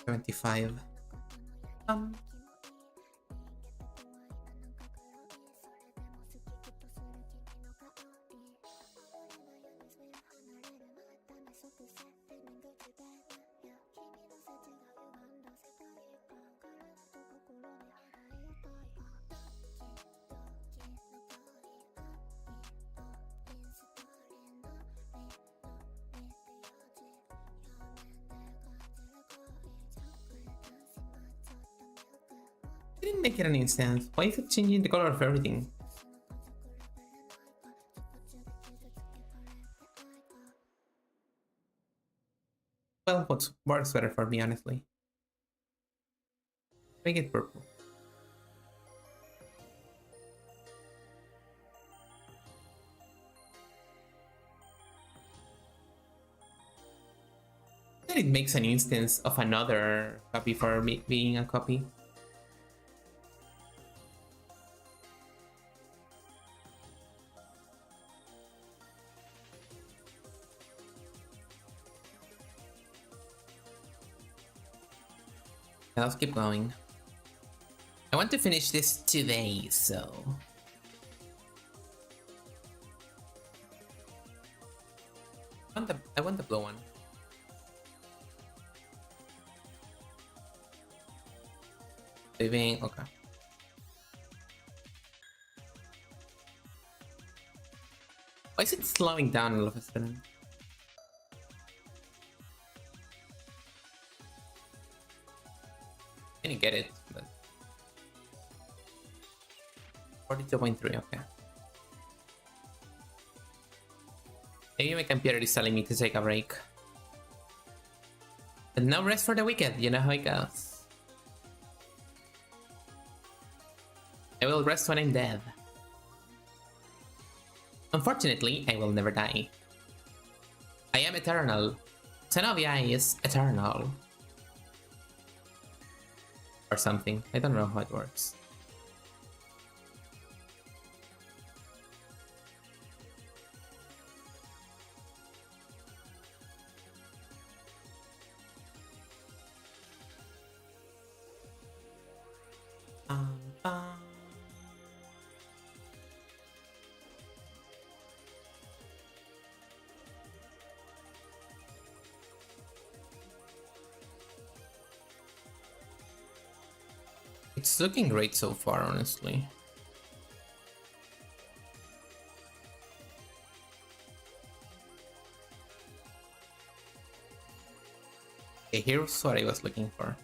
75. Didn't make it an instance. Why is it changing the color of everything? Well, what works better for me, honestly. Make it purple. Then it makes an instance of another copy for me being a copy. Let's keep going. I want to finish this today, so... I want the blue one. Leaving, okay. Why is it slowing down all of a sudden? I didn't get it, but 42.3, okay. Maybe my computer is telling me to take a break. But no rest for the wicked, you know how it goes. I will rest when I'm dead. Unfortunately, I will never die. I am eternal. Xenovia is eternal. Or something. I don't know how it works. It's looking great so far, honestly. Okay, here's what I was looking for.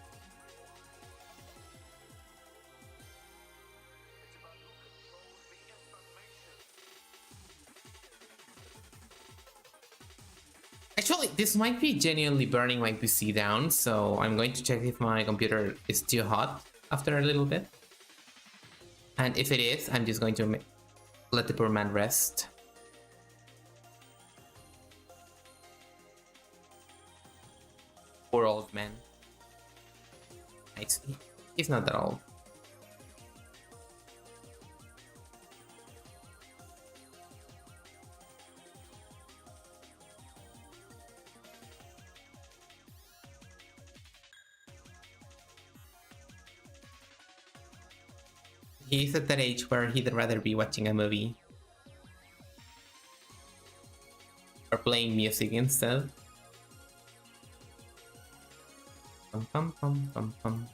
Actually, this might be genuinely burning my PC down, so I'm going to check if my computer is too hot after a little bit. And if it is, I'm just going to let the poor man rest. Poor old man. He's not that old. He's at that age where he'd rather be watching a movie. Or playing music instead. Pum pum pum pum pum.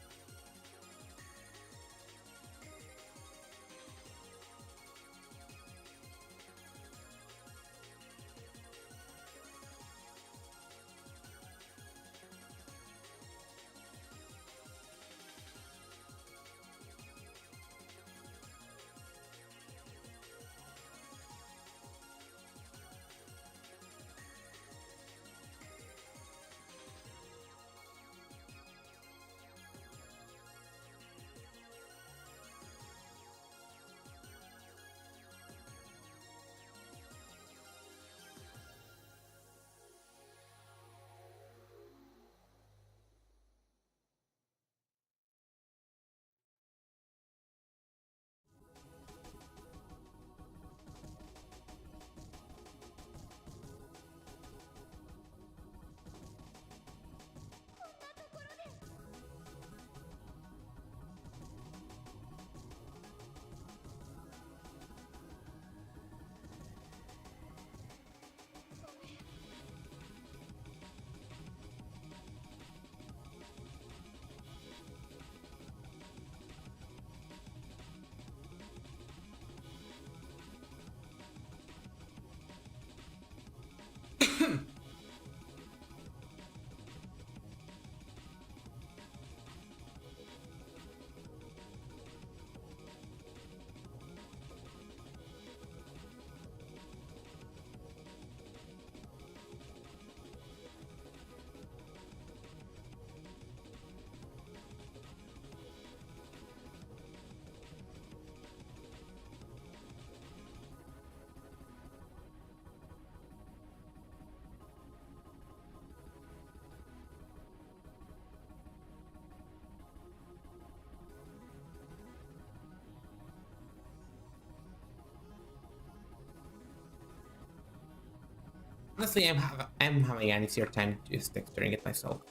Honestly, I'm having an easier time just texturing it myself.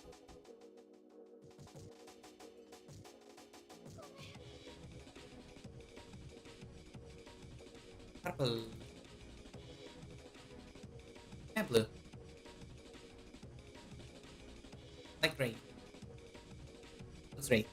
Purple. Yeah, blue. Like gray. Looks great.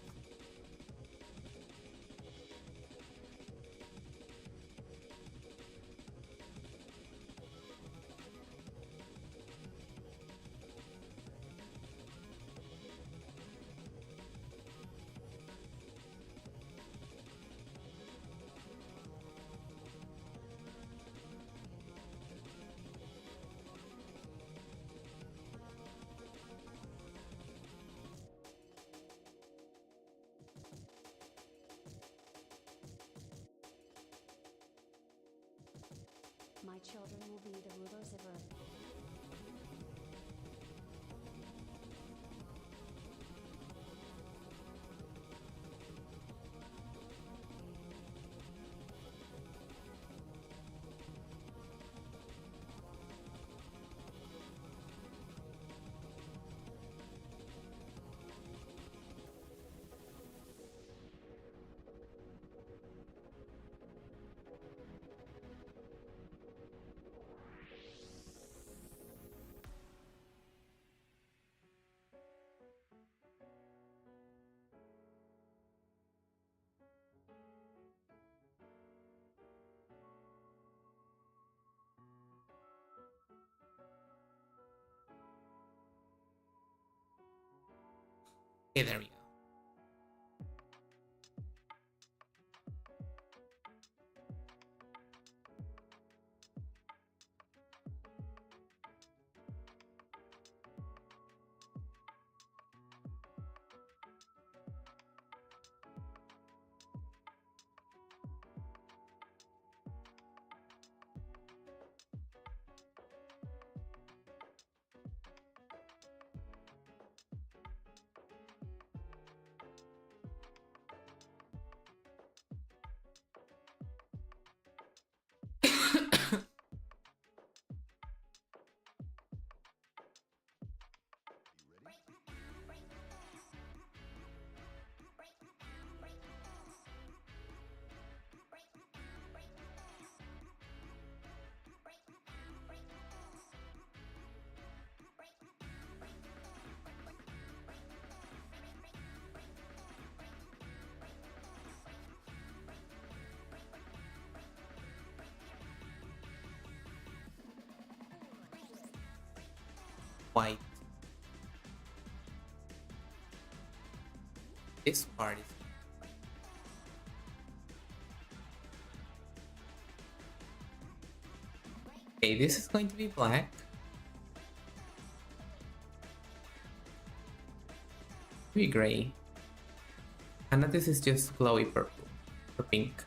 My children will be the rulers of earth. Okay, there we go. White. This part is... Okay, this is going to be black. Maybe gray. And this is just glowy purple or pink.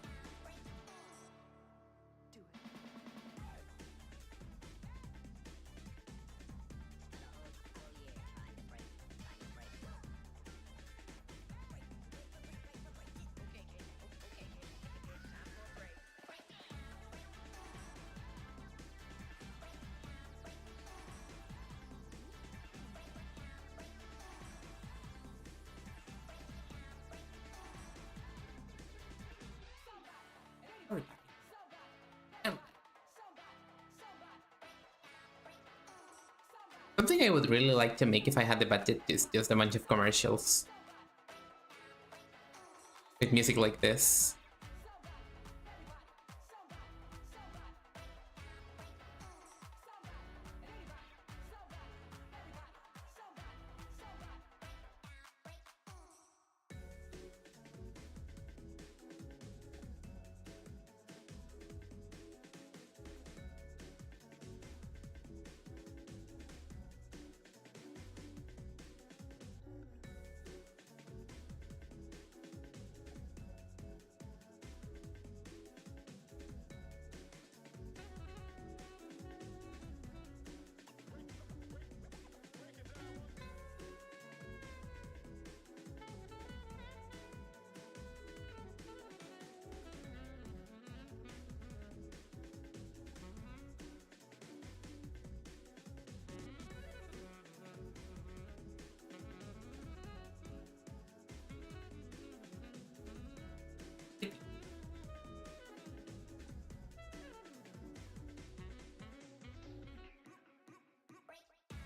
Something I would really like to make if I had the budget is just a bunch of commercials with music like this.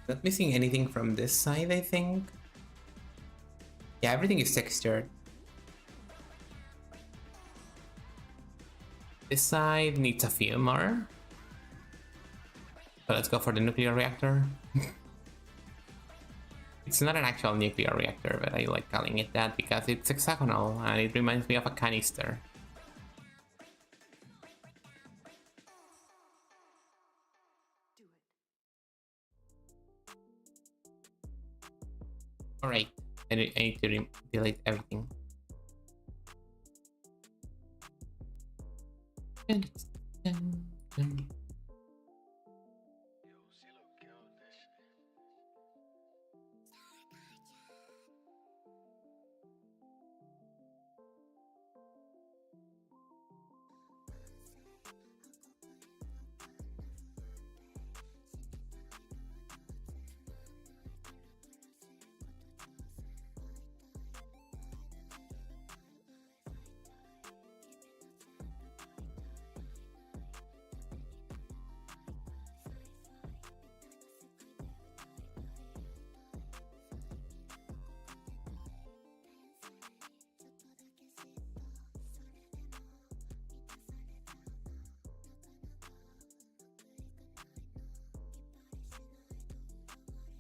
Not missing anything from this side, I think. Yeah, everything is textured. This side needs a few more. So let's go for the nuclear reactor. It's not an actual nuclear reactor, but I like calling it that because it's hexagonal and it reminds me of a canister. Alright, I need to delete everything.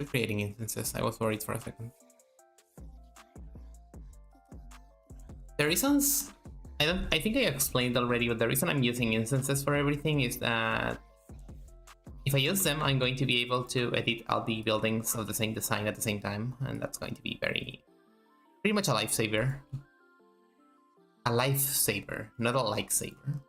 Creating instances. I was worried for a second. The reasons I think I explained already, but the reason I'm using instances for everything is that if I use them, I'm going to be able to edit all the buildings of the same design at the same time, and that's going to be pretty much a lifesaver. A lifesaver, not a likesaver.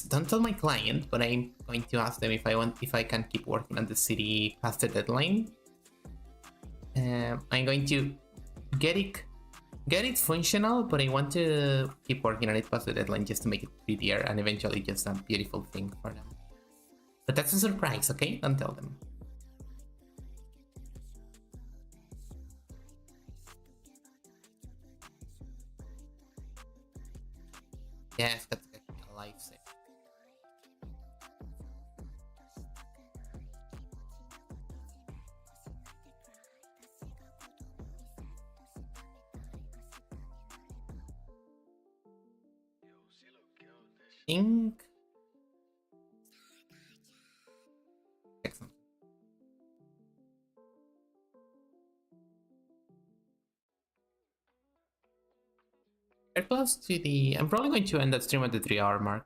Don't tell my client, but I'm going to ask them if I can keep working on the city past the deadline. I'm going to get it functional, but I want to keep working on it past the deadline just to make it prettier and eventually just a beautiful thing for them. But that's a surprise, okay? Don't tell them. Yes, that's a lifesaver. Think. Excellent. We're close to the. I'm probably going to end that stream at the 3-hour mark.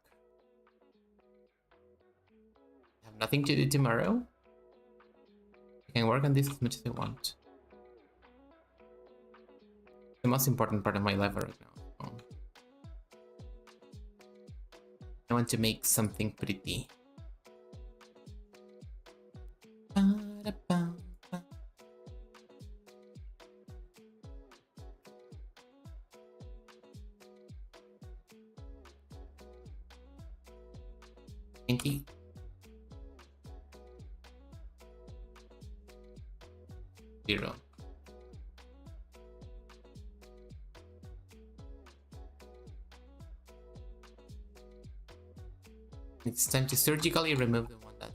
I have nothing to do tomorrow. I can work on this as much as I want. The most important part of my life right now. I want to make something pretty. Thank you. Zero. It's time to surgically remove the one that.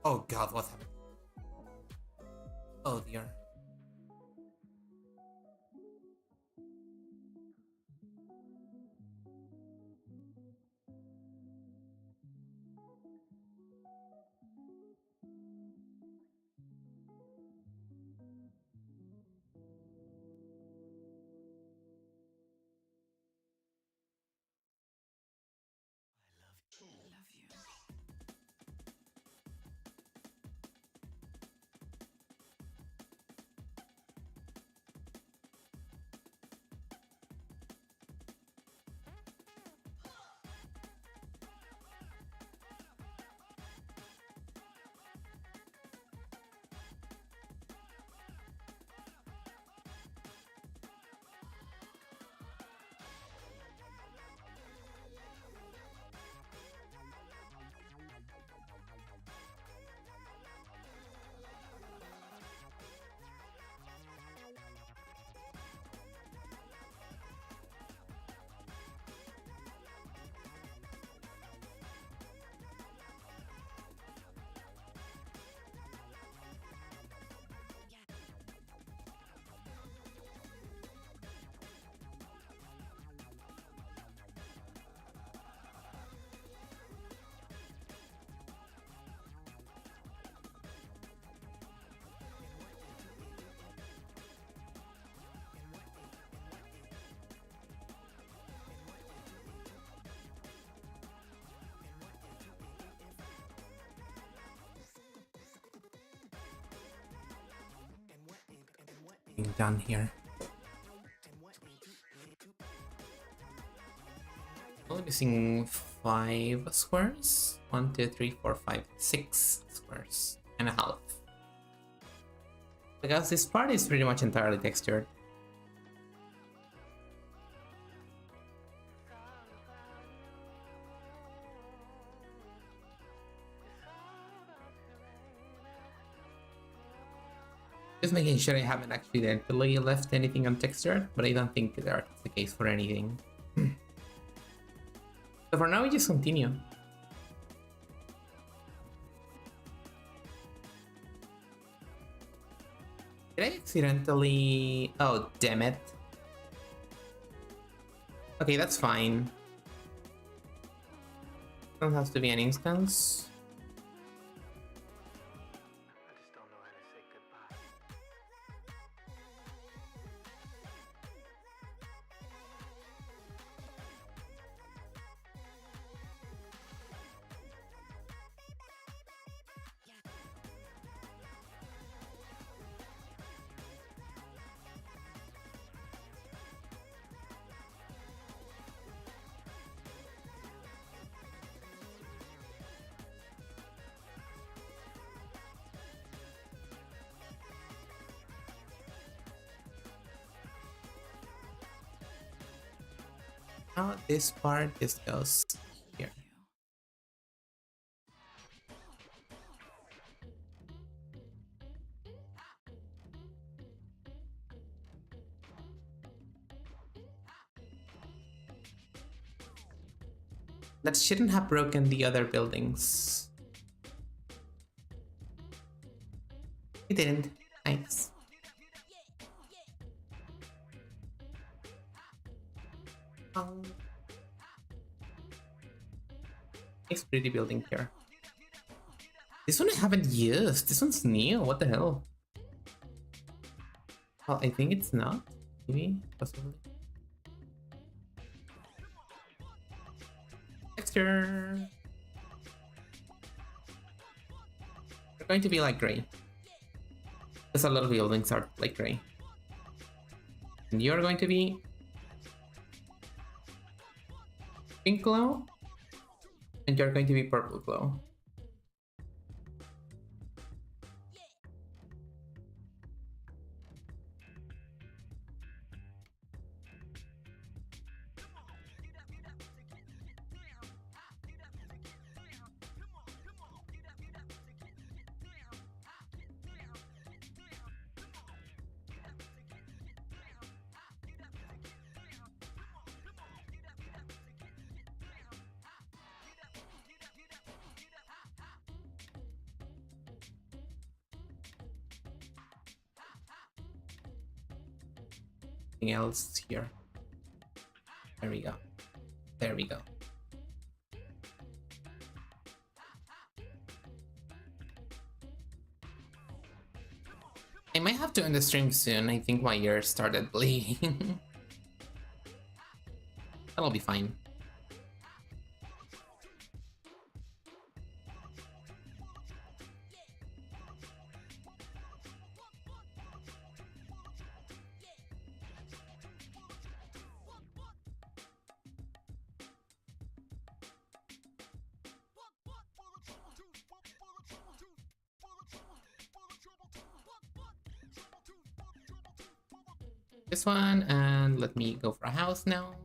Oh god, what happened? Oh dear. Being done here. Only missing 5 squares. 1, 2, 3, 4, 5, 6 squares and a half. Because this part is pretty much entirely textured. Just making sure I haven't accidentally left anything untextured, but I don't think that's the case for anything. So for now, we just continue. Did I accidentally... Oh, damn it. Okay, that's fine. Don't have to be an instance. Now this part just goes here. That shouldn't have broken the other buildings. It didn't. Nice. Nice pretty building here. This one I haven't used. This one's new. What the hell? Well, I think it's not. Maybe, possibly. Texture. They're going to be like gray. Because a lot of buildings are like gray. And you're going to be pink glow. And you're going to be purple glow. anything else here. There we go. There we go. I might have to end the stream soon. I think my ear started bleeding. That'll be fine. This one, and let me go for a house now.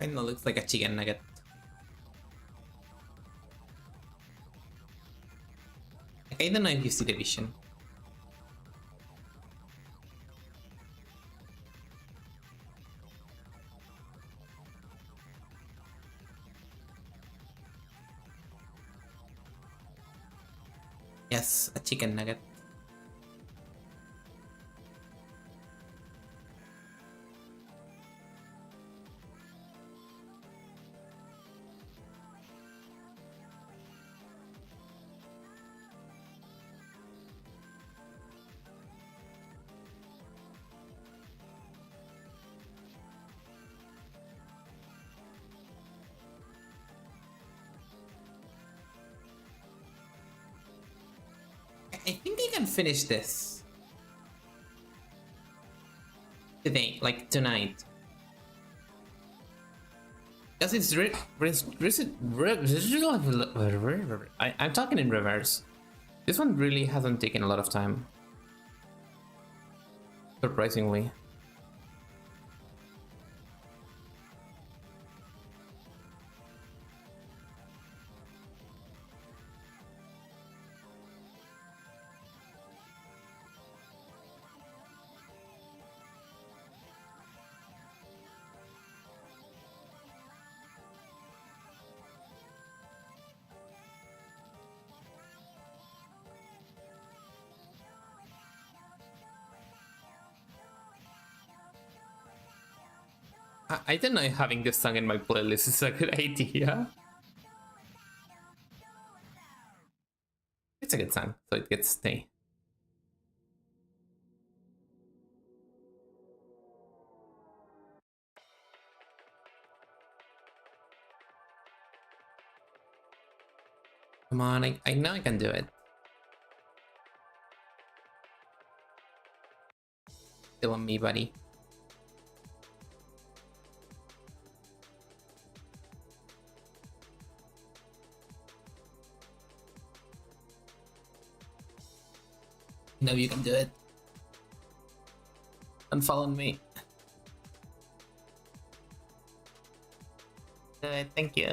Kinda looks like a chicken nugget. I don't know if you see the vision. Yes, a chicken nugget. I think I can finish this today, like tonight. Because it's I'm talking in reverse. This one really hasn't taken a lot of time. Surprisingly. I don't know if having this song in my playlist is a good idea. It's a good song, so it gets stay. Come on, I know I can do it. Still on me, buddy. No, you can do it. Unfollow me. No. it. Thank you.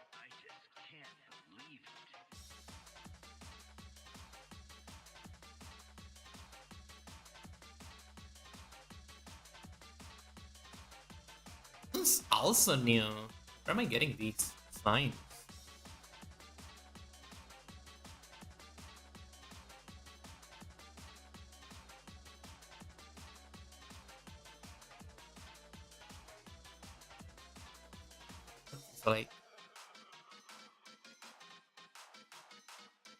I just can't believe it. This is also new. Where am I getting these signs? Let's isolate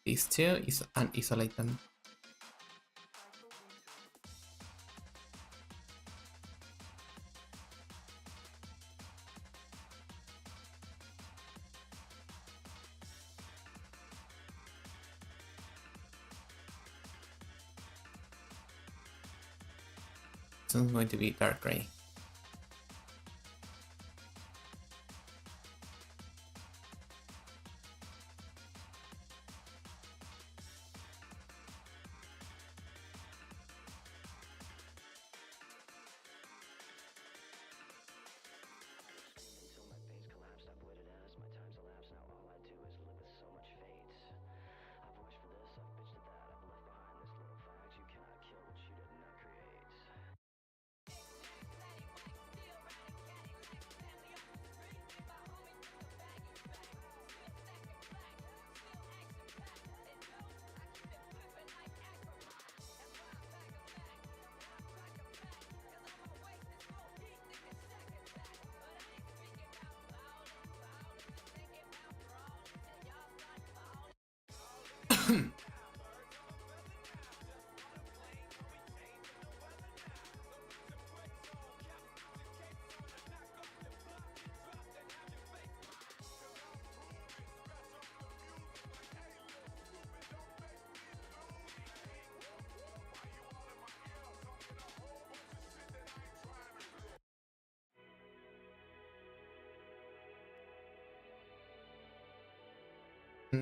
these two and isolate them. This one's going to be dark gray.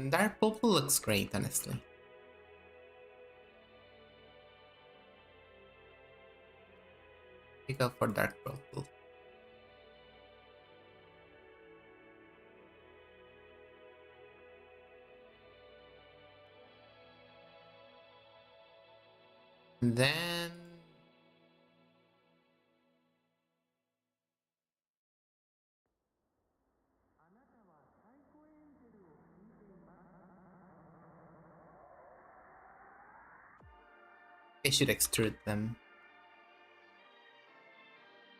Dark purple looks great, honestly. We go for dark purple. Then I should extrude them.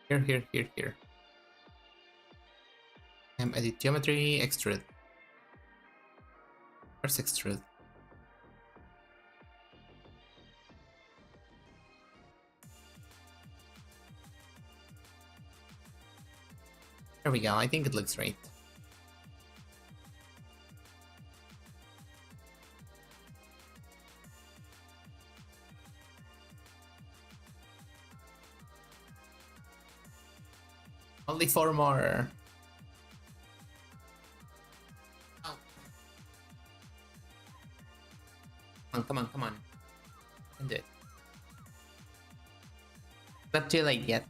Here. Edit geometry, extrude. First extrude. There we go, I think it looks great. Only 4 more. Oh. Come on. I can do it. Not too late yet.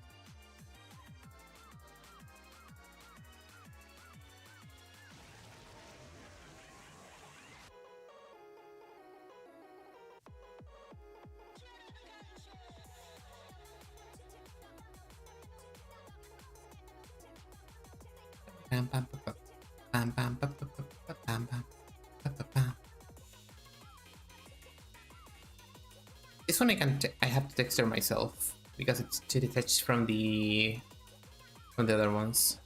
This one I have to texture myself because it's too detached from the other ones.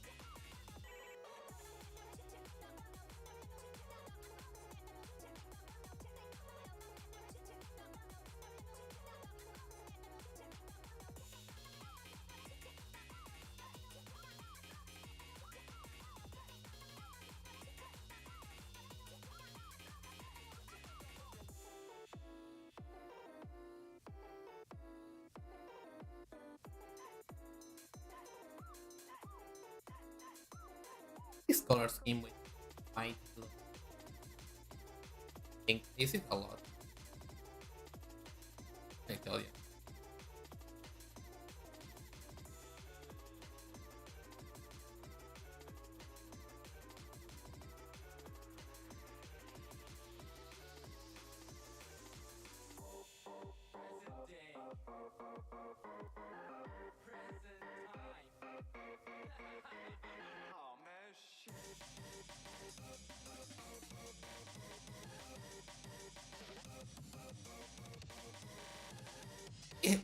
This color scheme with white blue. I think this is a lot. I tell you.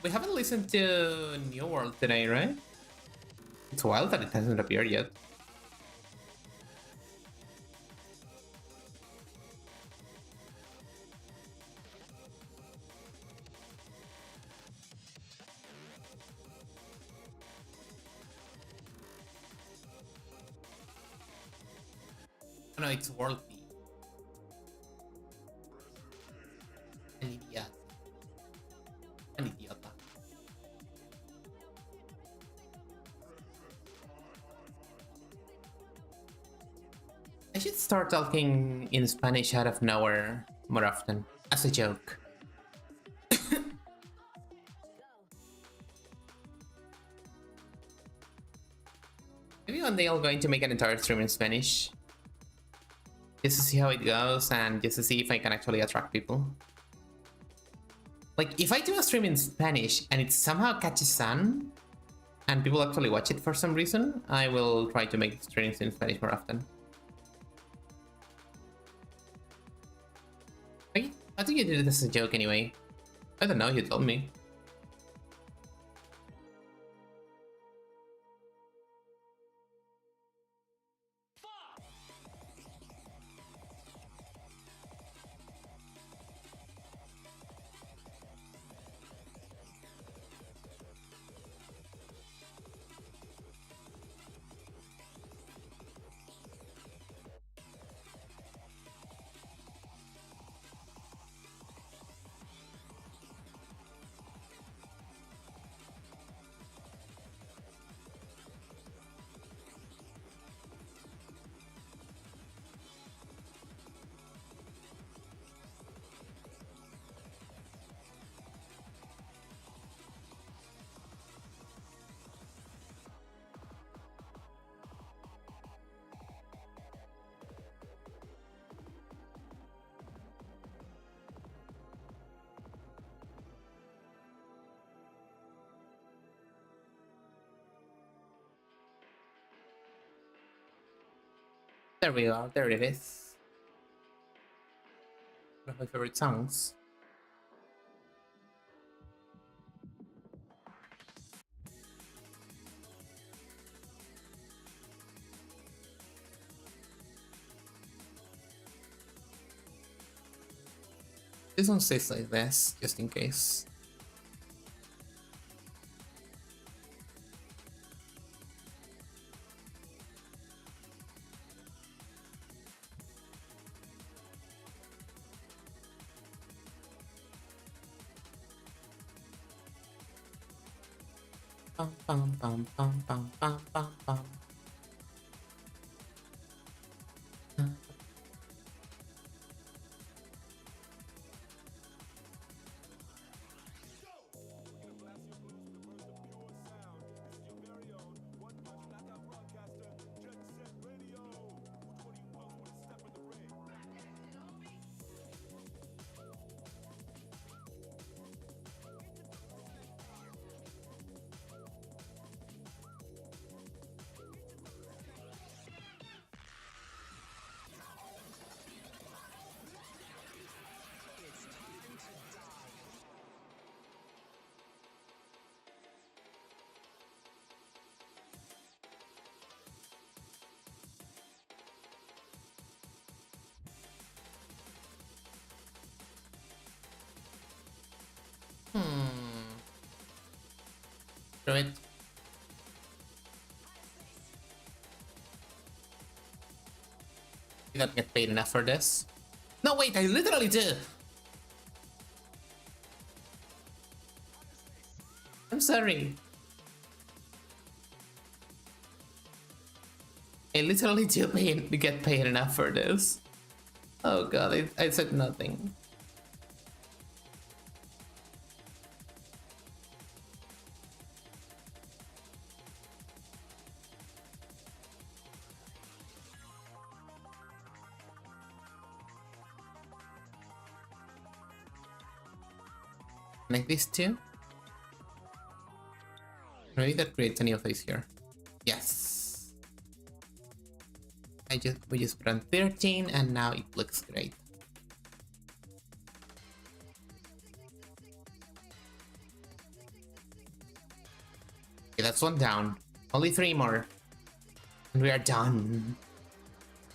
We haven't listened to New World today, right? It's wild that it hasn't appeared yet. Oh, no, it's World B. An idiot. An idiota. I should start talking in Spanish out of nowhere more often, as a joke. Maybe one day I'll going to make an entire stream in Spanish. Just to see how it goes and just to see if I can actually attract people. Like, if I do a stream in Spanish and it somehow catches on, and people actually watch it for some reason, I will try to make streams in Spanish more often. I think you did it as a joke anyway. I don't know, you told me. There we are, there it is. One of my favorite songs. This one says like this, just in case. Bum, bum, bum, bum, bum, bum, bum, bum. Throw it. You don't get paid enough for this. No, wait, I literally do. I'm sorry. I literally do get paid enough for this. Oh god, I said nothing. Like these two. Maybe that creates a new face here. Yes. We just put on 13 and now it looks great. Okay, that's one down. Only 3 more. And we are done.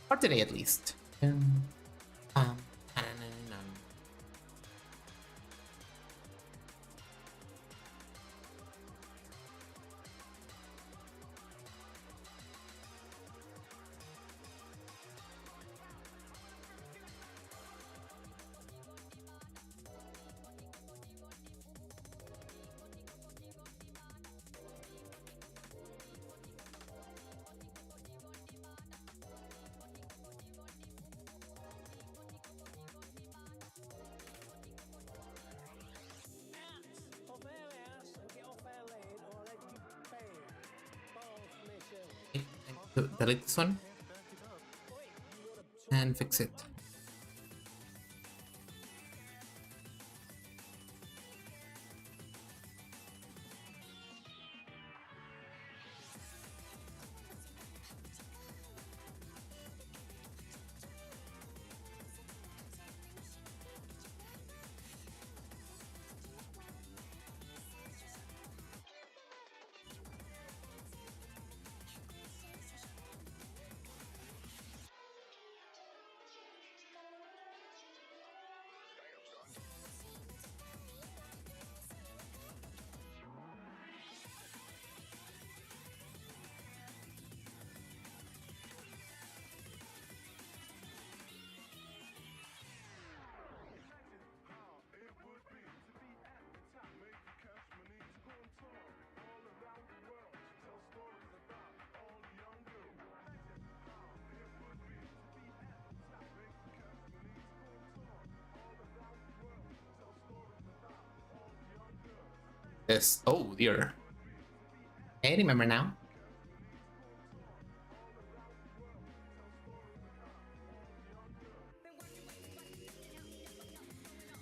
For today at least. Um, delete this one and fix it. This. Oh dear. I remember now.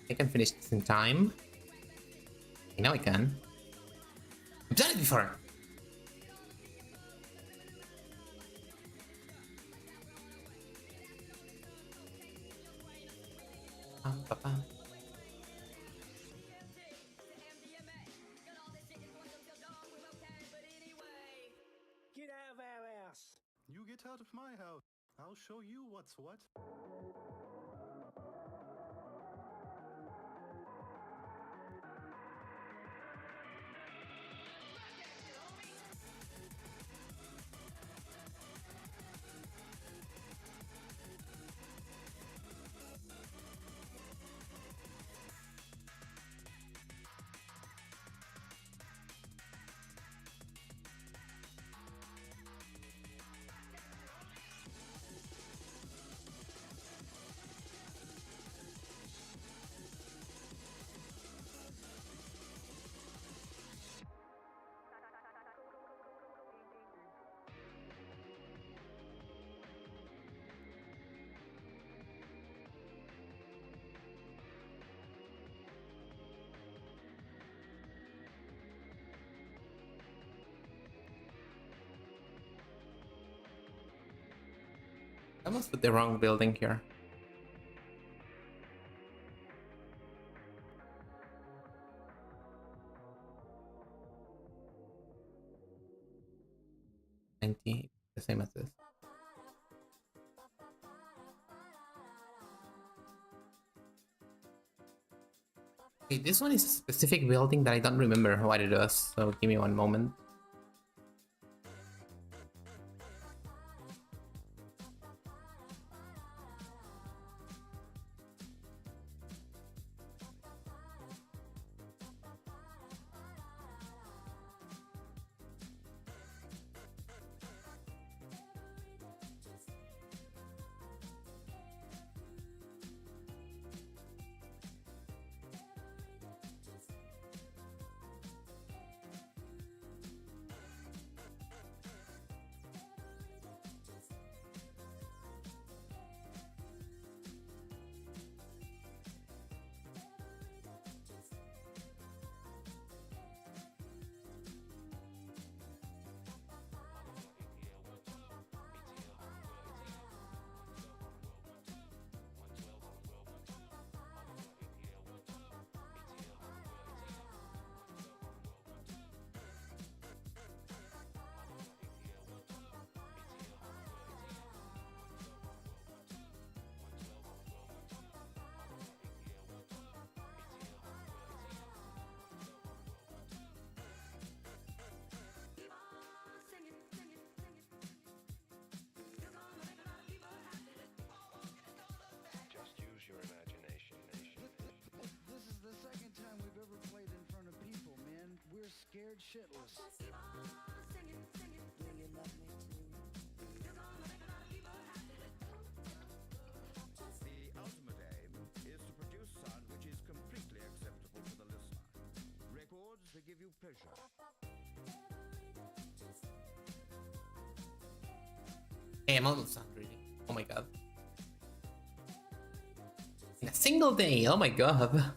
I can finish this in time. I know I can. I've done it before. Get out of our house! You get out of my house. I'll show you what's what. I almost put the wrong building here. The same as this. Okay, this one is a specific building that I don't remember what it does, so give me one moment. shitless. Do you love me too? The ultimate aim is to produce sound which is completely acceptable to the listener. Records that give you pleasure. Hey, I'm almost done reading. Oh my god. In a single day, oh my god.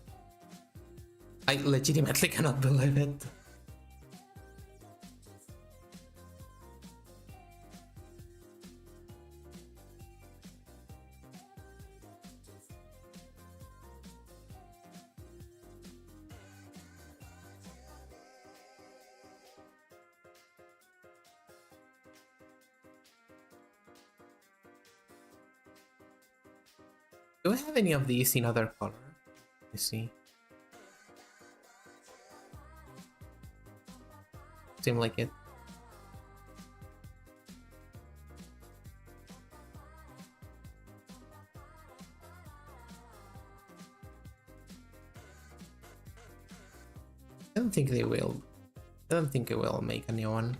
I legitimately cannot believe it. Do I have any of these in other color? You see. Seem like it. I don't think they will. I don't think it will make a new one.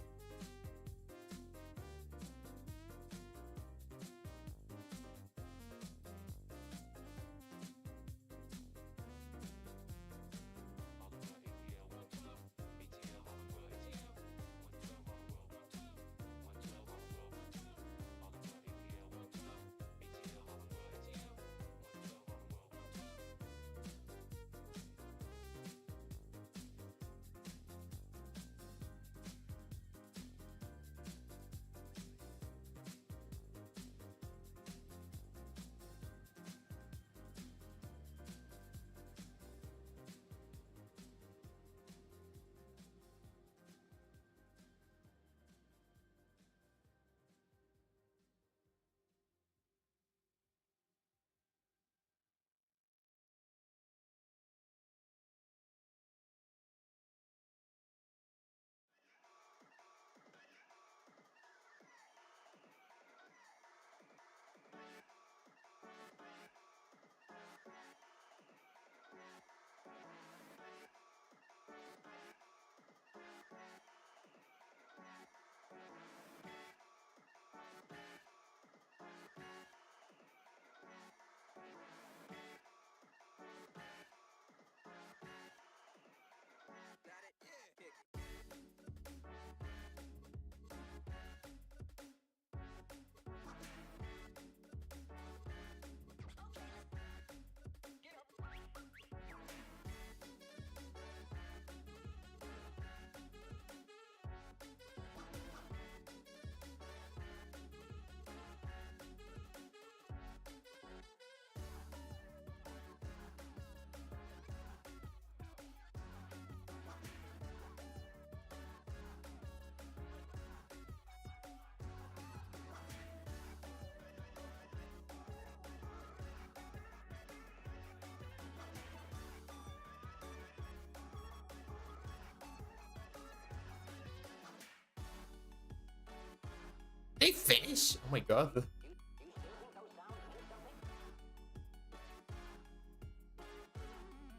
They finish? Oh my god. I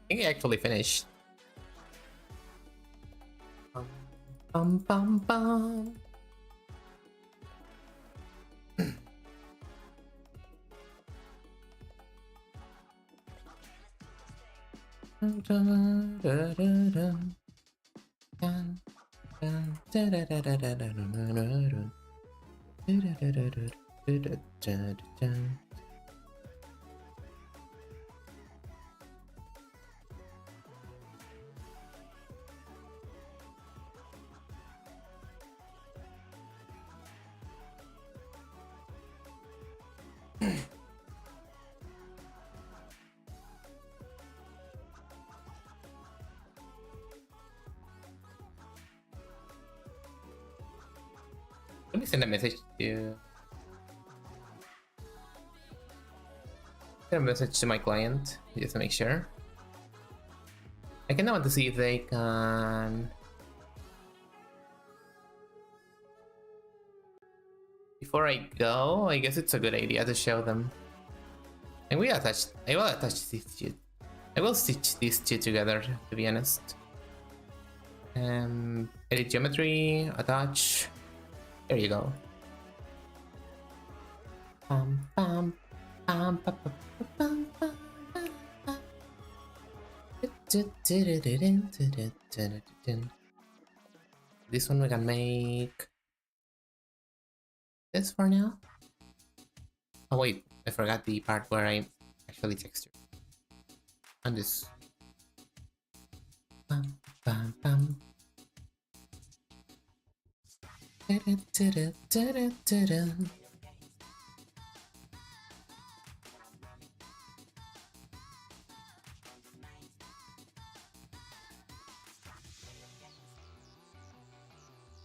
think I actually finished. Bum, bum, bum. Dun, dun, dun, dun, dun. Dun, dun, dun, dun, dun, dun, dun, dun, dun, dun, dun. Let me send a message to my client just to make sure. I kind of want to see if they can. Before I go, I guess it's a good idea to show them. And I will attach these two. I will stitch these two together, to be honest. Edit geometry, attach. There you go. This one we can make this for now. Oh wait, I forgot the part where I actually texture. And this. Bam, bam, bam.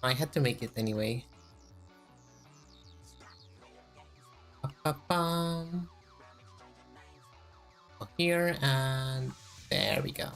I had to make it anyway. Ba-ba-bum. Here and there we go.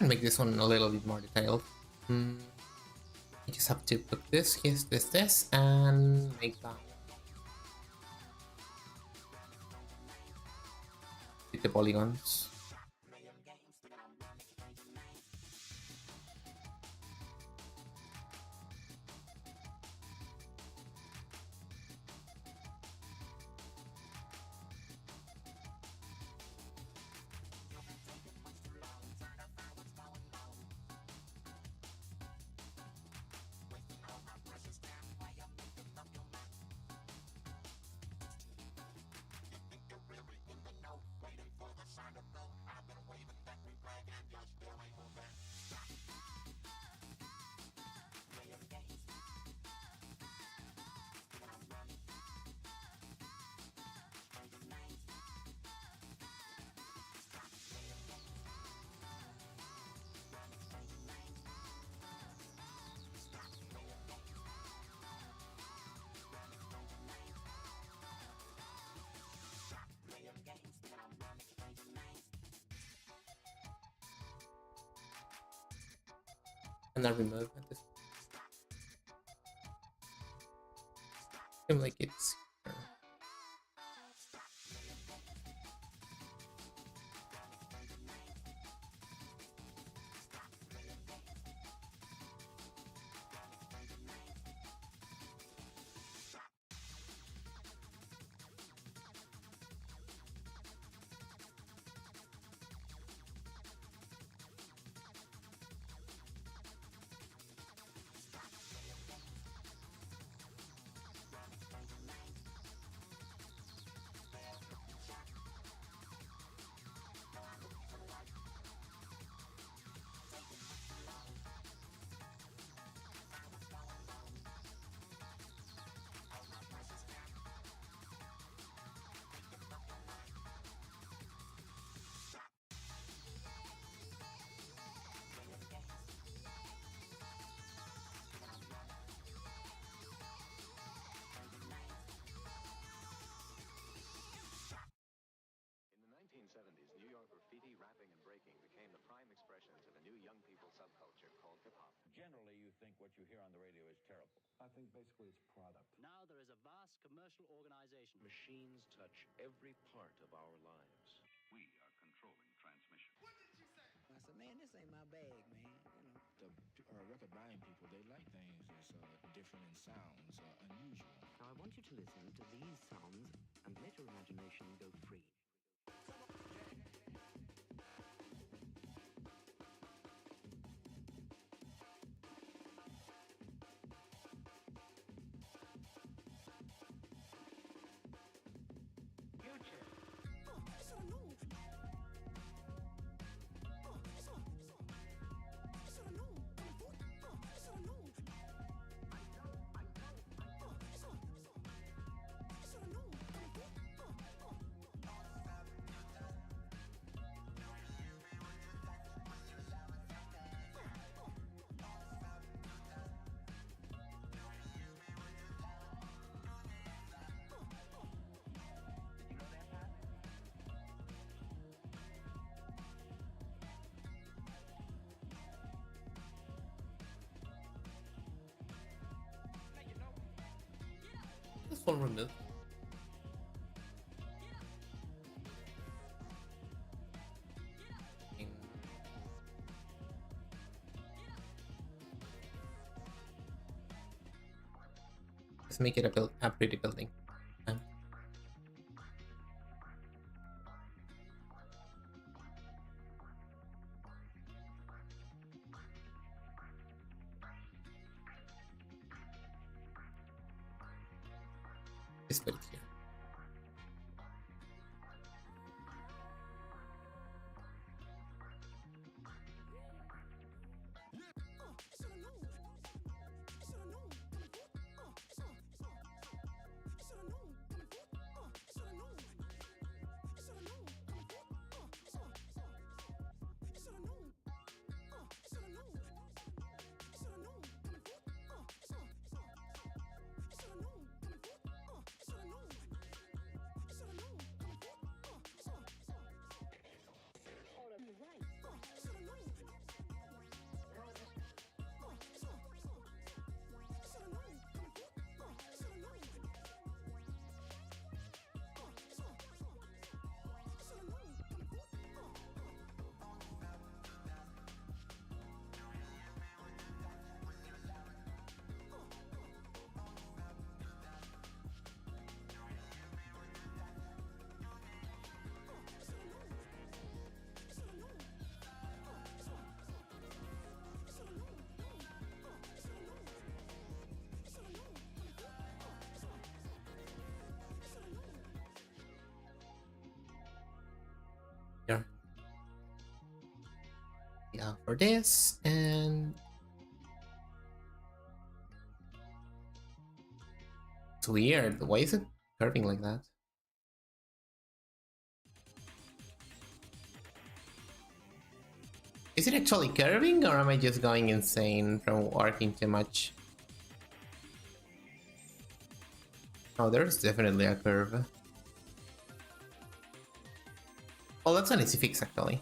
Make this one a little bit more detailed. I just have to put this, this, and make that with the polygons. And then remove this. Seem like it's Generally, you think what you hear on the radio is terrible. I think basically it's product. Now there is a vast commercial organization. Machines touch every part of our lives. We are controlling transmission. What did you say? I said, man, this ain't my bag, man. The record buying people, they like things that's different in sounds, unusual. Now I want you to listen to these sounds and let your imagination go free. full remove. Let's make it a pretty building. Just put it here. Here. Yeah, for this, and it's weird. Why is it curving like that? Is it actually curving, or am I just going insane from working too much? Oh, there's definitely a curve. Well, that's an easy fix, actually.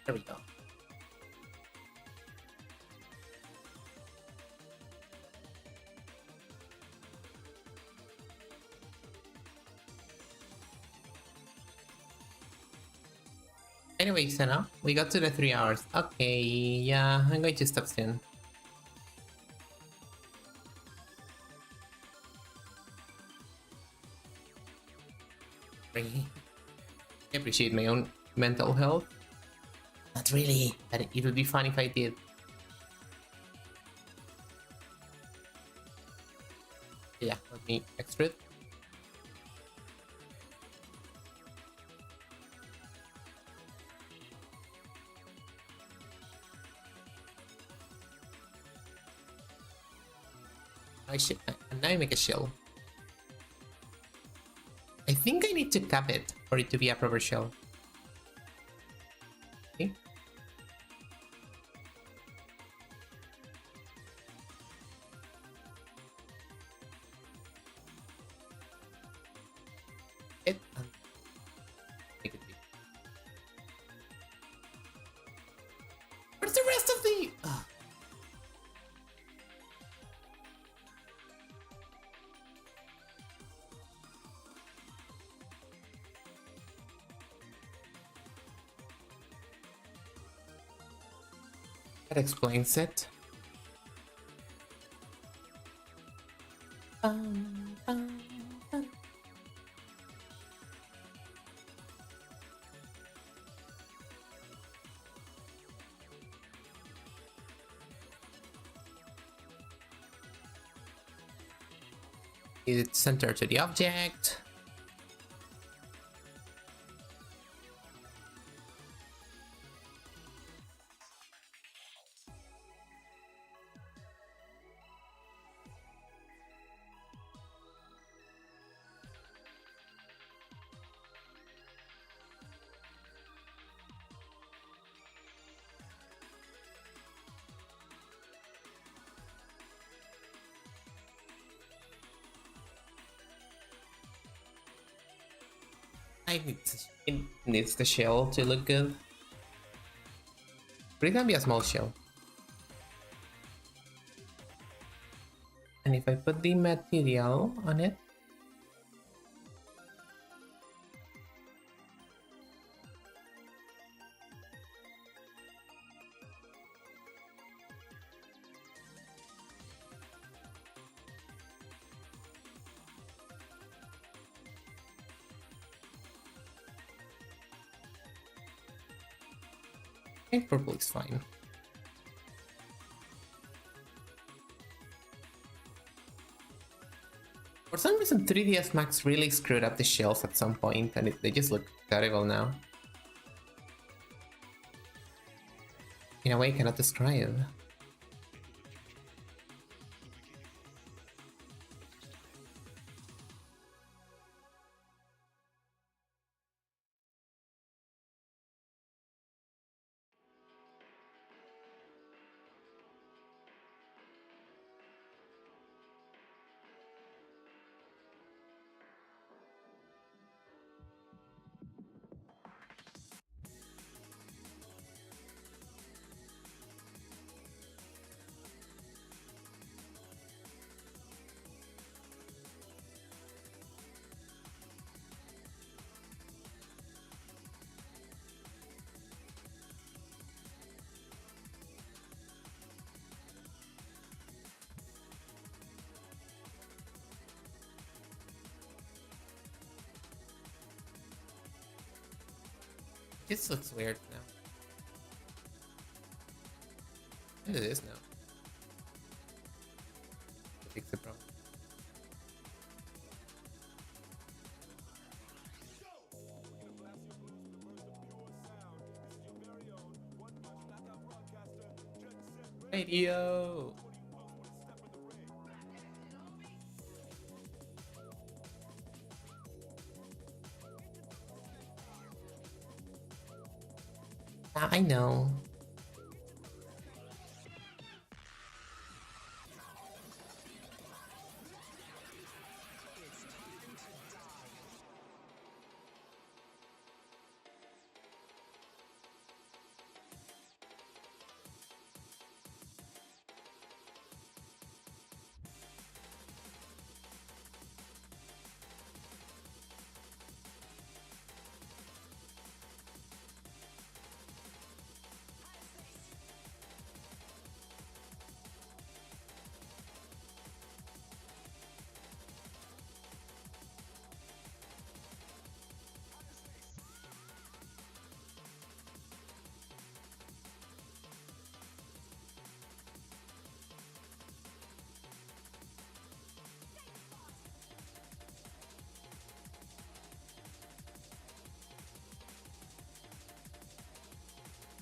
There we go. Anyway, Senna, we got to the 3 hours. Okay, yeah, I'm going to stop soon. I appreciate my own mental health. Not really, but it would be fun if I did. Yeah, let me extrude. Now I make a shell. I think I need to cap it for it to be a proper shell. Okay. Make it big. Where's the rest of the... That explains it. It's centered to the object. It needs the shell to look good. But it can be a small shell. And if I put the material on it, I think purple is fine. For some reason, 3ds Max really screwed up the shells at some point, and they just look terrible now. In a way I cannot describe. This looks weird now. And it is now. Fix the problem. Radio. I know.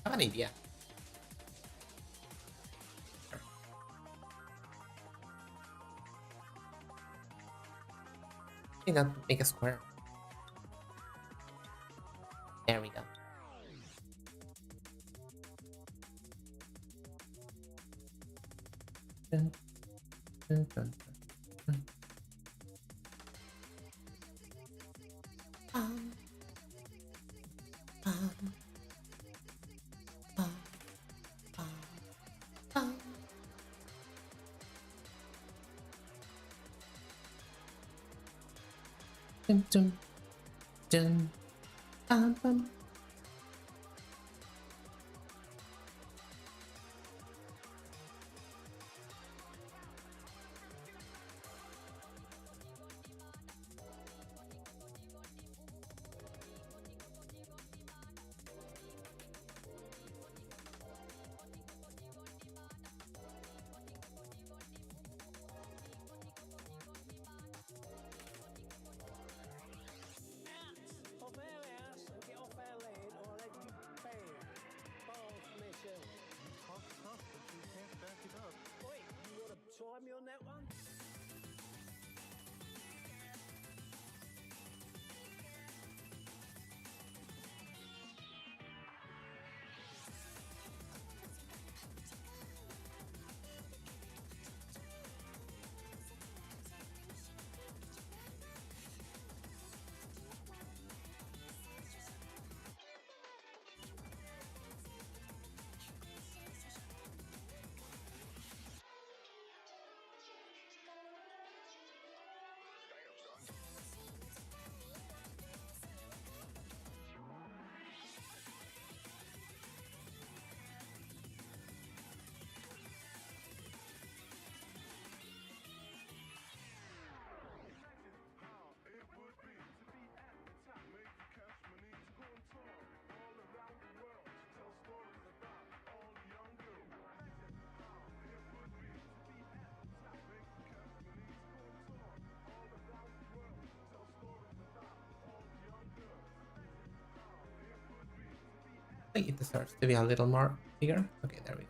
I have an idea. Why not make a square? There we go. Dun, dun, dun, dun. Dun, dun, dun, dun. It deserves to be a little more bigger. Okay, there we go.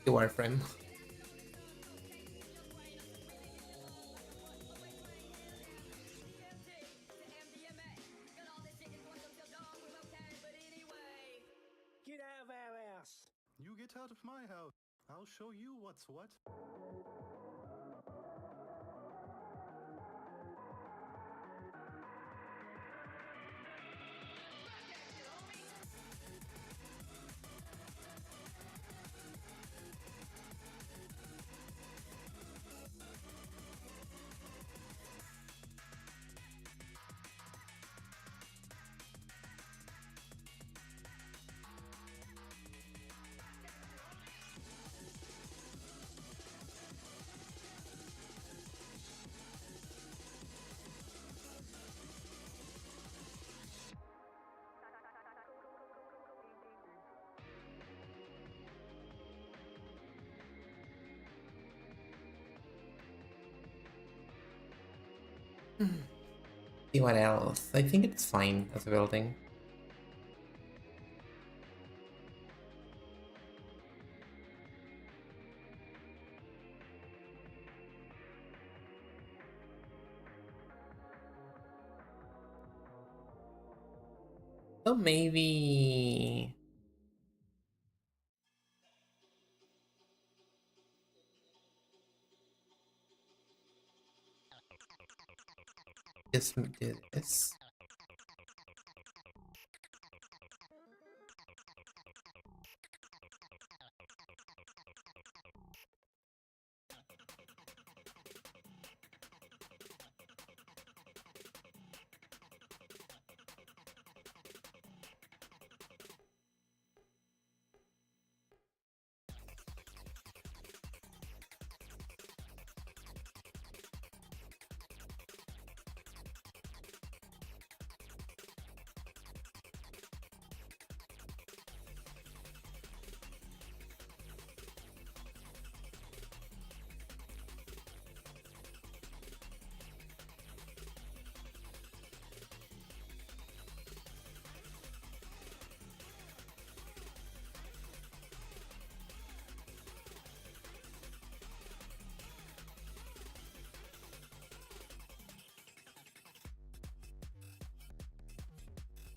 Wireframe. Get out of our house. You get out of my house. I'll show you what's what. See what else? I think it's fine as a building. So maybe just do this.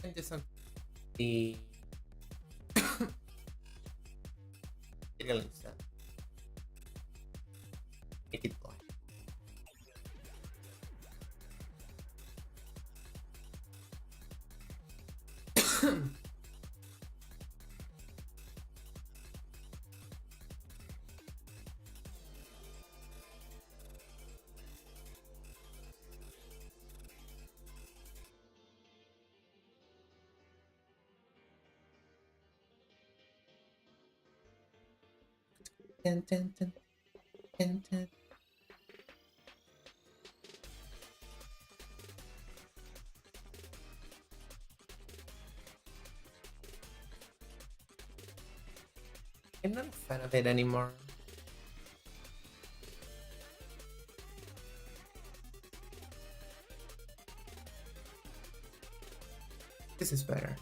And just on the material instead. Make it black. Dun, dun, dun, dun, dun. I'm not a fan of it anymore. This is better.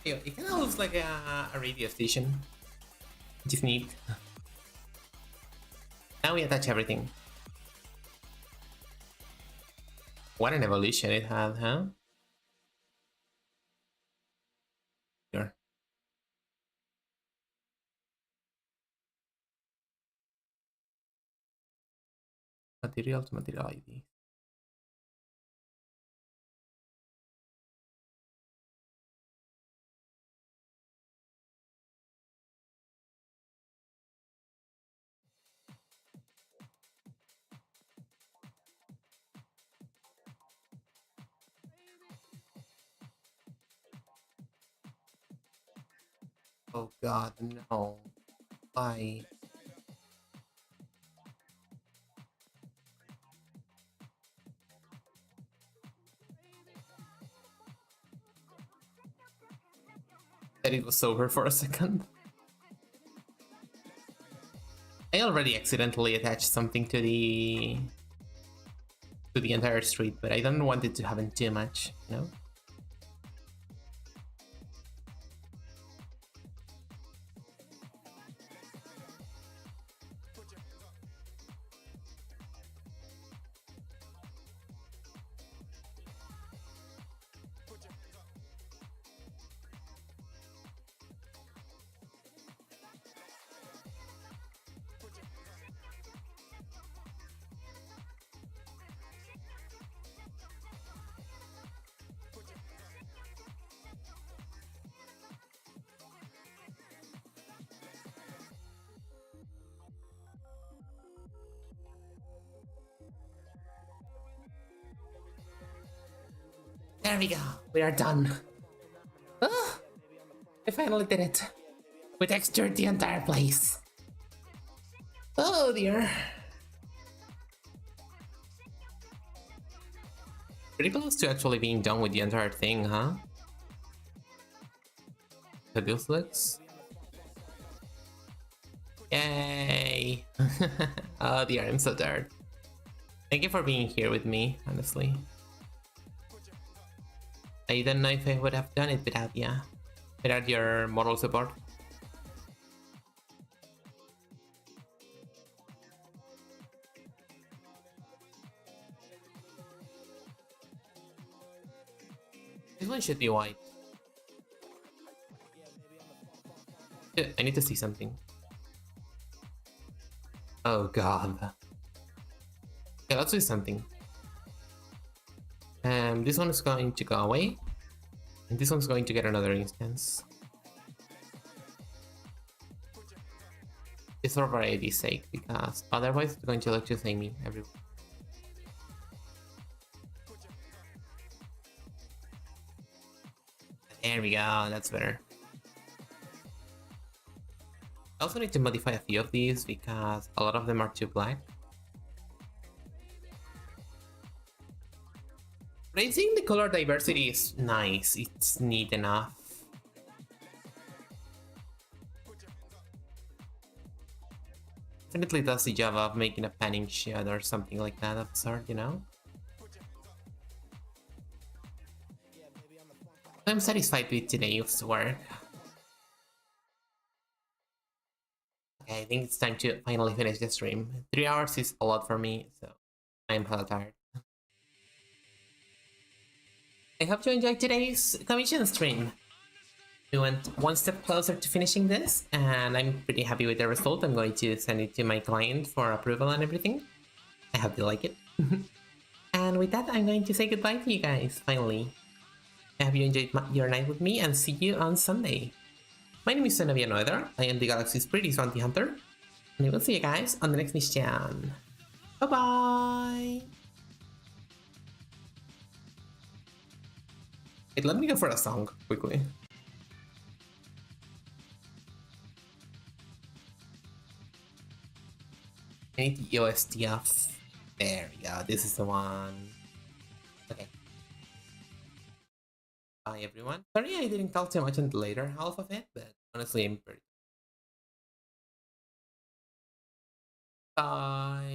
It kind of looks like a radio station. Just neat. Now we attach everything. What an evolution it had, huh? Sure. Material to material ID. Oh god, no. Why? That it was over for a second. I already accidentally attached something to the entire street, but I don't want it to happen too much, you know? There we go. We are done. Oh, I finally did it. We textured the entire place. Oh dear. Pretty close to actually being done with the entire thing, huh? So this looks... Yay! Oh dear, I'm so tired. Thank you for being here with me, honestly. I don't know if I would have done it without your moral support. This one should be white. I need to see something. Oh god. Okay, let's do something. This one is going to go away. And this one's going to get another instance. It's for variety's sake, because otherwise it's going to look too samey everywhere. There we go, that's better. I also need to modify a few of these because a lot of them are too black. But I think the color diversity is nice, it's neat enough. Definitely does the job of making a panning shot or something like that of sort, you know? I'm satisfied with today's work. Okay, I think it's time to finally finish the stream. 3 hours is a lot for me, so I'm hella tired. I hope you enjoyed today's commission stream. We went one step closer to finishing this, and I'm pretty happy with the result. I'm going to send it to my client for approval and everything. I hope you like it. And with that, I'm going to say goodbye to you guys, finally. I hope you enjoyed your night with me, and see you on Sunday. My name is Xenovia Noether. I am the galaxy's prettiest bounty hunter, and I will see you guys on the next mission. Bye-bye! Wait, let me go for a song, quickly. I need the OST off. There we go, this is the one. Okay. Bye everyone. Sorry I didn't talk too much in the later half of it, but honestly I'm pretty... Bye!